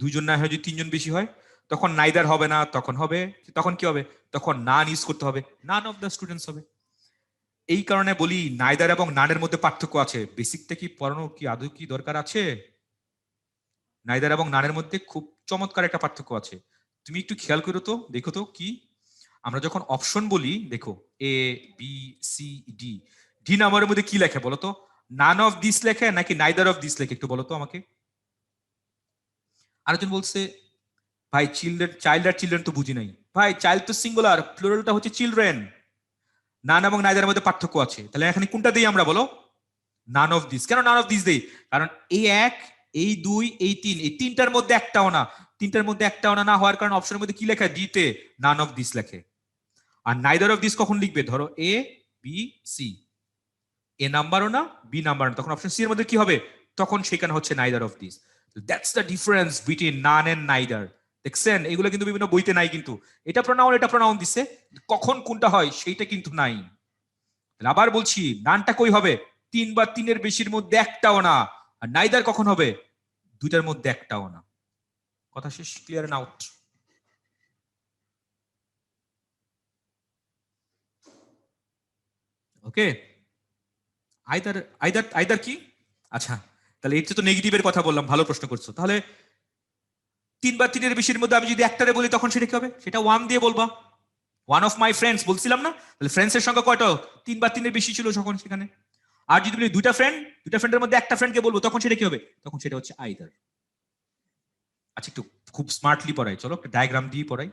Speaker 2: দুইজন না হয় যদি তিনজন বেশি হয় তখন নাইদার হবে না, তখন হবে, তখন কি হবে? তখন নান ইউজ করতে হবে, নান অফ দ্য স্টুডেন্টস হবে। এই কারণে বলি নাইদার এবং নানের মধ্যে পার্থক্য আছে। বেসিকটা কি পড়ানো কি আদৌ কি দরকার আছে? নাইদার এবং নানের মধ্যে খুব চমৎকার একটা পার্থক্য আছে। তুমি একটু খেয়াল করো তো, দেখো তো কি, আমরা যখন অপশন বলি দেখো, A B C D, D নাম্বারের মধ্যে কি লেখে বলো তো? নান অফ দিস লেখে নাকি নাইদার অফ দিস লেখে? একটু বলো তো আমাকে। আরেকজন বলছে ভাই চিলড্রেন, চাইল্ড আর চিলড্রেন তো বুঝি নাই। ভাই চাইল্ড তো সিঙ্গুলার, প্লুরালটা হচ্ছে চিলড্রেন। নান এবং নাইদারের মধ্যে পার্থক্য আছে, তাহলে এখানে কোনটা দেই আমরা বলো? নান অফ দিস। কেন নান অফ দিস দেই? কারণ এই এক, এই দুই, এই তিন, এই তিনটার মধ্যে একটাও না। তিনটার মধ্যে একটাও না হওয়ার কারণে অপশনের মধ্যে কি লেখা? ডিতে নান অফ দিস লেখে। আর নাইদার অফ দিস কখন লিখবে? ধরো এ বি সি, এ নাম্বারও না বি নাম্বার না, তখন অপশন সি এর মধ্যে কি হবে? তখন সেখানে হচ্ছে neither of this. That's the difference between none and neither. দেখছেন এগুলো কিন্তু বিভিন্ন বইতে নাই, কিন্তু এটা প্রোনাউন এটা প্রোনাউন দিছে, কখন কোনটা হয় সেইটা কিন্তু নাই। আবার বলছি, নানটা কই হবে? তিন বা তিনের বেশির মধ্যে একটাও না। আর নাইদার কখন হবে? দুইটার মধ্যে একটাও না। কথা শেষ, clear and out. Okay, either, either either কি? আচ্ছা, তাহলে এটা তো নেগেটিভের কথা বললাম, ভালো প্রশ্ন করছো। তাহলে তিন বা তিনের বেশির মধ্যে আমি যদি একটারে বলি তখন সেটা কি হবে? সেটা ওয়ান দিয়ে বলবা। ওয়ান অফ মাই ফ্রেন্ডস বলছিলাম না? তাহলে ফ্রেন্ডসের সংখ্যা কয়টা? তিন বা তিনের বেশি ছিল যখন সেখানে। আর যদি বলি দুইটা ফ্রেন্ড, দুইটা ফ্রেন্ডের মধ্যে একটা ফ্রেন্ডকে বলবো তখন সেটা কি হবে? তখন সেটা হচ্ছে আইদার। আচ্ছা একটু খুব স্মার্টলি পড়াই, চলো একটা ডায়াগ্রাম দিয়ে পড়াই।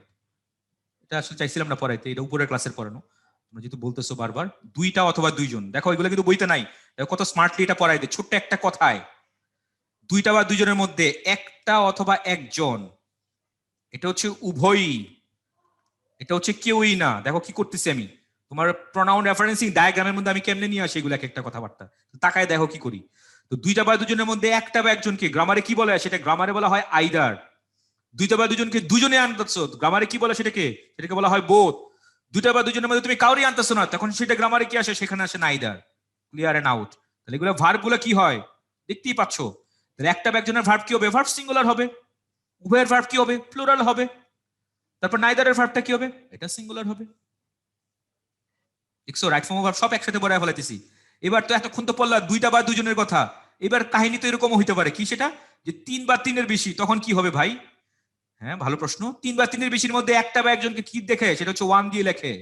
Speaker 2: এটা আসলে চাইছিলাম না পড়াইতে, এটা উপরের ক্লাসের পড়ানো, তোমরা যেহেতু বলতেছো বারবার দুইটা অথবা দুইজন, দেখো এগুলো কিন্তু বইতে নাই। দেখো কত স্মার্টলি এটা পড়াই দে, ছোট্ট একটা কথায়। দুইটা বা দুইজনের মধ্যে একটা অথবা একজন, এটা হচ্ছে উভয়ই, এটা হচ্ছে কেউই না। দেখো কি করতেছি আমি, তোমার প্রনাউন রেফারেন্সিং ডায়াগ্রামের মধ্যে আমি কেমনে নিয়ে আসি এগুলো এক একটা কথাবার্তা, তাকায় দেখো কি করি। তো দুইটা বা দুজনের মধ্যে একটা বা একজনকে গ্রামারে কি বলে? সেটা গ্রামারে বলা হয় আইদার। দুইটা বা দুজনকে দুজনে আনতেছো, গ্রামারে কি বলে সেটাকে? সেটাকে বলা হয় বোথ। দুইটা বা দুজনের মধ্যে তুমি কাউরি আনতেছো না, তখন সেটা গ্রামারে কি আসে? সেখানে আসে নাইদার। Clear and out. তাহলে এগুলো ভার্ব গুলো কি হয় দেখতেই পাচ্ছ। তাহলে একটা বা একজনের ভার্ব কি হবে? ভার্ব সিঙ্গুলার হবে। উভয়ের ভার্ব কি হবে? প্লুরাল হবে। তারপর নাইদারের ভার্বটা কি হবে? এটা সিঙ্গুলার হবে। দেখছো, রাইট ফর্ম ভার্ব সব একসাথে বড়ায় ফেলাইতেছি। এবার তো এতক্ষণ তো পড়লা দুইটা বা দুজনের কথা, এবার কাহিনী তো এরকম হইতে পারে কি, সেটা যে তিন বা তিনের বেশি, তখন কি হবে ভাই? হ্যাঁ ভালো প্রশ্ন। তিন বা তিনের বেশির মধ্যে একটা বা একজনকে কি দেখে? সেটা হচ্ছে ওয়ান দিয়ে লেখে।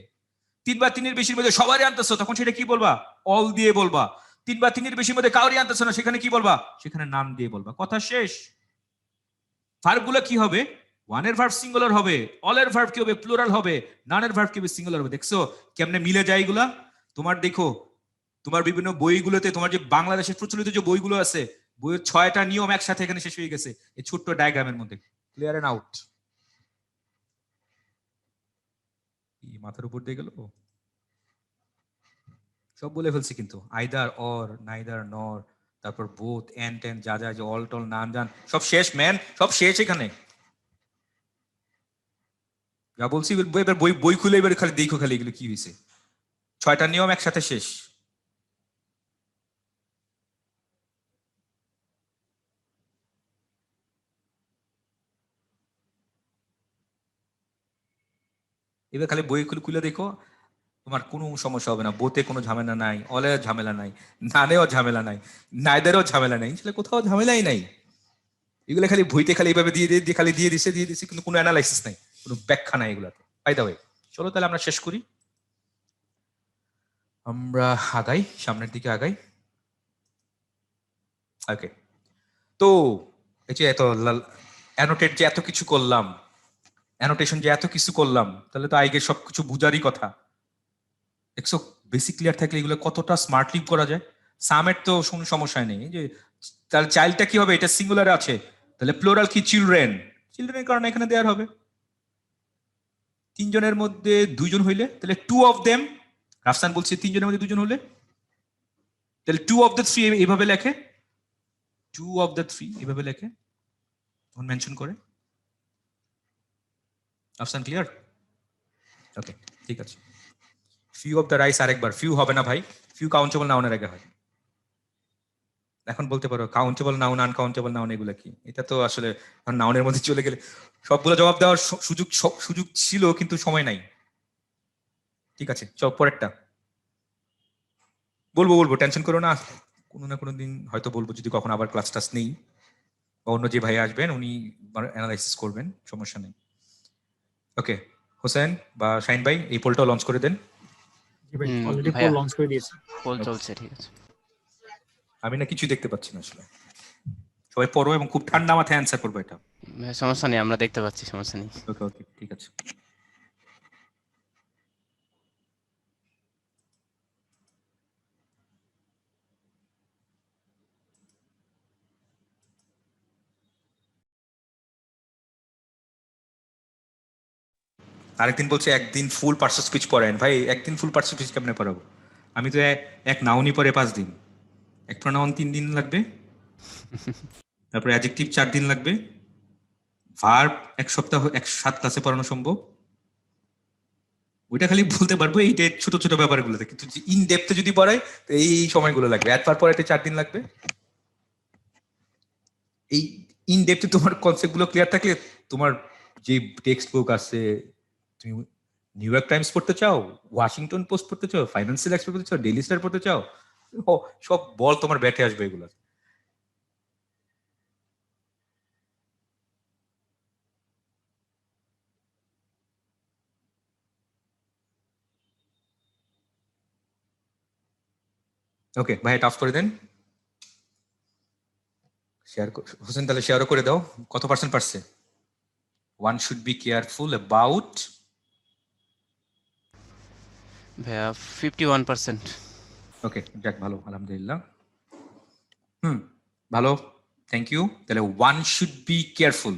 Speaker 2: তিন বা তিনের বেশির মধ্যে সবারই আনতেছো, তখন সেটা কি বলবা? অল দিয়ে বলবা। তিন বা তিনের বেশির মধ্যে কাউরি আনতেছো না, সেখানে কি বলবা? সেখানে নাম দিয়ে বলবা। কথা শেষ। ভার্ব গুলো কি হবে? ওয়ানের ভার্ব সিঙ্গুলার হবে, অলের ভার্ব কি হবে? প্লুরাল হবে, নানের ভার্ব কি হবে? সিঙ্গুলার হবে। দেখছো কেমনে মিলে যায় এগুলা? তোমার দেখো, তোমার বিভিন্ন বইগুলোতে, তোমার যে বাংলাদেশের প্রচলিত যে বইগুলো আছে, বইয়ের 6টা নিয়ম একসাথে এখানে শেষ হয়ে গেছে এই ছোট্ট ডায়াগ্রামের মধ্যে। Clear and out. মাথার উপর দিয়ে গেল, সব বলে ফেলছি কিন্তু। আইদার, অর, নাইদার, নর, তারপর বোথ, এন্ড টেন, যা যা যে অল টল নাম জান, সব শেষ ম্যান, সব শেষ এখানে। যা বলছি এবার বই বই খুলে এবার খালি দেখো খালি এগুলো কি হয়েছে। 6টা নিয়ম একসাথে শেষ। এবার খালি বই খুলে খুলে দেখো। তোমার কোনো সমস্যা হবে না, বোতে কোনো ঝামেলা নাই, অলে ঝামেলা নাই, নানেও ঝামেলা নাই, নাইদেরও ঝামেলা নাই, আসলে কোথাও ঝামেলাই নাই। এগুলো খালি ভুইতে খালি এইভাবে দিয়ে খালি দিয়ে দিছে, কিন্তু কোনো অ্যানালাইসিস নাই, কোনো ব্যাখ্যা নাই এগুলাতে। বাই দ্য ওয়ে, চলো তাহলে আমরা শেষ করি, আমরা আগাই, সামনের দিকে আগাই। ওকে, তো এই যে এত অ্যানোটেট যে এত কিছু করলাম, অ্যানোটেশন যে এত কিছু করলাম, তাহলে তো আইগে সবকিছু বুঝারই কথা। দেখছো বেসিক ক্লিয়ার থাকলে এগুলো কতটা স্মার্টলি করা যায়। সামের তো কোনো সমস্যা নেই, যে তাহলে চাইল্ডটা কি হবে, এটা সিঙ্গুলারে আছে, তাহলে প্লোরাল কি, চিলড্রেন, চিলড্রেনের কারণে এখানে দেওয়ার হবে। তিনজনের মধ্যে দুইজন হইলে তাহলে টু অফ দেম, রাফসান বলছে তিনজনের মধ্যে দুজন হলে, তাহলে টু অফ দ্য থ্রি এইভাবে লেখে, টু অফ দ্য থ্রি এভাবে লেখে, তখন মেনশন করে। রাফসান ক্লিয়ার? ওকে, ঠিক আছে। ফিউ অফ দ্য রাইস আরেকবার, ফিউ হবে না ভাই, ফিউ কাউন্টেবল নাউনের আগে হয়। এখন বলতে পারো কাউন্টেবল নাউন, আনকাউন্টেবল নাউন এগুলো কি, এটা তো আসলে নাউনের মধ্যে চলে গেলে সবগুলো জবাব দেওয়ার সুযোগ ছিল, কিন্তু সময় নাই। ঠিক আছে, চল পরেরটা। বলবো, টেনশন করো না, কোনো না কোনো দিন হয়তো বলবো, যদি কখন আবার ক্লাস টাস নেই, বা অন্য যে ভাই আসবেন উনি অ্যানালাইসিস করবেন, সমস্যা নেই। ওকে, হোসেন বা শাহিন ভাই এই পোলটাও লঞ্চ করে দেন।
Speaker 3: জি ভাই, অলরেডি
Speaker 1: ভাইয়া
Speaker 3: লঞ্চ করে দিয়েছি।
Speaker 1: পোল চলছে, ঠিক আছে।
Speaker 2: আমি না কিছু দেখতে পাচ্ছি না আসলে, সবাই পড়ো এবং খুব ঠান্ডা মাথায় অ্যান্সার করবো এটা।
Speaker 1: ভাইয়া সমস্যা নেই, আমরা দেখতে পাচ্ছি, সমস্যা নেই।
Speaker 2: ওকে, ঠিক আছে। আরেকদিন বলছে একদিন ফুল পার্সেল স্পিচ পড়েন, ভাই একদিন ফুল পার্সেল স্পিচ কেমনে পড়াবো? আমি তো এক নাউনই পরে 5 দিন, এক প্রোনাউন 3 দিন লাগবে, তারপরে অ্যাডজেক্টিভ 4 দিন লাগবে, ভার্ব এক সপ্তাহ 7 ক্লাসে পড়ানো সম্ভব। ওইটা খালি বলতে পারবো এই যে ছোট ছোট ব্যাপারগুলোতে, কিন্তু ইন ডেপথে যদি পড়াই তো এই সময়গুলো লাগবে, অ্যাডভার্ব পড়াইতে 4 দিন লাগবে। এই ইন ডেপথে তোমার কনসেপ্ট গুলো ক্লিয়ার থাকলে, তোমার যে টেক্সট বুক আছে, তুমি নিউ ইয়র্ক টাইমস পড়তে চাও, ওয়াশিংটন পোস্ট পড়তে চাও, ফাইন্যান্সিয়াল এক্সপ্রেস পড়তে চাও, ডেইলি স্টার পড়তে চাও, সব বল তোমার ব্যাটে আসবে এগুলো। ওকে ভাই, টাফ করে দেন, শেয়ার হোসেন তাহলে শেয়ারও করে দাও। কত পার্সেন্ট পারছে? One should be careful about,
Speaker 1: ভাইয়া 51%।
Speaker 2: ওকে যাক, ভালো, আলহামদুলিল্লাহ। ভালো, থ্যাংক ইউ। তাহলে ওয়ান শুড বি কেয়ারফুল,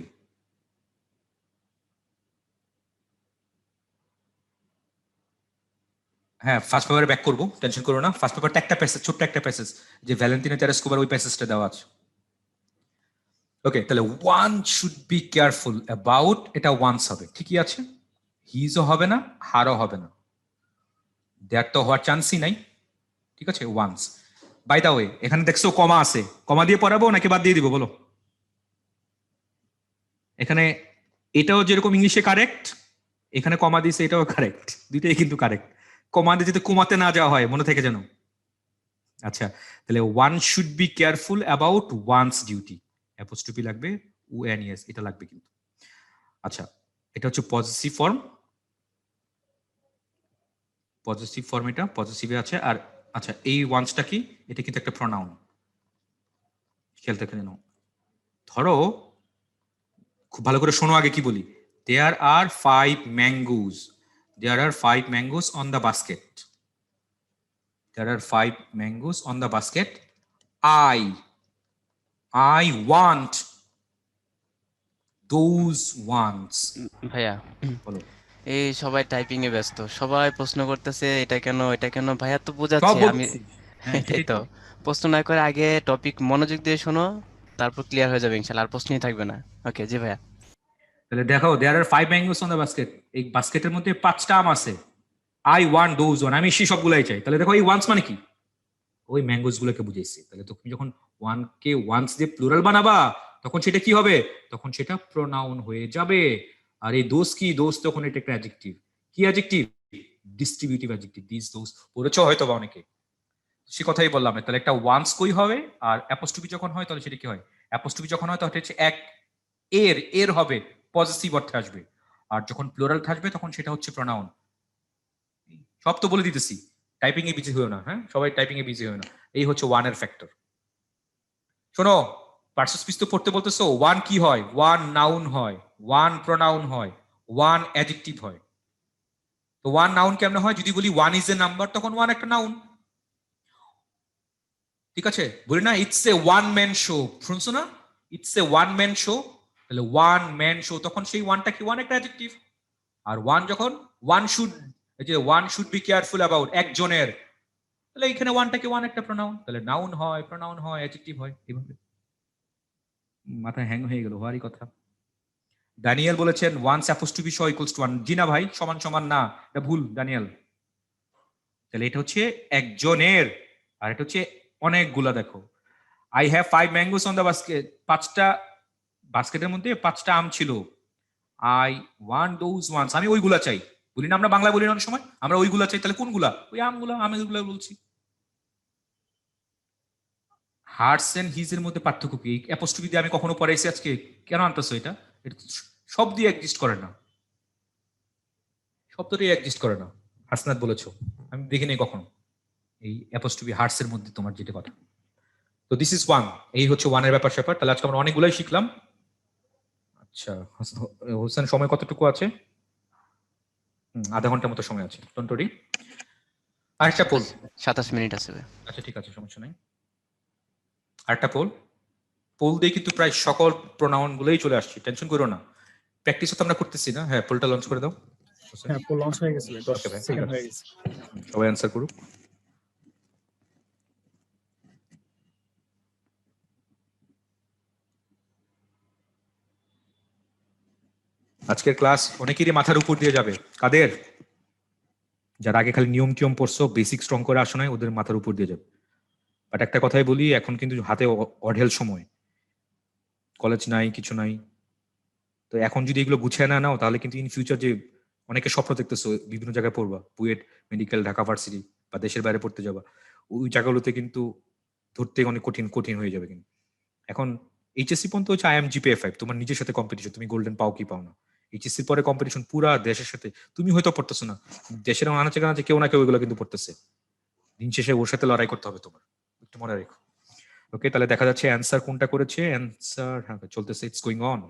Speaker 2: হ্যাঁ ফার্স্ট পেপারে ব্যাক করবো, টেনশন করো না। ফার্স্ট পেপারটা একটা প্যাসেজ, ছোট্ট একটা প্যাসেজ, যে ভ্যালেন্টিনো তেরেস্কোবার ওই প্যাসেজটা দেওয়া আছে। ওকে, তাহলে one should be careful about, এটা ওয়ান্স হবে, ঠিকই আছে। হিজও হবে না, হারও হবে না, দেয়ার তো হওয়ার চান্সই নাই, ঠিক আছে, ওয়ান্স। বাই দা ওয়ে, এখানে দেখছো কমা আছে, কমা দিয়ে পড়াবো নাকি বাদ দিয়ে দিব বলো? এখানে এটাও যেরকম ইংলিশে কারেক্ট, এখানে কমা দিয়েছে এটাও কারেক্ট, দুইটাই কিন্তু কারেক্ট। কমা দিয়ে যদি কমাতে না যাওয়া হয়, মনে থেকে যেন। আচ্ছা, তাহলে one should be careful about one's duty, apostrophe লাগবে, ওএনএস এটা লাগবে কিন্তু। আচ্ছা, এটা হচ্ছে পজিটিভ ফর্ম, পজিটিভ ফর্ম, এটা পজিটিভে আছে। আর আচ্ছা, এই ওয়ান্সটা কি, এটা কিন্তু একটা প্রোনাউন, খেয়াল থেকে নাও। ধরো, খুব ভালো করে শোনো আগে কি বলি। There are 5 mangoes, there are 5 mangoes on the basket, there are 5 mangoes on the basket, I want those ones.
Speaker 1: ভাইয়া
Speaker 2: বলো,
Speaker 1: এই সবাই টাইপিং এ ব্যস্ত, সবাই প্রশ্ন করতেছে এটা কেন এটা কেন, ভাইয়া তো
Speaker 2: সব
Speaker 1: বোঝাচ্ছে, আমি
Speaker 2: বলতেছি, হ্যাঁ
Speaker 1: এটাই
Speaker 2: সেটাই
Speaker 1: তো।
Speaker 2: তো।
Speaker 1: প্রশ্ন না করে আগে টপিক মনোযোগ দিয়ে শোনো, তারপর ক্লিয়ার হয়ে যাবে ইনশাল্লাহ, আর প্রশ্নই থাকবে না। ওকে জি ভাইয়া।
Speaker 2: তাহলে দেখো, দেয়ার are 5 mangoes on the basket, এই বাস্কেটের মধ্যে 5টা আম আছে। I want those one, আমি সেই সবগুলাই চাই। তাহলে দেখো এই ওয়ান্স মানে কি, ওই ম্যাঙ্গোস গুলোকে বুঝাইছি। তাহলে তুমি যখন ওয়ান কে ওয়ান্স দিয়ে প্লুরাল বানাবা, তখন সেটা কি হবে, তখন সেটা প্রোনাউন হয়ে যাবে। আর এই দোষ কি, দোষ তখন এটা একটা অ্যাডজেক্টিভ। কি adjective? Distributive adjective this those পড়েছো হয়তো বা অনেকে, সে কথাই বললাম। তাহলে একটা ওয়ান্স কই হবে, আর অ্যাপোস্ট্রফি যখন হয় তাহলে সেটা কি হয়, অ্যাপোস্ট্রফি যখন হয় তাহলে হচ্ছে এক এর হবে পজিটিভ অর্থে আসবে, আর যখন প্লুরাল থাকবে তখন সেটা হচ্ছে প্রোনাউন। সব তো বলে দিতেছি, টাইপিং এ বিজি হয়েও না, হ্যাঁ সবাই টাইপিং এ বিজি হয়ে না। এই হচ্ছে ওয়ানের ফ্যাক্টর। শোনো, পার্সেস পিস তো পড়তে বলতেছো, ওয়ান কি হয়, ওয়ান নাউন হয়, ওয়ান প্রোনাউন হয়, ওয়ান অ্যাডজেক্টিভ হয়। তো ওয়ান নাউন কেমন হয়, যদি বলি ওয়ান ইজ এ নাম্বার তখন ওয়ান একটা নাউন, ঠিক আছে? বলি না it's a one man show, শুনছো না, it's a one man show, তাহলে ওয়ান ম্যান শো তখন সেই ওয়ানটা কি, ওয়ান একটা অ্যাডজেক্টিভ। আর ওয়ান যখন ওয়ান শুড, এই যে one should be careful about, একজনের, তাহলে এখানে ওয়ানটা কি, ওয়ান একটা প্রোনাউন, তাহলে নাউন হয়, প্রোনাউন হয়, অ্যাডজেক্টিভ হয়, এইভাবে। মাথায় হ্যাং হয়ে গেল হওয়ারই কথা। ড্যানিয়েল বলেছেন one suppose to be show equals to one, জি না ভাই, সমান সমান না, এটা ভুল ড্যানিয়েল। তাহলে এটা হচ্ছে একজনের, আর এটা হচ্ছে অনেকগুলা। দেখো I have 5 mangoes on the basket, 5টা বাস্কেটের মধ্যে 5টা আম ছিল। আই ওয়ান্ট দোজ ওয়ান্স, আমি ওইগুলা চাই। বলি না আমরা বাংলা বলি না অনেক সময়, আমরা ওইগুলা চাই, তাহলে কোনগুলা, ওই আমগুলা, আমি ওইগুলা বলছি। হার্টস এন্ড হিজ এর মধ্যে পার্থক্য কি? অ্যাপোস্ট্রফি দিয়ে আমি কখনো পড়াইছি আজকে, কেন আনতেছো এটা? এটা সব দিয়ে এক্সিস্ট করে না, শব্দটাই এক্সিস্ট করে না। হাসনাত বলেছো, আমি দেখিনি কখনো এই অ্যাপোস্ট্রফি হার্টস এর মধ্যে তোমার যেটা কথা। তো দিস ইজ ওয়ান, এই হচ্ছে ওয়ানের ব্যাপার স্যাপার। তাহলে আজকে আমরা অনেকগুলাই শিখলাম। আচ্ছা হোসেন, সময় কতটুকু আছে? আধা ঘন্টার মতো সময় আছে, টন্টরি। আরেকটা পোল।
Speaker 1: 27 মিনিট আছে ভাই।
Speaker 2: আচ্ছা ঠিক আছে, সমস্যা নাই। আরেকটা পোল, পোল দিয়ে কিন্তু প্রায় সকল প্রোনাউন গুলোই চলে আসছে, টেনশন করো না। প্র্যাকটিসও তো আমরা করতেছি না। হ্যাঁ, পোলটা লঞ্চ করে দাও।
Speaker 3: হ্যাঁ, লঞ্চ হয়ে গেছে, 10
Speaker 2: ওকে ভাই, ঠিক
Speaker 3: সেকেন্ড
Speaker 2: আছে,
Speaker 3: হয়ে গেছে।
Speaker 2: সবাই অ্যান্সার করুক। আজকের ক্লাস অনেকেরই মাথার উপর দিয়ে যাবে। কাদের? যারা আগে খালি নিয়ম টিয়ম পড়ছো, বেসিক স্ট্রং করে আসো নাই, ওদের মাথার উপর দিয়ে যাবে। বাট একটা কথাই বলি, এখন কিন্তু হাতে অঢেল সময়, কলেজ নাই, কিছু নাই। তো এখন যদি এগুলো গুছিয়ে না নাও, তাহলে কিন্তু ইন ফিউচার যে অনেকে স্বপ্ন দেখতেছো বিভিন্ন জায়গায় পড়বা, বুয়েট, মেডিকেল, ঢাকা ভার্সিটি বা দেশের বাইরে পড়তে যাবা, ওই জায়গাগুলোতে কিন্তু ধরতে অনেক কঠিন কঠিন হয়ে যাবে। কিন্তু এখন এইচএসসি পর্যন্ত হচ্ছে IMGPA 5, তোমার নিজের সাথে কম্পিটিশন, তুমি গোল্ডেন পাও কি পাও না। এইচএসসি পরে কম্পিটিশন পুরা দেশের সাথে, তুমি হয়তো পড়তেছো না, দেশের আনাচে কানাচে কেউ না কেউ এগুলো কিন্তু পড়তেছে। দিন শেষে ওর সাথে লড়াই করতে হবে তোমার, একটু মনে রেখো। ওকে, তাহলে দেখা যাচ্ছে অ্যান্সার কোনটা করেছে, অ্যান্সার হ্যাঁ চলতেছে, ইটস গোয়িং অন।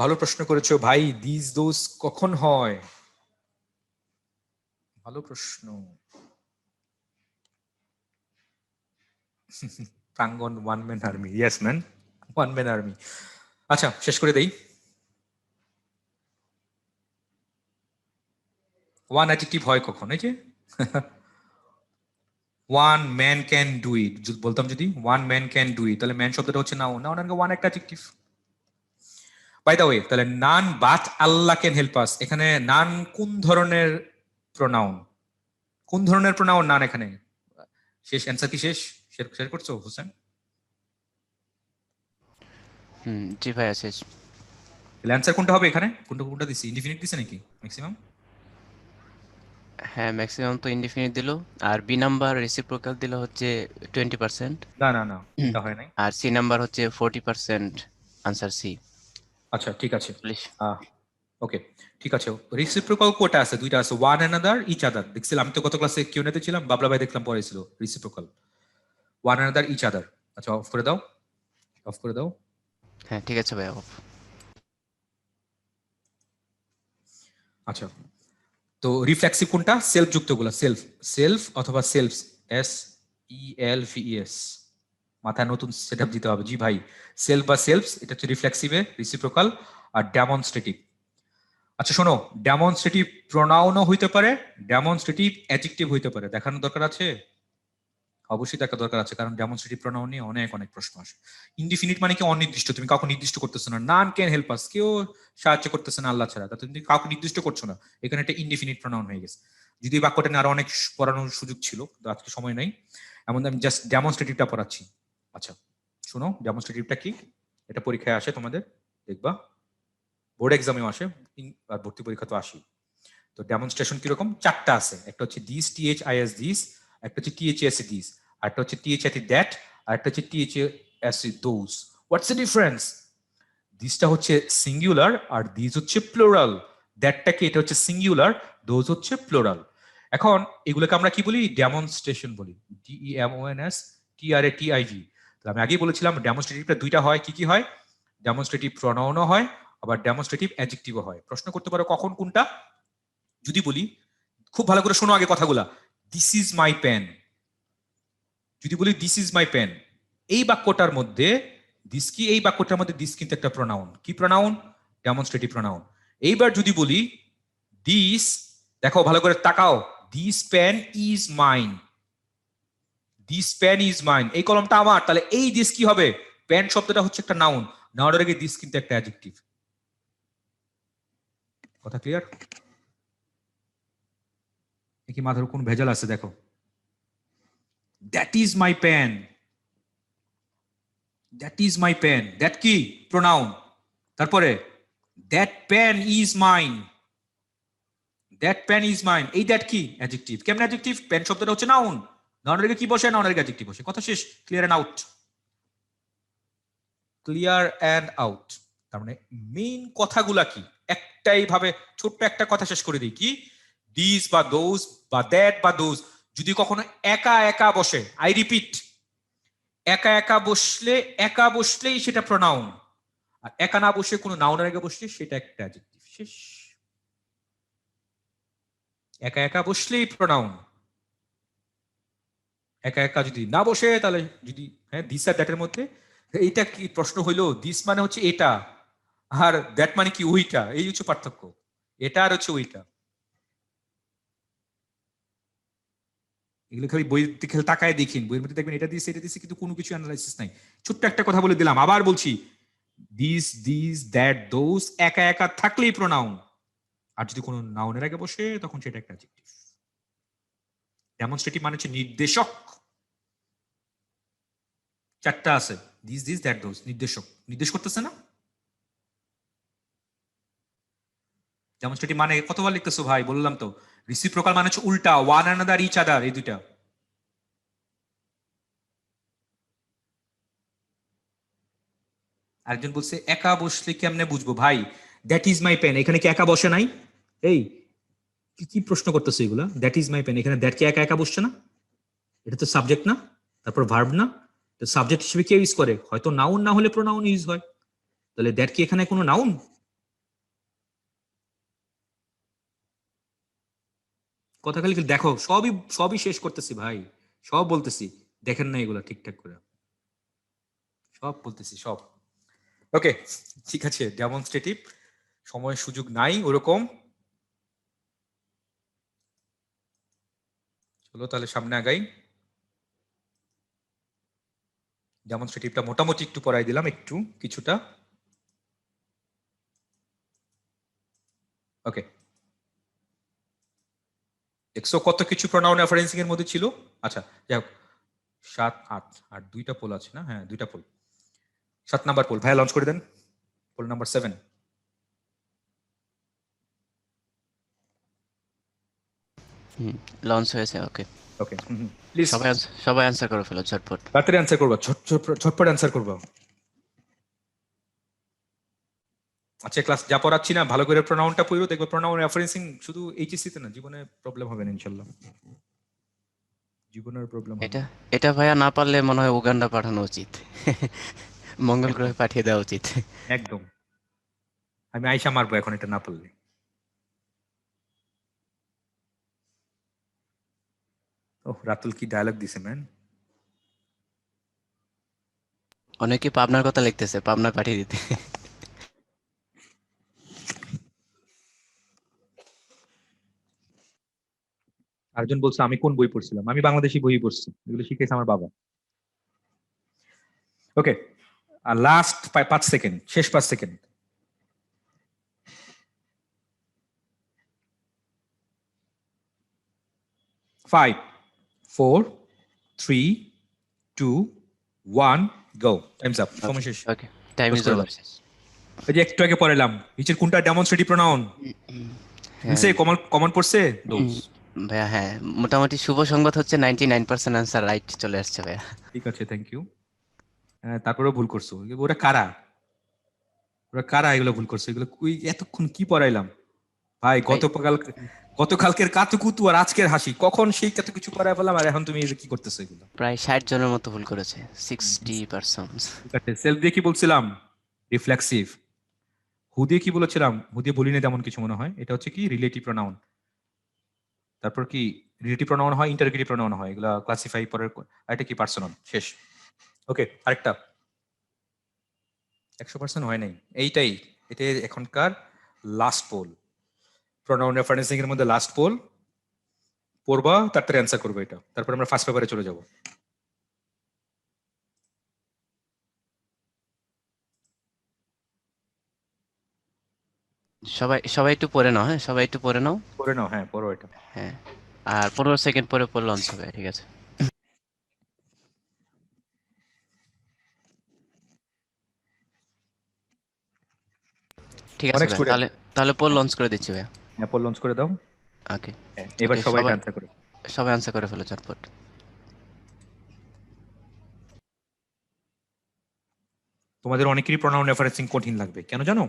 Speaker 2: ভালো প্রশ্ন করেছো ভাই, দিস দোজ কখন হয়? ভালো প্রশ্ন। প্রাঙ্গন one man army, yes man, one man army. আচ্ছা শেষ করে দেই। ওয়ান অ্যাডজেক্টিভ হয় কখন? এই যে one man can do it, বলতাম যদি one man can do it, তাহলে ম্যান শব্দটা হচ্ছে নাউন, নাউন ওয়ান একটা অ্যাডজেক্টিভ। বাই দ্য ওয়ে, তাহলে none but Allah can help us, এখানে নান কোন ধরনের প্রোনাউন? কোন ধরনের প্রোনাউন নান এখানে? শেষ অ্যান্সার কি শেষ শেয়ার করছো হোসেন?
Speaker 1: জি ভাই আছে।
Speaker 2: তাহলে অ্যান্সার কোনটা হবে এখানে? কোনটা কোনটা দিছি, ইনডিফিনিট দিছে নাকি ম্যাক্সিমাম?
Speaker 1: হ্যাঁ, ম্যাক্সিমাম তো ইনডিফিনিট দিল, আর বি নাম্বার রেসিপ্রোকাল দিল হচ্ছে 20%,
Speaker 2: না না না, এটা হয় নাই।
Speaker 1: আর সি নাম্বার হচ্ছে 40%। Answer C.
Speaker 2: আচ্ছা ঠিক আছে,
Speaker 1: 40।
Speaker 2: ওকে ঠিক আছে। রিসিপ্রোকাল কোটা আছে, দুইটা আছে, ওয়ান অ্যানাদার, ইচ আদার। দেখছিলাম আমি তো গত ক্লাসে কিউএনএতে ছিলাম, বাবলা ভাই দেখলাম পড়াইছিল reciprocal, one another, each other. আচ্ছা অফ করে দাও, অফ করে দাও।
Speaker 1: হ্যাঁ ঠিক আছে ভাই।
Speaker 2: আচ্ছা, তো রিফ্লেক্সিভ কোনটা? সেলফ যুক্ত গুলা, সেলফ, সেলফ অথবা সেলফস, SELVES। মাথায় নতুন সেটআপ দিতে হবে। জি ভাই, সেলফ বা সেলফস, এটা হচ্ছে রিফ্লেক্সিভে রিসিপ্রোকাল। আর ডেমনস্ট্রেটিভ, আচ্ছা শোনো, ডেমনস্ট্রেটিভ প্রোনাউনও হইতে পারে, ডেমনস্ট্রেটিভ অ্যাডজেক্টিভ হইতে পারে, দেখানোর দরকার আছে। অবশ্যই দেখা দরকার আছে, কারণ ডেমনস্ট্রেটিভ প্রোনাউন নিয়ে অনেক অনেক প্রশ্ন আসে। ইনডিফিনিট মানে কি অনির্দিষ্ট, তুমি কাউকে নির্দিষ্ট করতেছো না, নান ক্যান হেল্প আস, কেউ সাহায্য করতেছে না আল্লাহ ছাড়া, তা তুমি কাউকে নির্দিষ্ট করছো না, এখানে একটা ইনডিফিনিট প্রোনাউন হয়ে গেছে। যদি এই বাক্যটা নিয়ে আরো অনেক পড়ানোর সুযোগ ছিল, তো আজকে সময় নাই, এমন আমি জাস্ট ডেমনস্ট্রেটিভটা পড়াচ্ছি। আচ্ছা শোনো, ডেমনস্ট্রেটিভটা কি, এটা পরীক্ষায় আসে তোমাদের, দেখবা বোর্ড এক্সামেও আসে, আর ভর্তি পরীক্ষা তো আসি। তো ডেমনস্ট্রেশন কিরকম, চারটা আছে, একটা হচ্ছে দিস, THIS দিস, একটা হচ্ছে THS দিস, একটা হচ্ছে THAT দ্যাট, আর একটা হচ্ছে THS those. What's the difference? দিসটা হচ্ছে সিঙ্গুলার আর দিস হচ্ছে প্লোরাল। দ্যাটটা কি, এটা হচ্ছে সিঙ্গুলার, দোজ হচ্ছে প্লোরাল। এখন এগুলোকে আমরা কি বলি, ডেমনস্ট্রেশন বলি, DEMONSTRATIV। আমি আগেই বলেছিলাম ডেমনস্ট্রেটিভটা দুইটা হয়, কি কি হয়, ডেমনস্ট্রেটিভ প্রোনাউনও হয়, আবার ডেমনস্ট্রেটিভ অ্যাডজেক্টিভও হয়। প্রশ্ন করতে পারো কখন কোনটা, যদি বলি, খুব ভালো করে শোনো আগে কথাগুলা, দিস ইজ মাই পেন, যদি বলি দিস ইজ মাই পেন, এই বাক্যটার মধ্যে দিস কি, এই বাক্যটার মধ্যে দিস কিন্তু একটা প্রোনাউন, কি প্রোনাউন, ডেমনস্ট্রেটিভ প্রোনাউন। এইবার যদি বলি দিস, দেখো ভালো করে তাকাও, this pen is mine, this pen is mine, এই কলমটা আমার, তাহলে এই দিস কি হবে, পেন শব্দটা হচ্ছে একটা নাউন, নাউনের আগে দিস কিন্তু একটা অ্যাডজেক্টিভ। কথা ক্লিয়ার? কি মাথার কোন ভেজাল আছে দেখো, that is my pen, that is my pen, that কি প্রোনাউন, তারপরে that pen is mine, that pen is mine, এই দ্যাট কি অ্যাডজেক্টিভ, কেমন অ্যাডজেক্টিভ, পেন শব্দটা হচ্ছে নাউন, নাউনের আগে কি বসে, নাউনের আগে অ্যাডজেক্টিভ বসে, কথা শেষ, clear and out, clear and out. তার মানে মেইন কথাগুলা কি, একটাই ভাবে ছোট্ট একটা কথা শেষ করে দিই, কি দিস বা দোজ বা দ্যাট বা দোজ যদি কখনো একা একা বসে, আই রিপিট, একা একা বসলে, একা বসলেই সেটা প্রোনাউন, আর একা না বসে কোনো নাউনের আগে বসলে সেটা একটা অ্যাডজেক্টিভ, শেষ। একা একা বসলেই প্রোনাউন, একা একা যদি না বসে তাহলে, যদি হ্যাঁ দিস আর দ্যাটের মধ্যে, এইটা কি প্রশ্ন হইলো, দিস মানে হচ্ছে এটা, আর দ্যাট মানে কি ওইটা, এই হচ্ছে পার্থক্য, এটা আর হচ্ছে ওইটা। এগুলো খালি বই খেলে তাকায় দেখিন, বইয়ের মধ্যে দেখবেন এটা দিয়েছে এটা দিয়েছে, কিন্তু কোনো কিছু অ্যানালাইসিস নাই। ছোট্ট একটা কথা বলে দিলাম, আবার বলছি, দিস দিস দ্যাট দোজ একা একা থাকলেই প্রোনাউন, আর যদি কোনো নাউনের আগে বসে তখন সেটা একটা অ্যাডজেক্টিভ। ডেমনস্ট্রেটিভ মানে হচ্ছে নির্দেশক, চারটা আছে, দিস দিস দ্যাট দোজ, নির্দেশক, নির্দেশ করতেছে না। ডেমনস্ট্রেটিভ মানে কতবার লিখতেছো ভাই, বললাম তো, রিসিপ্রোকাল মানে হচ্ছে উল্টা, ওয়ান অ্যানাদার ইচ আদার, এই দুইটা। আরেকজন বলছে একা বসলে কেমনে বুঝবো ভাই, দ্যাট ইজ মাই পেন, এখানে কি একা বসে নাই, এই কি কি প্রশ্ন করতেছো এগুলা, দ্যাট ইজ মাই পেন, এখানে দ্যাট কি একা একা বসছে না, এটা তো সাবজেক্ট না, তারপর ভার্ব না, তো সাবজেক্ট হিসেবে কে ইউজ করে, হয়তো নাউন না হলে প্রোনাউন ইউজ হয়, তাহলে দ্যাট কি এখানে কোনো নাউন, কথা খালি দেখো, সবই সবই শেষ করতেছি ভাই, সব বলতেছি, দেখেন না এগুলা ঠিকঠাক করে, সব বলতেছি সব। ওকে ঠিক আছে, ডেমনস্ট্রেটিভ সময় সুযোগ নাই ওরকম, চলো তাহলে সামনে আগাই। ডেমনস্ট্রেটিভটা মোটামুটি একটু পড়াই দিলাম, একটু কিছুটা। ওকে, দেখছো কত কিছু প্রোনাউন রেফারেন্সিং এর মধ্যে ছিল। আচ্ছা যাই হোক, 7 8 আর দুইটা পোল আছে না, হ্যাঁ দুইটা পোল, 7 নাম্বার পোল ভাইয়া লঞ্চ করে দেন, পোল নাম্বার 7।
Speaker 1: লঞ্চ হয়েছে, ওকে।
Speaker 2: ওকে প্লিজ
Speaker 1: সবাই অ্যান্সার করে ফেলো ঝটপট।
Speaker 2: তাড়াতাড়ি অ্যান্সার করবা, ঝটপট অ্যান্সার করবা। আচ্ছা ক্লাস যা পড়াচ্ছি না, ভালো করে প্রোনাউনটা পড়ো, দেখবে প্রোনাউন রেফারেন্সিং শুধু এইচএসসি তে না, জীবনে প্রবলেম হবে না ইনশাআল্লাহ, জীবনের প্রবলেম হবে
Speaker 1: এটা
Speaker 2: না।
Speaker 1: এটা ভাইয়া না পারলে মনে হয় উগান্ডা পাঠানো উচিত, মঙ্গল
Speaker 2: একদম
Speaker 1: গ্রহে পাঠিয়ে দেওয়া উচিত।
Speaker 2: একদম, আমি আইসা মারবো এখন এটা না পারলে। ওহ রাতুল কি ডায়লগ দিছে ম্যান।
Speaker 1: অনেকে পাবনার কথা লিখতেছে, পাবনা পাঠিয়ে দিতে।
Speaker 2: আরেকজন বলছে আমি কোন বই পড়ছিলাম, আমি বাংলাদেশি বই পড়ছি, এগুলো শিখেছে আমার বাবা। ওকে, আর লাস্ট 5 সেকেন্ড, শেষ 5 সেকেন্ড। 5, 4, 3, 2, 1, গো। টাইমস আপ, সময় শেষ।
Speaker 1: ওকে, টাইম
Speaker 2: Close
Speaker 1: ইজ
Speaker 2: করে
Speaker 1: ওভার।
Speaker 2: দাও। এই যে একটু আগে পড়ালাম, নিচের কোনটা ডেমনস্ট্রেটিভ প্রোনাউন?
Speaker 1: হ্যাঁ
Speaker 2: মিলছে? কমন কমন পড়ছে? দোজ।
Speaker 1: ভাইয়া, হ্যাঁ মোটামুটি শুভ সংবাদ হচ্ছে 99% আনসার রাইট চলে আসছে ভাইয়া।
Speaker 2: ঠিক আছে, থ্যাংক ইউ। তারপরেও ভুল করছো। ওরা কারা? ওরা কারা এগুলো ভুল করছো? এগুলো এতক্ষণ কি পড়াইলাম ভাই?
Speaker 1: ভাই
Speaker 2: গতকালকের কাতুকুতু আর আজকের হাসি, কখন সেই কত কিছু পড়ায় ফেলাম, আর এখন তুমি এই যে কি করতেছো এগুলো?
Speaker 1: প্রায় 60 জনের মতো ভুল করেছে, 60%।
Speaker 2: ঠিক আছে, সেলফ দিয়ে কি বলছিলাম? রিফ্লেক্সিভ। হু দিয়ে কি বলেছিলাম? হু দিয়ে বলিনি তেমন কিছু মনে হয়। এটা হচ্ছে কি রিলেটিভ প্রোনাউন। তারপর কি রিলেটিভ প্রোনাউন হয়, ইন্টারগেটিভ প্রোনাউন হয়, এগুলা ক্লাসিফাই পরের। আর এটা কি পার্সোনাল। শেষ। ওকে, আরেকটা 100% হয় নাই এইটাই। এটা এখনকার লাস্ট পোল, প্রোনাউন রেফারেন্সিং এর মধ্যে লাস্ট পোল। পড়বা, তাড়াতাড়ি অ্যান্সার করবো এটা, তারপর আমরা ফার্স্ট পেপারে চলে যাব।
Speaker 1: সবাই সবাই একটু পড়ে নাও, হ্যাঁ সবাই একটু পড়ে নাও।
Speaker 2: পড়ে নাও, হ্যাঁ পড়ো এটা।
Speaker 1: হ্যাঁ, আর 15 সেকেন্ড পরে পর লঞ্চ হবে, ঠিক আছে? ঠিক আছে
Speaker 2: অনেক
Speaker 1: ভাই,
Speaker 2: স্টুডেন্ট।
Speaker 1: তাহলে তাহলে পর লঞ্চ করে দিচ্ছি ভাইয়া।
Speaker 2: হ্যাঁ, পর লঞ্চ করে দাও।
Speaker 1: ওকে।
Speaker 2: হ্যাঁ, এবার
Speaker 1: ওকে,
Speaker 2: সবাই এটা
Speaker 1: সবাই
Speaker 2: অ্যান্সার করে।
Speaker 1: সবাই আনসার করে ফেলো চটপট।
Speaker 2: তোমাদের অনেকেরই প্রোনাউন রেফারেন্সিং কঠিন লাগবে, কেন জানো?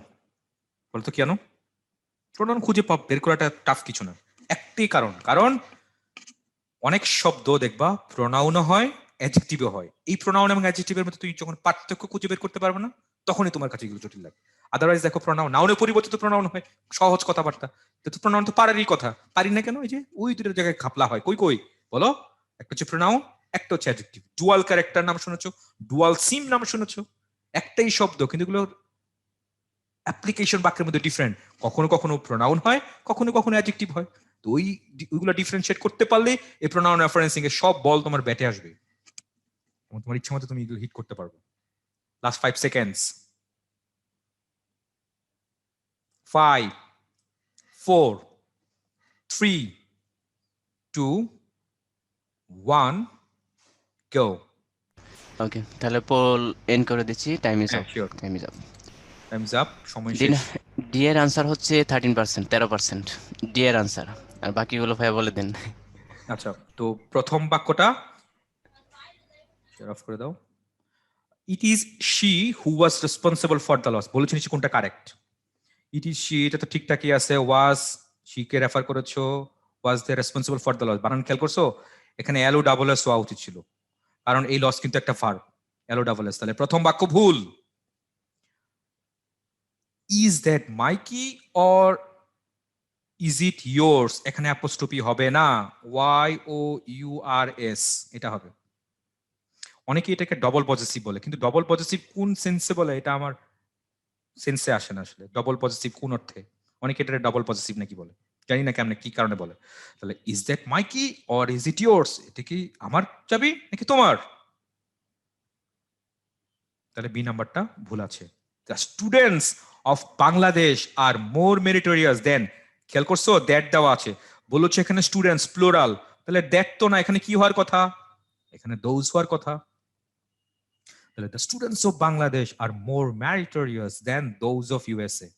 Speaker 2: বলতো কেন? প্রোনাউন খুঁজে বের করাটা টাফ কিছু না। একটাই কারণ, কারণ অনেক শব্দ দেখবা প্রোনাউনও হয়, অ্যাডজেক্টিভও হয়। এই প্রোনাউন এবং অ্যাডজেক্টিভের মধ্যে তুই যখন পার্থক্য খুঁজে বের করতে পারবে না, তখনই তোমার কাছে এগুলো জটিল লাগে। আদারওয়াইজ দেখো, প্রোনাউন নাউনের পরিবর্তে তো প্রোনাউন হয়, সহজ কথাবার্তা। কিন্তু প্রোনাউন তো পারারই কথা, পারি না কেন? এই যে ওই দুটো জায়গায় ঘাপলা হয়। কই কই বলো? একটা হচ্ছে প্রোনাউন, একটা হচ্ছে অ্যাডজেক্টিভ। ডুয়াল ক্যারেক্টার নাম শুনেছো, ডুয়াল সিম নাম শুনেছো। একটাই শব্দ, কিন্তু এগুলো অ্যাপ্লিকেশন বাক্যের মধ্যে ডিফারেন্ট। কখনো কখনো প্রোনাউন হয়, কখনো কখনো অ্যাডজেক্টিভ হয়। তো ওইগুলো ডিফারেন্সিয়েট করতে পারলে এই প্রোনাউন রেফারেন্সিং এর সব বল তোমার ব্যাটে আসবে এবং তোমার ইচ্ছা মতো তুমি এগুলো হিট করতে পারবে। Last 5 seconds. 5, 4, 3, 2, 1, গো।
Speaker 1: ওকে, তাহলে পোল এন্ড করে দিচ্ছি। টাইম ইজ
Speaker 2: হ্যাঁ,
Speaker 1: up.
Speaker 2: Sure.
Speaker 1: Time is up.
Speaker 2: Times up, সময়
Speaker 1: ডি,
Speaker 2: শেষ।
Speaker 1: ডি এর আনসার হচ্ছে 13%, 13%। ডি এর আনসার। আর বাকিগুলো ভাইয়া বলে দিন।
Speaker 2: আচ্ছা, তো প্রথম বাক্যটা শেয়ার অফ করে দাও। It is she who was responsible for the loss. বলেছি নিচে কোনটা কারেক্ট? ইট ইজ শি, এটা তো ঠিকঠাকই আছে। ওয়াজ, শি কে রেফার করেছো। ওয়াজ দে রেসপন্সিবল ফর দ্য লস, বানান খেয়াল করছো? এখানে এলও ডাবল এস হওয়া উচিত ছিল, কারণ এই লস কিন্তু একটা ভার্ব। এলও ডাবল এস, তাহলে প্রথম বাক্য ভুল। Is that Mikey or is it yours, এখানে অ্যাপোস্ট্রফি হবে না, Y O U R S এটা হবে। অনেকে এটাকে ডবল পজিটিভ বলে, কিন্তু ডবল পজিটিভ কোন সেন্সে বলে এটা আমার সেন্সে আসে না আসলে। ডবল পজিটিভ কোন অর্থে? অনেকে এটা ডাবল পজিটিভ নাকি বলে, জানি না কেমনে কি কারণে বলে। তাহলে ইজ দ্যাট মাই কি অর ইজ ইট ইয়োর্স, এটা কি আমার চাবি নাকি তোমার? তাহলে বি নাম্বারটা ভুল আছে। The students of Bangladesh are more meritorious than, খেয়াল করছো দ্যাট দেওয়া আছে, বলেছে এখানে স্টুডেন্টস প্লুরাল, তাহলে দ্যাট তো না, এখানে কি হওয়ার কথা? এখানে দোজ হওয়ার কথা। তাহলে the students of Bangladesh are more meritorious than those of USA,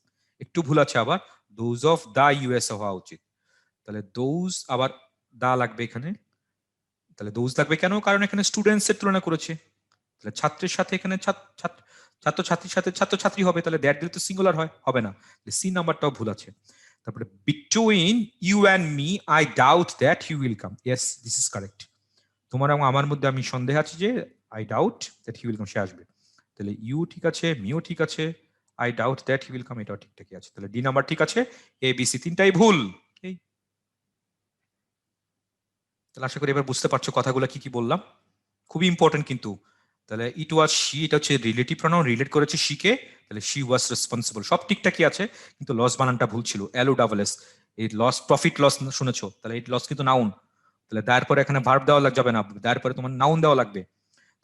Speaker 2: একটু ভুল আছে আবার, দোজ অফ দা ইউএসএ হওয়া উচিত। তাহলে দোজ আবার দা লাগবে এখানে। তাহলে দোজ লাগবে কেন? কারণ এখানে স্টুডেন্টস এর তুলনা করেছে। তাহলে ছাত্রের সাথে এখানে ছাত্রছাত্রীর সাথে ছাত্রছাত্রী হবে, তাহলে দ্যাট দিলে তো সিঙ্গুলার হয়, হবে না। সি নাম্বারটাও ভুল আছে। তারপরে between you and me I doubt that he will come, yes this is correct. তোমার এবং আমার মধ্যে আমি সন্দেহ আছি যে I doubt that he will come, সে আসবে। তাহলে ইউ ঠিক আছে, মিও ঠিক আছে, I doubt that he will come এটাও ঠিকঠাকই আছে। তাহলে ডি নাম্বার ঠিক আছে, এ বি সি তিনটাই ভুল। এই, তাহলে আশা করি এবার বুঝতে পারছো কথাগুলো কি কি বললাম, খুবই ইম্পর্টেন্ট কিন্তু। তাহলে ইট ওয়াজ শি, এটা হচ্ছে রিলেটিভ প্রনাউন, রিলেট করেছে শিকে, তাহলে শি ওয়াজ রেসপন্সিবল, সব ঠিকঠাকই আছে, কিন্তু লস বানানটা ভুল ছিল, এলও ডাবল এস। এই লস, প্রফিট লস শুনেছো, তাহলে এই লস কিন্তু নাউন, তাহলে দায়ের পরে এখানে ভার্ব দেওয়া যাবে না, দায়ের পরে তোমার নাউন দেওয়া লাগবে।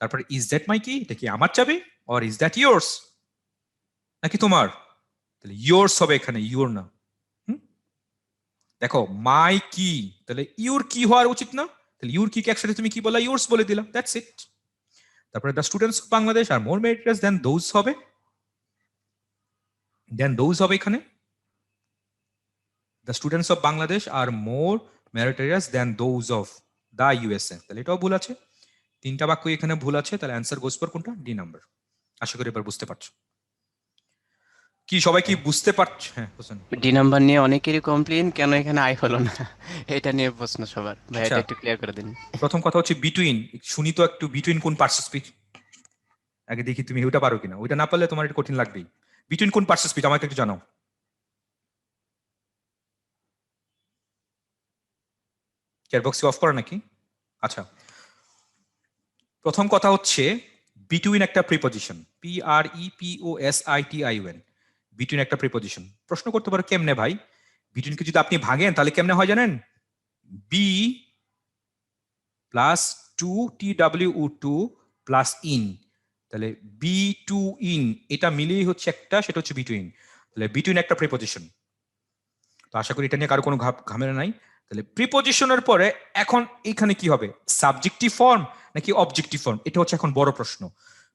Speaker 2: তারপরে ইজ দ্যাট মাই কি, এটা কি আমার চাবি, অর ইজ দ্যাট ইয়োর্স, নাকি তোমার, তাহলে ইয়োর্স হবে এখানে, ইউর না। দেখো মাই কি, তাহলে ইউর কি হওয়ার উচিত না, তাহলে ইউর কি একসাথে তুমি কি বলা, ইয়োর্স বলে দিলা, দ্যাটস ইট। তারপরে the students of Bangladesh are more meritorious than those হবে, দেন দোজ হবে এখানে। The students of Bangladesh are more meritorious than those of the USA, তাহলে এটাও ভুল আছে, 3টা বাক্য এখানে ভুল আছে, তাহলে অ্যান্সার গোস ফর কোনটা, ডি নাম্বার। আশা করি এবার বুঝতে পারছো। কি সবাই কি বুঝতে পারছো? হ্যাঁ হোসেন।
Speaker 1: ডি নাম্বার নিয়ে অনেকেরই কমপ্লেন, কেন এখানে আই হলো না, এটা নিয়ে প্রশ্ন সবার। ভাই
Speaker 2: আচ্ছা,
Speaker 1: এটা একটু ক্লিয়ার করে দিন।
Speaker 2: প্রথম কথা হচ্ছে বিটুইন, শুনি তো একটু বিটুইন কোন পার্টস অফ স্পিচ, আগে দেখি তুমি ওইটা পারো কিনা, ওইটা না পারলে তোমার এটা কঠিন লাগবেই। বিটুইন কোন পার্টস অফ স্পিচ আমাকে একটু জানাও। চ্যাট বক্স অফ করা নাকি? আচ্ছা, প্রথম কথা হচ্ছে বিটুইন একটা প্রিপজিশন, PREPOSITION, বিটুইন একটা প্রিপজিশন। প্রশ্ন করতে পারো কেমনে ভাই, বিটুইনকে যদি আপনি ভাঙেন তাহলে কেমনে হয় জানেন, be plus 2TWO2 plus in, তাহলে বি টু ইন, এটা মিলেই হচ্ছে একটা, সেটা হচ্ছে বিটুইন। তাহলে বিটুইন একটা প্রিপজিশন, তো আশা করি এটা নিয়ে কারো কোনো ঝামেলা নাই। তাহলে প্রিপজিশনের পরে এখন এখানে কি হবে, সাবজেক্টিভ ফর্ম নাকি অবজেক্টিভ ফর্ম, এটা হচ্ছে এখন বড় প্রশ্ন।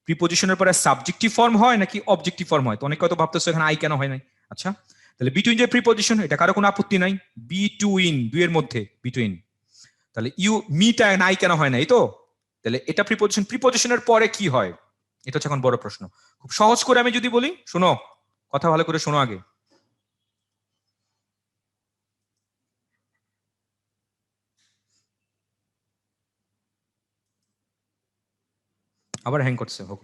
Speaker 2: প্রিপজিশনের পরে সাবজেক্টিভ ফর্ম হয় নাকি অবজেক্টিভ ফর্ম হয়, তো অনেকে হয়তো ভাবতেছো এখানে আই কেন হয় নাই। আচ্ছা, তাহলে বিটুইন যে প্রিপজিশন, এটা কারো কোনো আপত্তি নাই, বিটুইন, দুইয়ের মধ্যে বিটুইন, তাহলে ইউ মিটা নাই কেন হয় নাই, তো তাহলে এটা প্রিপজিশন, প্রিপজিশনের পরে কি হয়, এটা হচ্ছে এখন বড় প্রশ্ন। খুব সহজ করে আমি যদি বলি, শোনো, কথা ভালো করে শোনো আগে। আবার হ্যাং করছে, হোক।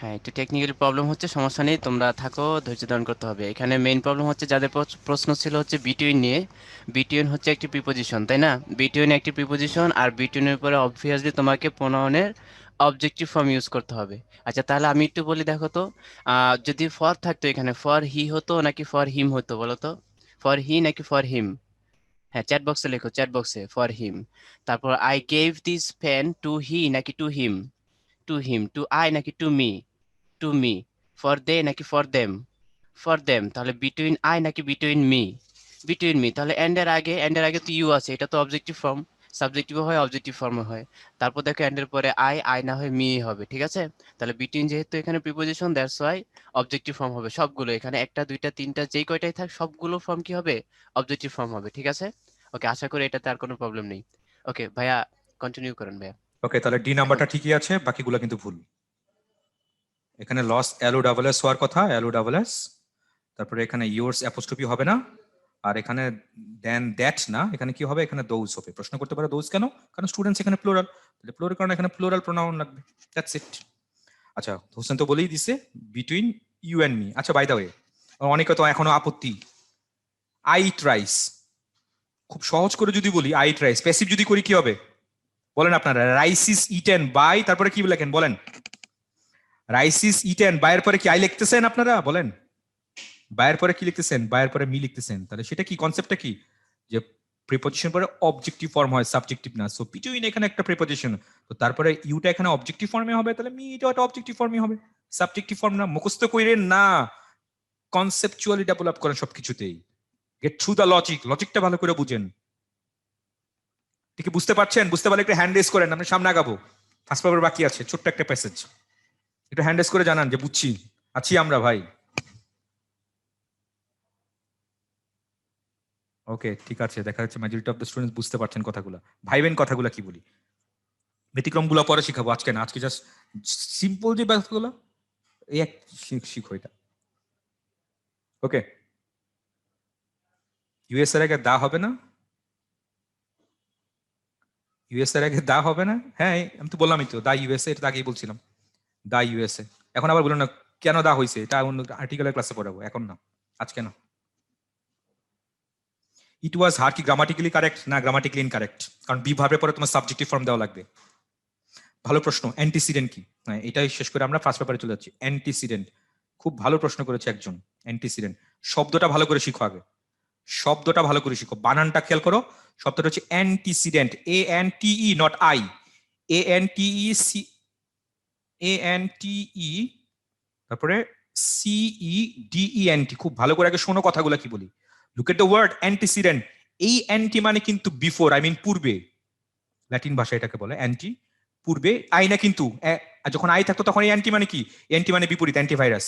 Speaker 1: হ্যাঁ, একটু টেকনিক্যাল প্রবলেম হচ্ছে, সমস্যা নেই, তোমরা থাকো, ধৈর্য ধারণ করতে হবে। এখানে মেইন প্রবলেম হচ্ছে যাদের প্রশ্ন ছিল হচ্ছে বিটুইন নিয়ে। বিটুইন হচ্ছে একটি প্রিপোজিশন, তাই না? বিটুইন একটি প্রিপোজিশন, আর বিটুইনের উপরে অবভিয়াসলি তোমাকে প্রোনাউনের অবজেক্টিভ ফর্ম ইউজ করতে হবে। আচ্ছা, তাহলে আমি একটু বলি, দেখো তো, যদি ফর থাকতো এখানে, ফর হি হতো নাকি ফর হিম হতো বলো তো? ফর হি নাকি ফর হিম? হ্যাঁ, চ্যাট বক্সে লেখো, চ্যাট বক্সে ফর হিম। তারপর I gave this pen to he নাকি to him? To him. To I নাকি to me? To me. For they নাকি ফর দেম? For them. তাহলে বিটুইন আই নাকি বিটুইন মি? Between me. তাহলে এন্ডের আগে তো ইউ আছে, এটা তো অবজেক্টিভ ফর্ম, সাবজেক্টিভ হয় অবজেক্টিভ ফর্মে হয়। তারপর দেখো এন্ডের পরে আই না হয় মি হবে, ঠিক আছে? তাহলে বিটুইন যেহেতু এখানে preposition, that's why objective form হবে সবগুলো, এখানে একটা দুইটা তিনটা যেই কয়টাই থাক সবগুলো ফর্ম কি হবে, অবজেক্টিভ ফর্ম হবে, ঠিক আছে? ওকে, আশা করি এটাতে আর কোনো প্রবলেম নেই। ওকে ভাইয়া, কন্টিনিউ করেন ভাইয়া।
Speaker 2: ওকে, তাহলে ডি
Speaker 1: এখন
Speaker 2: নাম্বারটা ঠিকই আছে, বাকিগুলো কিন্তু ভুল। এখানে লস LOSS হওয়ার কথা, LOSS, তারপরে এখানে ইয়োর্স অ্যাপোস্ট্রফি হবে না, আর এখানে দেন দ্যাট না, এখানে কি হবে, এখানে দোজ হবে। প্রশ্ন করতে পারে দোজ কেন, কারণ স্টুডেন্টস এখানে প্লুরাল, তাহলে প্লুরাল কারণে এখানে প্লুরাল প্রোনাউন লাগবে, দ্যাটস ইট। আচ্ছা, হোসেন তো বলেই দিছে বিটুইন ইউ এন্ড মি। আচ্ছা, বাই দা ওয়ে, অনেকে তো এখনো আপত্তি, আই ইট রাইস, খুব সহজ করে যদি বলি আই ইট রাইস, প্যাসিভ যদি করি কি হবে বলেন আপনারা, রাইস ইজ ইটেন বাই, তারপরে কি লেখেন বলেন, রাইস ইজ ইটেন বাইয়ের পরে কি আই লিখতেছেন আপনারা বলেন, বায়ের পরে কি লিখতেছেন, বায়ের পরে মি লিখতেছেন, তাহলে সেটা কি, কনসেপ্টটা কি, যে প্রিপজিশন পরে অবজেক্টিভ ফর্ম হয়, সাবজেক্টিভ না। সো বিটুইন এখানে একটা প্রিপজিশন, তো তারপরে ইউটা এখানে অবজেক্টিভ ফর্মে হবে, তাহলে মি এটা একটা অবজেক্টিভ ফর্মে হবে, সাবজেক্টিভ ফর্ম না। মুখস্থ কইরেন না, কনসেপচুয়ালি ডেভেলপ করেন সবকিছুতেই, গেট থ্রু দ্য লজিক, লজিকটা ভালো করে বুঝেন। ঠিক বুঝতে পারছেন? বুঝতে পারলে একটা হ্যান্ড রেজ করেন, আপনি সামনে আগাবো। ফার্স্ট পেপার বাকি আছে, ছোট্ট একটা প্যাসেজ, একটু হ্যান্ড রেজ করে জানান যে বুঝছি, আছি আমরা ভাই। ওকে, ঠিক আছে, দেখা যাচ্ছে মেজরিটি অফ দ্য স্টুডেন্টস বুঝতে পারছেন কথাগুলো। ভাইবেন কথাগুলো কি বলি, ব্যতিক্রমগুলো পরে শিখাবো, আজকে না। আজকে জাস্ট সিম্পল যে ব্যাপারগুলো এই এক শিখো এটা। ওকে, ইউএস এর আগে দা হবে না, ইউএস এর আগে দা হবে না। হ্যাঁ, আমি তো বললামই তো, দা ইউএসএ, এটা তো আগেই বলছিলাম, দা ইউএসএ। এখন আবার বলুন না কেন দা হয়েছে, এটা অন্য আর্টিকেলের ক্লাসে পড়াবো, এখন না, আজকে না। ইট ওয়াজ হার কি গ্রামাটিক্যালি কারেক্ট না গ্রামাটিক্যালি ইনকারেক্ট, কারণ বি ভার্বের পরে তোমার সাবজেক্টিভ ফর্ম দেওয়া লাগবে। ভালো প্রশ্ন। অ্যান্টিসিডেন্ট কি? হ্যাঁ, এটাই শেষ করে আমরা ফার্স্ট পেপারে চলে যাচ্ছি। অ্যান্টিসিডেন্ট খুব ভালো প্রশ্ন করেছে একজন। অ্যান্টিসিডেন্ট শব্দটা ভালো করে শিখো আগে, শব্দটা ভালো করে শিখো, বানানটা খেয়াল করো। শব্দটা হচ্ছে antecedent, ANTE not I, ANTE ANTE তারপরে CEDENT। খুব ভালো করে আগে শোনো কথাগুলো কি বলি। Look at the word antecedent. এই অ্যান্টি মানে কিন্তু বিফোর, আই মিন পূর্বে, ল্যাটিন ভাষা এটাকে বলে অ্যান্টি, পূর্বে। আই না কিন্তু, যখন আই থাকতো তখন এই অ্যান্টি মানে কি, অ্যান্টি মানে বিপরীত, অ্যান্টিভাইরাস।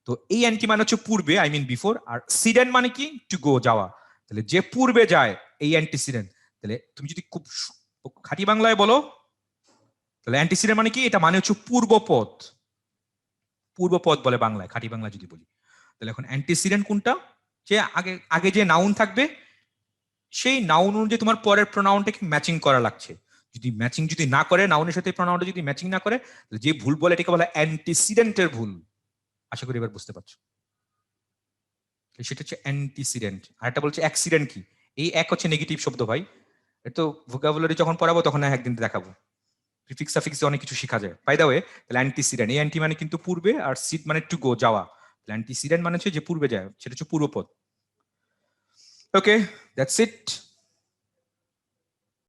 Speaker 2: তো এই অ্যান্টি মানে হচ্ছে পূর্বে, আই মিন বিফোর, আর সিডেন্ট মানে কি টু গো, যাওয়া। তাহলে যে পূর্বে যায় এই অ্যান্টিসিডেন্ট। তাহলে তুমি যদি খুব খাঁটি বাংলায় বলো, তাহলে অ্যান্টিসিডেন্ট মানে কি, এটা মানে হচ্ছে পূর্বপদ, পূর্বপদ বলে বাংলায়, খাঁটি বাংলা যদি বলি। তাহলে এখন অ্যান্টিসিডেন্ট কোনটা, যে আগে আগে যে নাউন থাকবে সেই নাউন অনুযায়ী তোমার পরের প্রোনাউনটাকে ম্যাচিং করা লাগছে। যদি ম্যাচিং যদি না করে, নাউনের সাথে প্রোনাউনটা যদি ম্যাচিং না করে, তাহলে যে ভুল বলে এটাকে বলা অ্যান্টিসিডেন্টের ভুল। আশা করি এবার বুঝতে পারছো। সেটা হচ্ছে অ্যান্টিসিডেন্ট। আর একটা বলছে অ্যাক্সিডেন্ট কি, এই এক হচ্ছে নেগেটিভ শব্দ ভাই। এটা তো ভোকাবুলারি যখন পড়াবো তখন একদিন দেখাবো। প্রিফিক্স সাফিক্সে অনেক কিছু শেখা যায়। বাই দ্য ওয়ে, তাহলে অ্যান্টিসিডেন্ট, এই অ্যান্টি মানে কিন্তু পূর্বে, আর সিড মানে টু গো, যাওয়া। অ্যান্টিসিডেন্ট মানে হচ্ছে যে পূর্বে যায়, সেটা হচ্ছে পূর্বপদ। ওকে, দ্যাটস ইট।